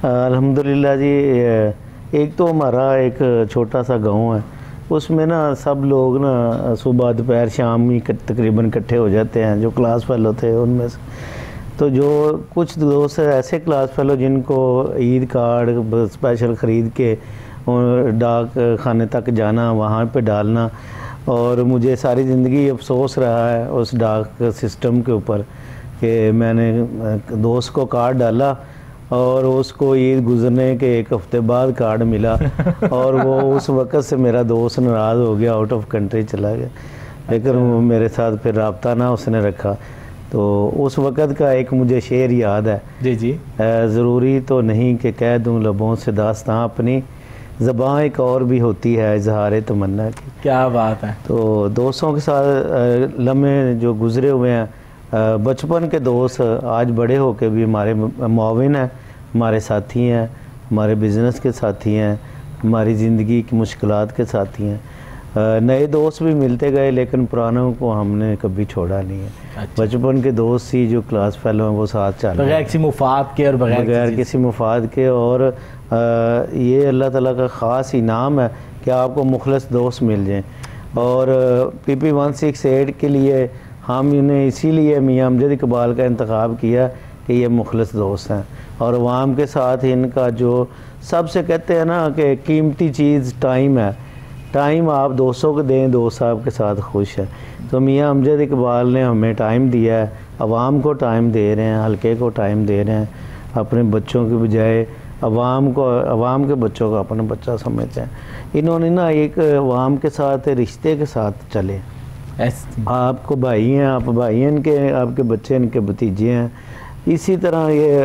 الحمدللہ جی, ایک تو ہمارا ایک چھوٹا سا گاؤں ہے, اس میں نا سب لوگ نا صبح دوپہر شام ہی تقریباً اکٹھے ہو جاتے ہیں جو کلاس فیلو تھے ان میں سے. تو جو کچھ دوست ایسے کلاس فیلو جن کو عید کارڈ اسپیشل خرید کے ڈاک خانے تک جانا, وہاں پہ ڈالنا, اور مجھے ساری زندگی افسوس رہا ہے اس ڈاک سسٹم کے اوپر کہ میں نے دوست کو کارڈ ڈالا اور اس کو عید گزرنے کے 1 ہفتے بعد کارڈ ملا, اور وہ اس وقت سے میرا دوست ناراض ہو گیا, آؤٹ آف کنٹری چلا گیا, لیکن وہ میرے ساتھ پھر رابطہ نہ اس نے رکھا. تو اس وقت کا ایک مجھے شعر یاد ہے, جی ضروری تو نہیں کہ کہہ دوں لبوں سے داستاں اپنی, زباں ایک اور بھی ہوتی ہے اظہار تمنا کی. کیا بات ہے. تو دوستوں کے ساتھ لمحے جو گزرے ہوئے ہیں, بچپن کے دوست آج بڑے ہو کے بھی ہمارے معاون ہیں, ہمارے ساتھی ہیں, ہمارے بزنس کے ساتھی ہیں, ہماری زندگی کی مشکلات کے ساتھی ہیں. نئے دوست بھی ملتے گئے لیکن پرانوں کو ہم نے کبھی چھوڑا نہیں ہے. بچپن کے دوست ہی جو کلاس فیلو ہیں وہ ساتھ چل رہے ہیں بغیر کسی مفاد کے, اور بغیر کسی مفاد کے. اور یہ اللہ تعالیٰ کا خاص انعام ہے کہ آپ کو مخلص دوست مل جائیں. اور PP 168 کے لیے ہم انہیں اسی لیے میاں امجد اقبال کا انتخاب کیا کہ یہ مخلص دوست ہیں, اور عوام کے ساتھ ان کا جو سب سے کہتے ہیں نا کہ قیمتی چیز ٹائم ہے, ٹائم آپ دوستوں کو دیں, دوست آپ کے ساتھ خوش ہیں. تو میاں امجد اقبال نے ہمیں ٹائم دیا ہے, عوام کو ٹائم دے رہے ہیں, حلقے کو ٹائم دے رہے ہیں, اپنے بچوں کے بجائے عوام کے بچوں کو اپنا بچہ سمجھتے ہیں. انہوں نے نا ایک عوام کے ساتھ رشتے کے ساتھ چلے. آپ کو بھائی ہیں, آپ بھائی ہیں, آپ کے بچے ان کے بھتیجے ہیں. اسی طرح یہ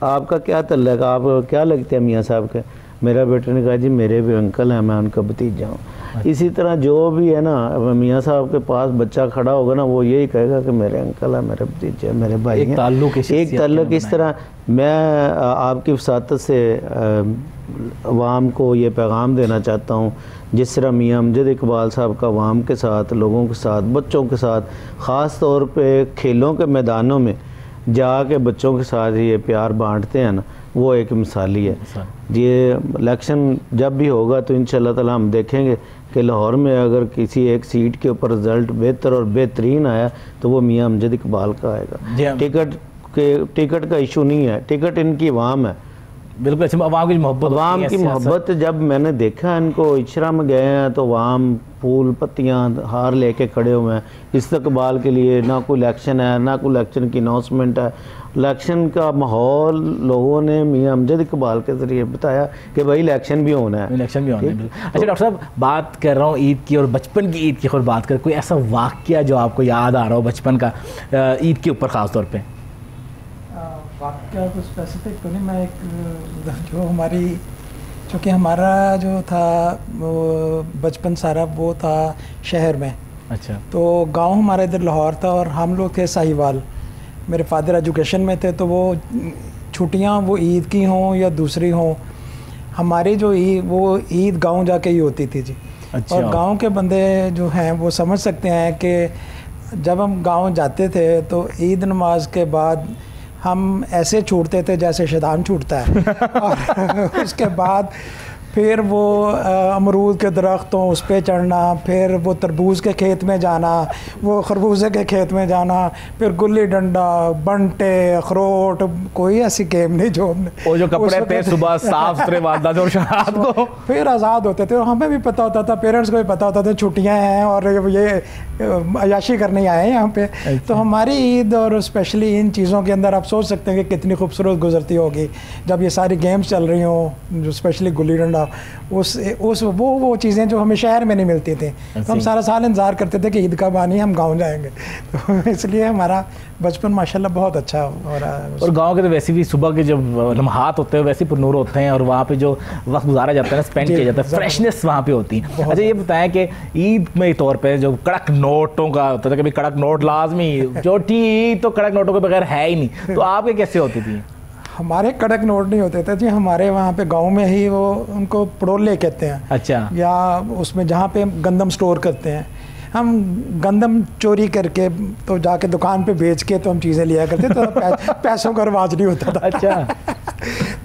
آپ کا کیا تعلق, آپ کیا لگتے ہیں میاں صاحب کے؟ میرا بیٹے نے کہا جی میرے بھی انکل ہیں, میں ان کا بھتیجا ہوں. اسی طرح جو بھی ہے نا میاں صاحب کے پاس بچہ کھڑا ہوگا نا وہ یہی کہے گا کہ میرے انکل ہیں, میرے بھتیجے ہیں, میرے بھائی ہیں. ایک تعلق اس طرح. میں آپ کی وساطت سے عوام کو یہ پیغام دینا چاہتا ہوں, جس طرح میاں امجد اقبال صاحب کا عوام کے ساتھ, لوگوں کے ساتھ, بچوں کے ساتھ, خاص طور پہ کھیلوں کے میدانوں میں جا کے بچوں کے ساتھ یہ پیار بانٹتے ہیں نا، وہ ایک مثالی ہے. یہ الیکشن جب بھی ہوگا تو انشاءاللہ تعالی ہم دیکھیں گے کہ لاہور میں اگر کسی ایک سیٹ کے اوپر رزلٹ بہتر اور بہترین آیا تو وہ میاں امجد اقبال کا آئے گا. ٹکٹ کا ایشو نہیں ہے، ٹکٹ ان کی عوام ہے. بالکل اچھا، عوام کی محبت. جب میں نے دیکھا ان کو اچھرا میں گئے ہیں تو عوام پھول پتیاں ہار لے کے کھڑے ہوئے ہیں استقبال کے لیے. نہ کوئی الیکشن ہے، نہ کوئی الیکشن کی اناؤنسمنٹ ہے. الیکشن کا ماحول لوگوں نے میاں امجد اقبال کے ذریعے بتایا کہ بھائی الیکشن بھی ہونا ہے. اچھا ڈاکٹر صاحب، بات کر رہا ہوں عید کی اور بچپن کی عید کی. خود بات کر کوئی ایسا واقعہ جو آپ کو یاد آ رہا ہو بچپن کا عید کے اوپر خاص طور پہ؟ واقعہ تو اسپیسیفک تو نہیں، میں ایک جو ہماری، چونکہ ہمارا جو تھا وہ بچپن سارا وہ تھا شہر میں. اچھا. تو گاؤں ہمارا ادھر لاہور تھا اور ہم لوگ تھے ساہیوال. میرے فادر ایجوکیشن میں تھے تو وہ چھٹیاں وہ عید کی ہوں یا دوسری ہوں، ہماری جو عید وہ عید گاؤں جا کے ہی ہوتی تھی جی. اور گاؤں کے بندے جو ہیں وہ سمجھ سکتے ہیں کہ جب ہم گاؤں جاتے تھے تو عید نماز کے بعد ہم ایسے چھوٹتے تھے جیسے شیطان چھوٹتا ہے. اور اس کے بعد پھر وہ امرود کے درختوں اس پہ چڑھنا، پھر وہ تربوز کے کھیت میں جانا، وہ خربوزے کے کھیت میں جانا، پھر گلی ڈنڈا، بنٹے، اخروٹ، کوئی ایسی گیم نہیں جو ہم نے وہ جو کپڑے تھے صبح صاف ستھرے باندھنا تھے اور شراب کو پھر آزاد ہوتے تھے. اور ہمیں بھی پتہ ہوتا تھا، پیرنٹس کو بھی پتہ ہوتا تھا چھٹیاں ہیں اور یہ عیاشی کرنے آئے ہیں یہاں پہ. تو ہماری عید اور اسپیشلی ان چیزوں کے اندر آپ سوچ سکتے ہیں کہ کتنی خوبصورت گزرتی ہوگی جب یہ ساری گیمز چل رہی ہوں، جو اسپیشلی گلی ڈنڈا، وہ چیزیں جو ہمیں شہر میں نہیں ملتی تھیں. تو ہم سارا سال انتظار کرتے تھے کہ عید کب آنی ہے، ہم گاؤں جائیں گے. تو اس لیے ہمارا بچپن ماشاءاللہ بہت اچھا ہو رہا ہے. اور گاؤں کے تو ویسے بھی صبح کے جب لمحات ہوتے ہیں ویسے پر نور ہوتے ہیں اور وہاں پہ جو وقت گزارا جاتا ہے نا، اسپینڈ کیا جاتا ہے، فریشنس وہاں پہ ہوتی ہے. اچھا یہ بتائیں کہ عید میں طور پہ جو کڑک نوٹوں کا ہوتا تھا کہ کڑک نوٹ لازمی، چھوٹی عید تو کڑک نوٹوں کے بغیر ہے ہی نہیں، تو آپ کے کیسے ہوتی تھی؟ ہمارے کڑک نوٹ نہیں ہوتے تھے جی، ہمارے وہاں پہ گاؤں میں ہی وہ ان کو پڑولے کہتے ہیں. اچھا. یا اس میں جہاں پہ گندم سٹور کرتے ہیں، ہم گندم چوری کر کے تو جا کے دکان پہ بیچ کے تو ہم چیزیں لیا کرتے تو پیسوں کا رواج نہیں ہوتا تھا. اچھا.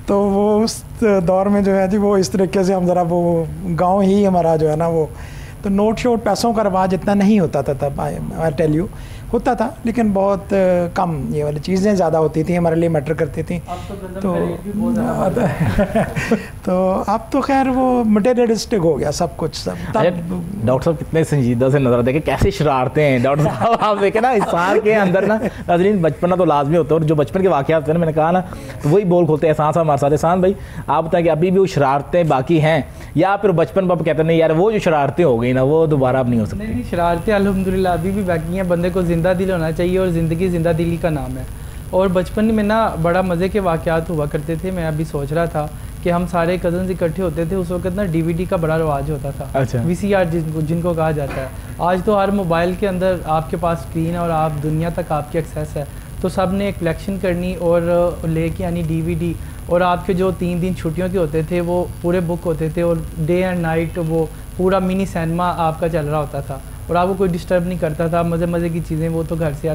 تو وہ اس دور میں جو ہے جی وہ اس طریقے سے ہم ذرا وہ گاؤں ہی ہمارا جو ہے نا وہ، تو نوٹ شوٹ پیسوں کا رواج اتنا نہیں ہوتا تھا تب. آئی ٹیل یو ہوتا تھا لیکن بہت کم، یہ والی چیزیں زیادہ ہوتی تھیں، ہمارے لیے میٹر کرتی تھیں. تو اب تو خیر وہ مٹیریلسٹک ہو گیا سب کچھ. سب ڈاکٹر صاحب کتنے سنجیدہ سے نظر دیکھیں کیسے شرارتے ہیں ڈاکٹر صاحب. آپ دیکھیں نا انسان کے اندر نا ناظرین بچپنا تو لازمی ہوتا ہے، اور جو بچپن کے واقعات ہوتے ہیں نا، میں نے کہا نا تو وہی بول کھولتے ہیں. احسان صاحب ہمارے ساتھ. احسان بھائی آپ بتائیں کہ ابھی بھی وہ شرارتیں باقی ہیں یا پھر بچپن میں آپ کہتے ہیں نہیں یار وہ جو شرارتیں ہو گئی نا وہ دوبارہ اب نہیں ہو سکتی؟ نہیں، شرارتیں الحمدللہ ابھی بھی باقی ہیں. بندے کو زندہ دل ہونا چاہیے اور زندگی زندہ دلی کا نام ہے. اور بچپن میں نا بڑا مزے کے واقعات ہوا کرتے تھے. میں ابھی سوچ رہا تھا کہ ہم سارے کزنز اکٹھے ہوتے تھے. اس وقت نا DVD کا بڑا رواج ہوتا تھا. اچھا. VCR جن کو کہا جاتا ہے. آج تو ہر موبائل کے اندر آپ کے پاس اسکرین ہے اور آپ دنیا تک آپ کی ایکسیس ہے. تو سب نے کلیکشن کرنی اور لے کے آنی DVD. اور آپ کے جو 3 دن چھٹیوں کے ہوتے تھے وہ پورے بک ہوتے تھے اور ڈے اینڈ نائٹ وہ پورا منی سینما آپ کا چل رہا ہوتا تھا اور آپ کو کوئی ڈسٹرب نہیں کرتا تھا. مزے کی چیزیں وہ تو گھر سے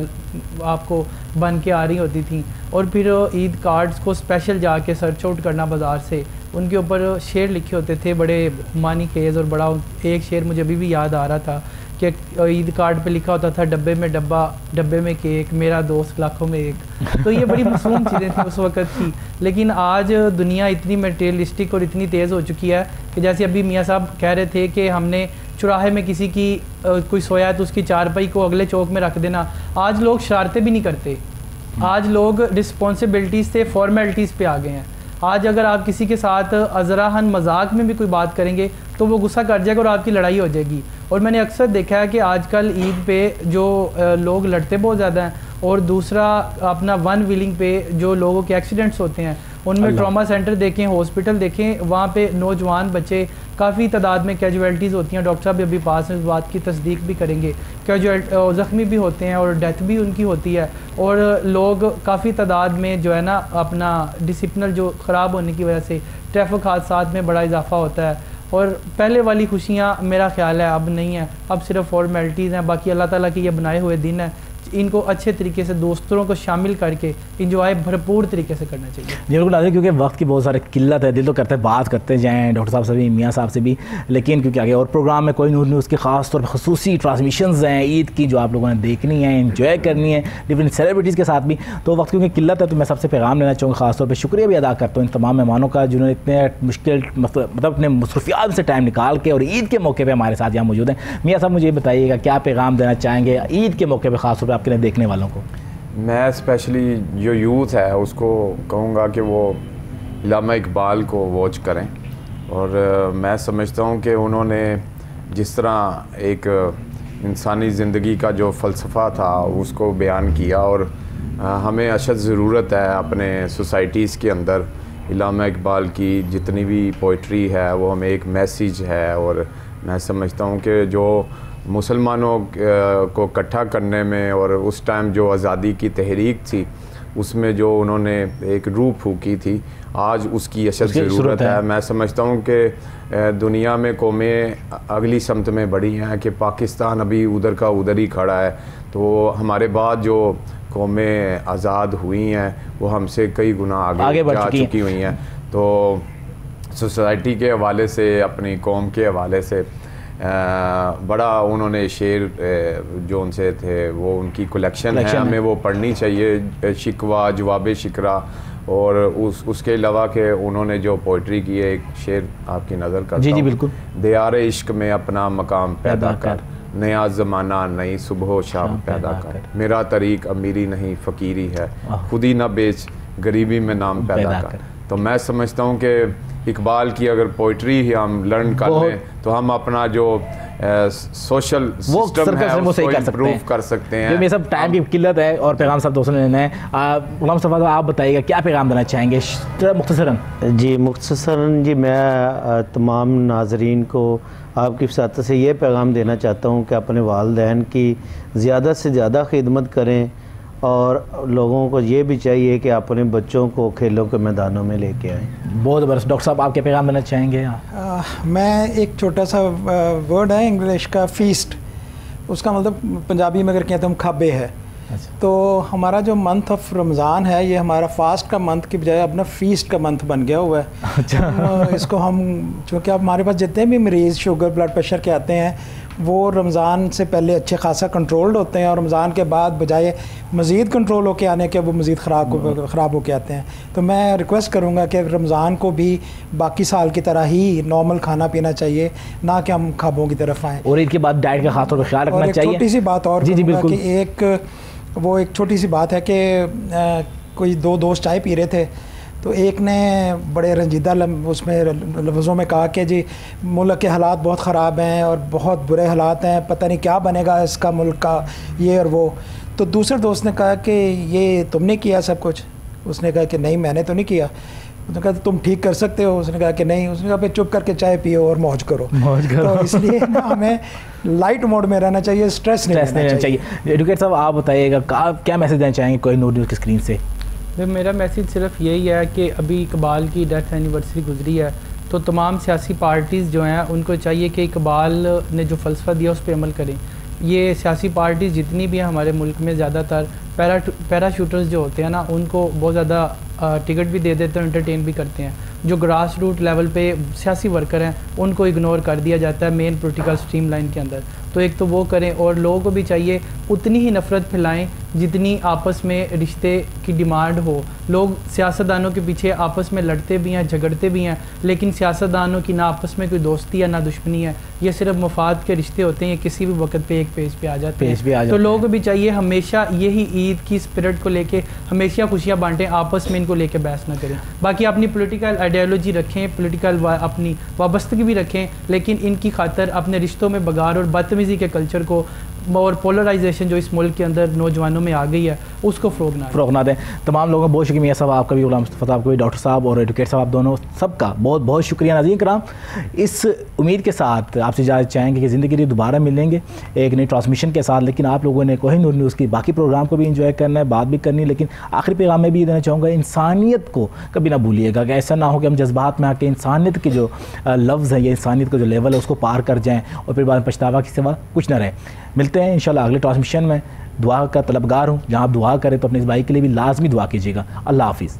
آپ کو بن کے آ رہی ہوتی تھیں. اور پھر عید کارڈز کو اسپیشل جا کے سرچ آؤٹ کرنا بازار سے. ان کے اوپر شعر لکھے ہوتے تھے بڑے معنی خیز اور بڑا. ایک شعر مجھے ابھی بھی یاد آ رہا تھا کہ عید کارڈ پہ لکھا ہوتا تھا ڈبے میں ڈبہ، ڈبے میں کیک، میرا دوست لاکھوں میں ایک. تو یہ بڑی معصوم چیزیں تھیں اس وقت کی. لیکن آج دنیا اتنی میٹیریلسٹک اور اتنی تیز ہو چکی ہے کہ جیسے ابھی میاں صاحب کہہ رہے تھے کہ ہم نے چوراہے میں کسی کی کوئی سویا ہے تو اس کی چارپائی کو اگلے چوک میں رکھ دینا. آج لوگ شرارتیں بھی نہیں کرتے. آج لوگ رسپانسبلٹیز سے فارمیلٹیز پہ آ گئے ہیں. آج اگر آپ کسی کے ساتھ ازراہن مذاق میں بھی کوئی بات کریں گے تو وہ غصہ کر جائے گا اور آپ کی لڑائی ہو جائے گی. اور میں نے اکثر دیکھا ہے کہ آج کل عید پہ جو لوگ لڑتے بہت زیادہ ہیں اور دوسرا اپنا ون ویلنگ پہ جو لوگوں کے ایکسیڈنٹس ہوتے ہیں ان میں ٹراما سینٹر دیکھیں، ہاسپٹل دیکھیں، وہاں پہ نوجوان بچے کافی تعداد میں کیجویلٹیز ہوتی ہیں. ڈاکٹر صاحب بھی ابھی پاس میں اس بات کی تصدیق بھی کریں گے. زخمی بھی ہوتے ہیں اور ڈیتھ بھی ان کی ہوتی ہے. اور لوگ کافی تعداد میں جو ہے نا اپنا ڈسپلن جو خراب ہونے کی وجہ سے ٹریفک حادثات میں بڑا اضافہ ہوتا ہے. اور پہلے والی خوشیاں میرا خیال ہے اب نہیں ہیں. اب صرف فارمیلٹیز ہیں. باقی اللہ تعالیٰ کے یہ بنائے ہوئے دن ہیں. ان کو اچھے طریقے سے دوستوں کو شامل کر کے انجوائے بھرپور طریقے سے کرنا چاہیے. جی بالکل ناظرین، کیونکہ وقت کی بہت سارے قلت ہے، دل تو کرتے بات کرتے جائیں ڈاکٹر صاحب سے بھی، میاں صاحب سے بھی، لیکن کیونکہ آگے اور پروگرام میں کوئی نور نیوز کی خاص طور پر خصوصی ٹرانسمیشنز ہیں عید کی جو آپ لوگوں نے دیکھنی ہے، انجوائے کرنی ہے ڈفرینٹ سیلیبریٹیز کے ساتھ بھی. تو وقت کیونکہ قلت ہے تو میں سب سے پیغام لینا چاہوں گا، خاص طور پہ شکریہ بھی ادا کرتا ہوں ان تمام مہمانوں کا جنہوں نے اتنے مشکل مطلب اپنے مصروفیات سے ٹائم نکال کے اور عید کے موقع پہ ہمارے ساتھ یہاں موجود ہیں. میاں صاحب مجھے یہ بتائیے گا کیا پیغام دینا چاہیں گے عید کے موقع پہ خاص طور پہ آپ کے دیکھنے والوں کو؟ میں اسپیشلی جو یوتھ ہے اس کو کہوں گا کہ وہ علامہ اقبال کو واچ کریں، اور میں سمجھتا ہوں کہ انہوں نے جس طرح ایک انسانی زندگی کا جو فلسفہ تھا اس کو بیان کیا، اور ہمیں اشد ضرورت ہے اپنے سوسائٹیز کے اندر علامہ اقبال کی جتنی بھی پوئٹری ہے وہ ہمیں ایک میسیج ہے. اور میں سمجھتا ہوں کہ جو مسلمانوں کو اکٹھا کرنے میں اور اس ٹائم جو آزادی کی تحریک تھی اس میں جو انہوں نے ایک روح پھونکی تھی، آج اس کی اشد ضرورت ہے. میں سمجھتا ہوں کہ دنیا میں قومیں اگلی سمت میں بڑھی ہیں کہ پاکستان ابھی ادھر کا ادھر ہی کھڑا ہے، تو ہمارے بعد جو قومیں آزاد ہوئی ہیں وہ ہم سے کئی گنا آگے جا چکی ہوئی ہیں. تو سوسائٹی کے حوالے سے، اپنی قوم کے حوالے سے بڑا انہوں نے شعر جو ان سے تھے وہ ان کی کلیکشن ہے، ہمیں وہ پڑھنی چاہیے، شکوہ جواب شکرا. اور اس کے علاوہ کہ انہوں نے جو پوئٹری کی ہے، ایک شعر آپ کی نظر کرتا ہوں. جی بالکل. دیار عشق میں اپنا مقام پیدا کر، نیا زمانہ نئی صبح و شام پیدا کر، میرا طریق امیری نہیں فقیری ہے، خود ہی نہ بیچ غریبی میں نام پیدا کر. تو میں سمجھتا ہوں کہ اقبال کی اگر پوئٹری ہی ہم لرن کر لیں تو ہم اپنا جو سوشل سسٹم ہے اس کو امپروو کر سکتے ہیں. یہ سب ٹائم کی قلت ہے اور پیغام سب دوستوں نے لینا ہے. غلام صفا آپ بتائیے گا کیا پیغام دینا چاہیں گے مختصراً؟ جی مختصراً جی میں تمام ناظرین کو آپ کی وساطت سے یہ پیغام دینا چاہتا ہوں کہ اپنے والدین کی زیادہ سے زیادہ خدمت کریں، اور لوگوں کو یہ بھی چاہیے کہ اپنے بچوں کو کھیلوں کے میدانوں میں لے کے آئیں. بہت برس. ڈاکٹر صاحب آپ کے پیغام دینا چاہیں گے؟ میں ایک چھوٹا سا ورڈ ہے انگلش کا فیسٹ، اس کا مطلب پنجابی میں اگر کہتے ہیں ہم کھابے ہے. تو ہمارا جو منتھ آف رمضان ہے یہ ہمارا فاسٹ کا منتھ کی بجائے اپنا فیسٹ کا منتھ بن گیا ہوا ہے. اس کو ہم چونکہ اب ہمارے پاس جتنے بھی مریض شوگر بلڈ پریشر کے آتے ہیں وہ رمضان سے پہلے اچھے خاصا کنٹرولڈ ہوتے ہیں، اور رمضان کے بعد بجائے مزید کنٹرول ہو کے آنے کے وہ مزید خراب ہو کے آتے ہیں. تو میں ریکویسٹ کروں گا کہ رمضان کو بھی باقی سال کی طرح ہی نارمل کھانا پینا چاہیے، نہ کہ ہم خوابوں کی طرف آئیں. اور عید کے بعد ڈائٹ کا خاص طور پر خیال رکھنا چاہیے. چھوٹی سی بات اور جی بالکل. کہ ایک چھوٹی سی بات ہے کہ کوئی دو دوست چائے پی رہے تھے تو ایک نے بڑے رنجیدہ اس میں لفظوں میں کہا کہ جی ملک کے حالات بہت خراب ہیں اور بہت برے حالات ہیں، پتہ نہیں کیا بنے گا اس کا ملک کا، یہ اور وہ. تو دوسرے دوست نے کہا کہ یہ تم نے کیا سب کچھ؟ اس نے کہا کہ نہیں میں نے تو نہیں کیا. اس نے کہا تم ٹھیک کر سکتے ہو؟ اس نے کہا کہ نہیں. اس نے کہا پھر چپ کر کے چائے پیو اور موج کرو. تو اس لیے ہمیں لائٹ موڈ میں رہنا چاہیے، اسٹریس نہیں لینا چاہیے. ایڈوکیٹ صاحب آپ بتائیے گا کیا میسج دینا چاہیں گے کوئی نور نیوز کی اسکرین سے؟ میرا میسیج صرف یہی ہے کہ ابھی اقبال کی ڈیتھ اینیورسری گزری ہے تو تمام سیاسی پارٹیز جو ہیں ان کو چاہیے کہ اقبال نے جو فلسفہ دیا اس پہ عمل کریں. یہ سیاسی پارٹیز جتنی بھی ہیں ہمارے ملک میں زیادہ تر پیرا شوٹرز جو ہوتے ہیں نا ان کو بہت زیادہ ٹکٹ بھی دے دیتے ہیں، انٹرٹین بھی کرتے ہیں. جو گراس روٹ لیول پہ سیاسی ورکر ہیں ان کو اگنور کر دیا جاتا ہے مین پولیٹیکل سٹریم لائن کے اندر. تو ایک تو وہ کریں، اور لوگوں کو بھی چاہیے اتنی ہی نفرت پھیلائیں جتنی آپس میں رشتے کی ڈیمانڈ ہو. لوگ سیاستدانوں کے پیچھے آپس میں لڑتے بھی ہیں، جھگڑتے بھی ہیں، لیکن سیاستدانوں کی نہ آپس میں کوئی دوستی ہے نہ دشمنی ہے. یہ صرف مفاد کے رشتے ہوتے ہیں، یہ کسی بھی وقت پہ ایک پیج پہ آ جاتے ہیں. تو لوگوں کو بھی چاہیے ہمیشہ یہی عید کی اسپرٹ کو لے کے ہمیشہ خوشیاں بانٹیں، آپس میں ان کو لے کے بحث نہ کریں. باقی اپنی پولیٹیکل آئیڈیالوجی رکھیں، پولیٹیکل اپنی وابستگی بھی رکھیں، لیکن ان کی خاطر اپنے رشتوں میں بگاڑ اور بدتمیزی کے کلچر کو اور پولرائزیشن جو اس ملک کے اندر نوجوانوں میں آ گئی ہے اس کو فروغ نہ دیں. تمام لوگوں کا بہت شکریہ. میاں صاحب آپ کا بھی، غلام مصطفیٰ صاحب کا بھی، ڈاکٹر صاحب اور ایڈوکیٹ صاحب آپ دونوں سب کا بہت بہت شکریہ. ناظرین کرام اس امید کے ساتھ آپ سے اجازت چاہیں گے کہ زندگی لیے دوبارہ ملیں گے ایک نئی ٹرانسمیشن کے ساتھ. لیکن آپ لوگوں نے کوہی نور نیوز کی باقی پروگرام کو بھی انجوائے کرنا ہے، بات بھی کرنی ہے، لیکن آخری پیغام میں بھی یہ دینا چاہوں گا انسانیت کو کبھی نہ بھولیے گا کہ ایسا نہ ہو کہ ہم جذبات میں آ کے انسانیت کے جو لفظ ہیں یا انسانیت کا جو لیول ہے اس کو پار کر جائیں اور پھر بعد میں پچھتاوا کے سوا کچھ نہ رہے. ملتے ہیں انشاءاللہ اگلے ٹرانسمیشن میں. دعا کا طلبگار ہوں. جہاں آپ دعا کریں تو اپنے اس بھائی کے لیے بھی لازمی دعا کیجیے گا. اللہ حافظ.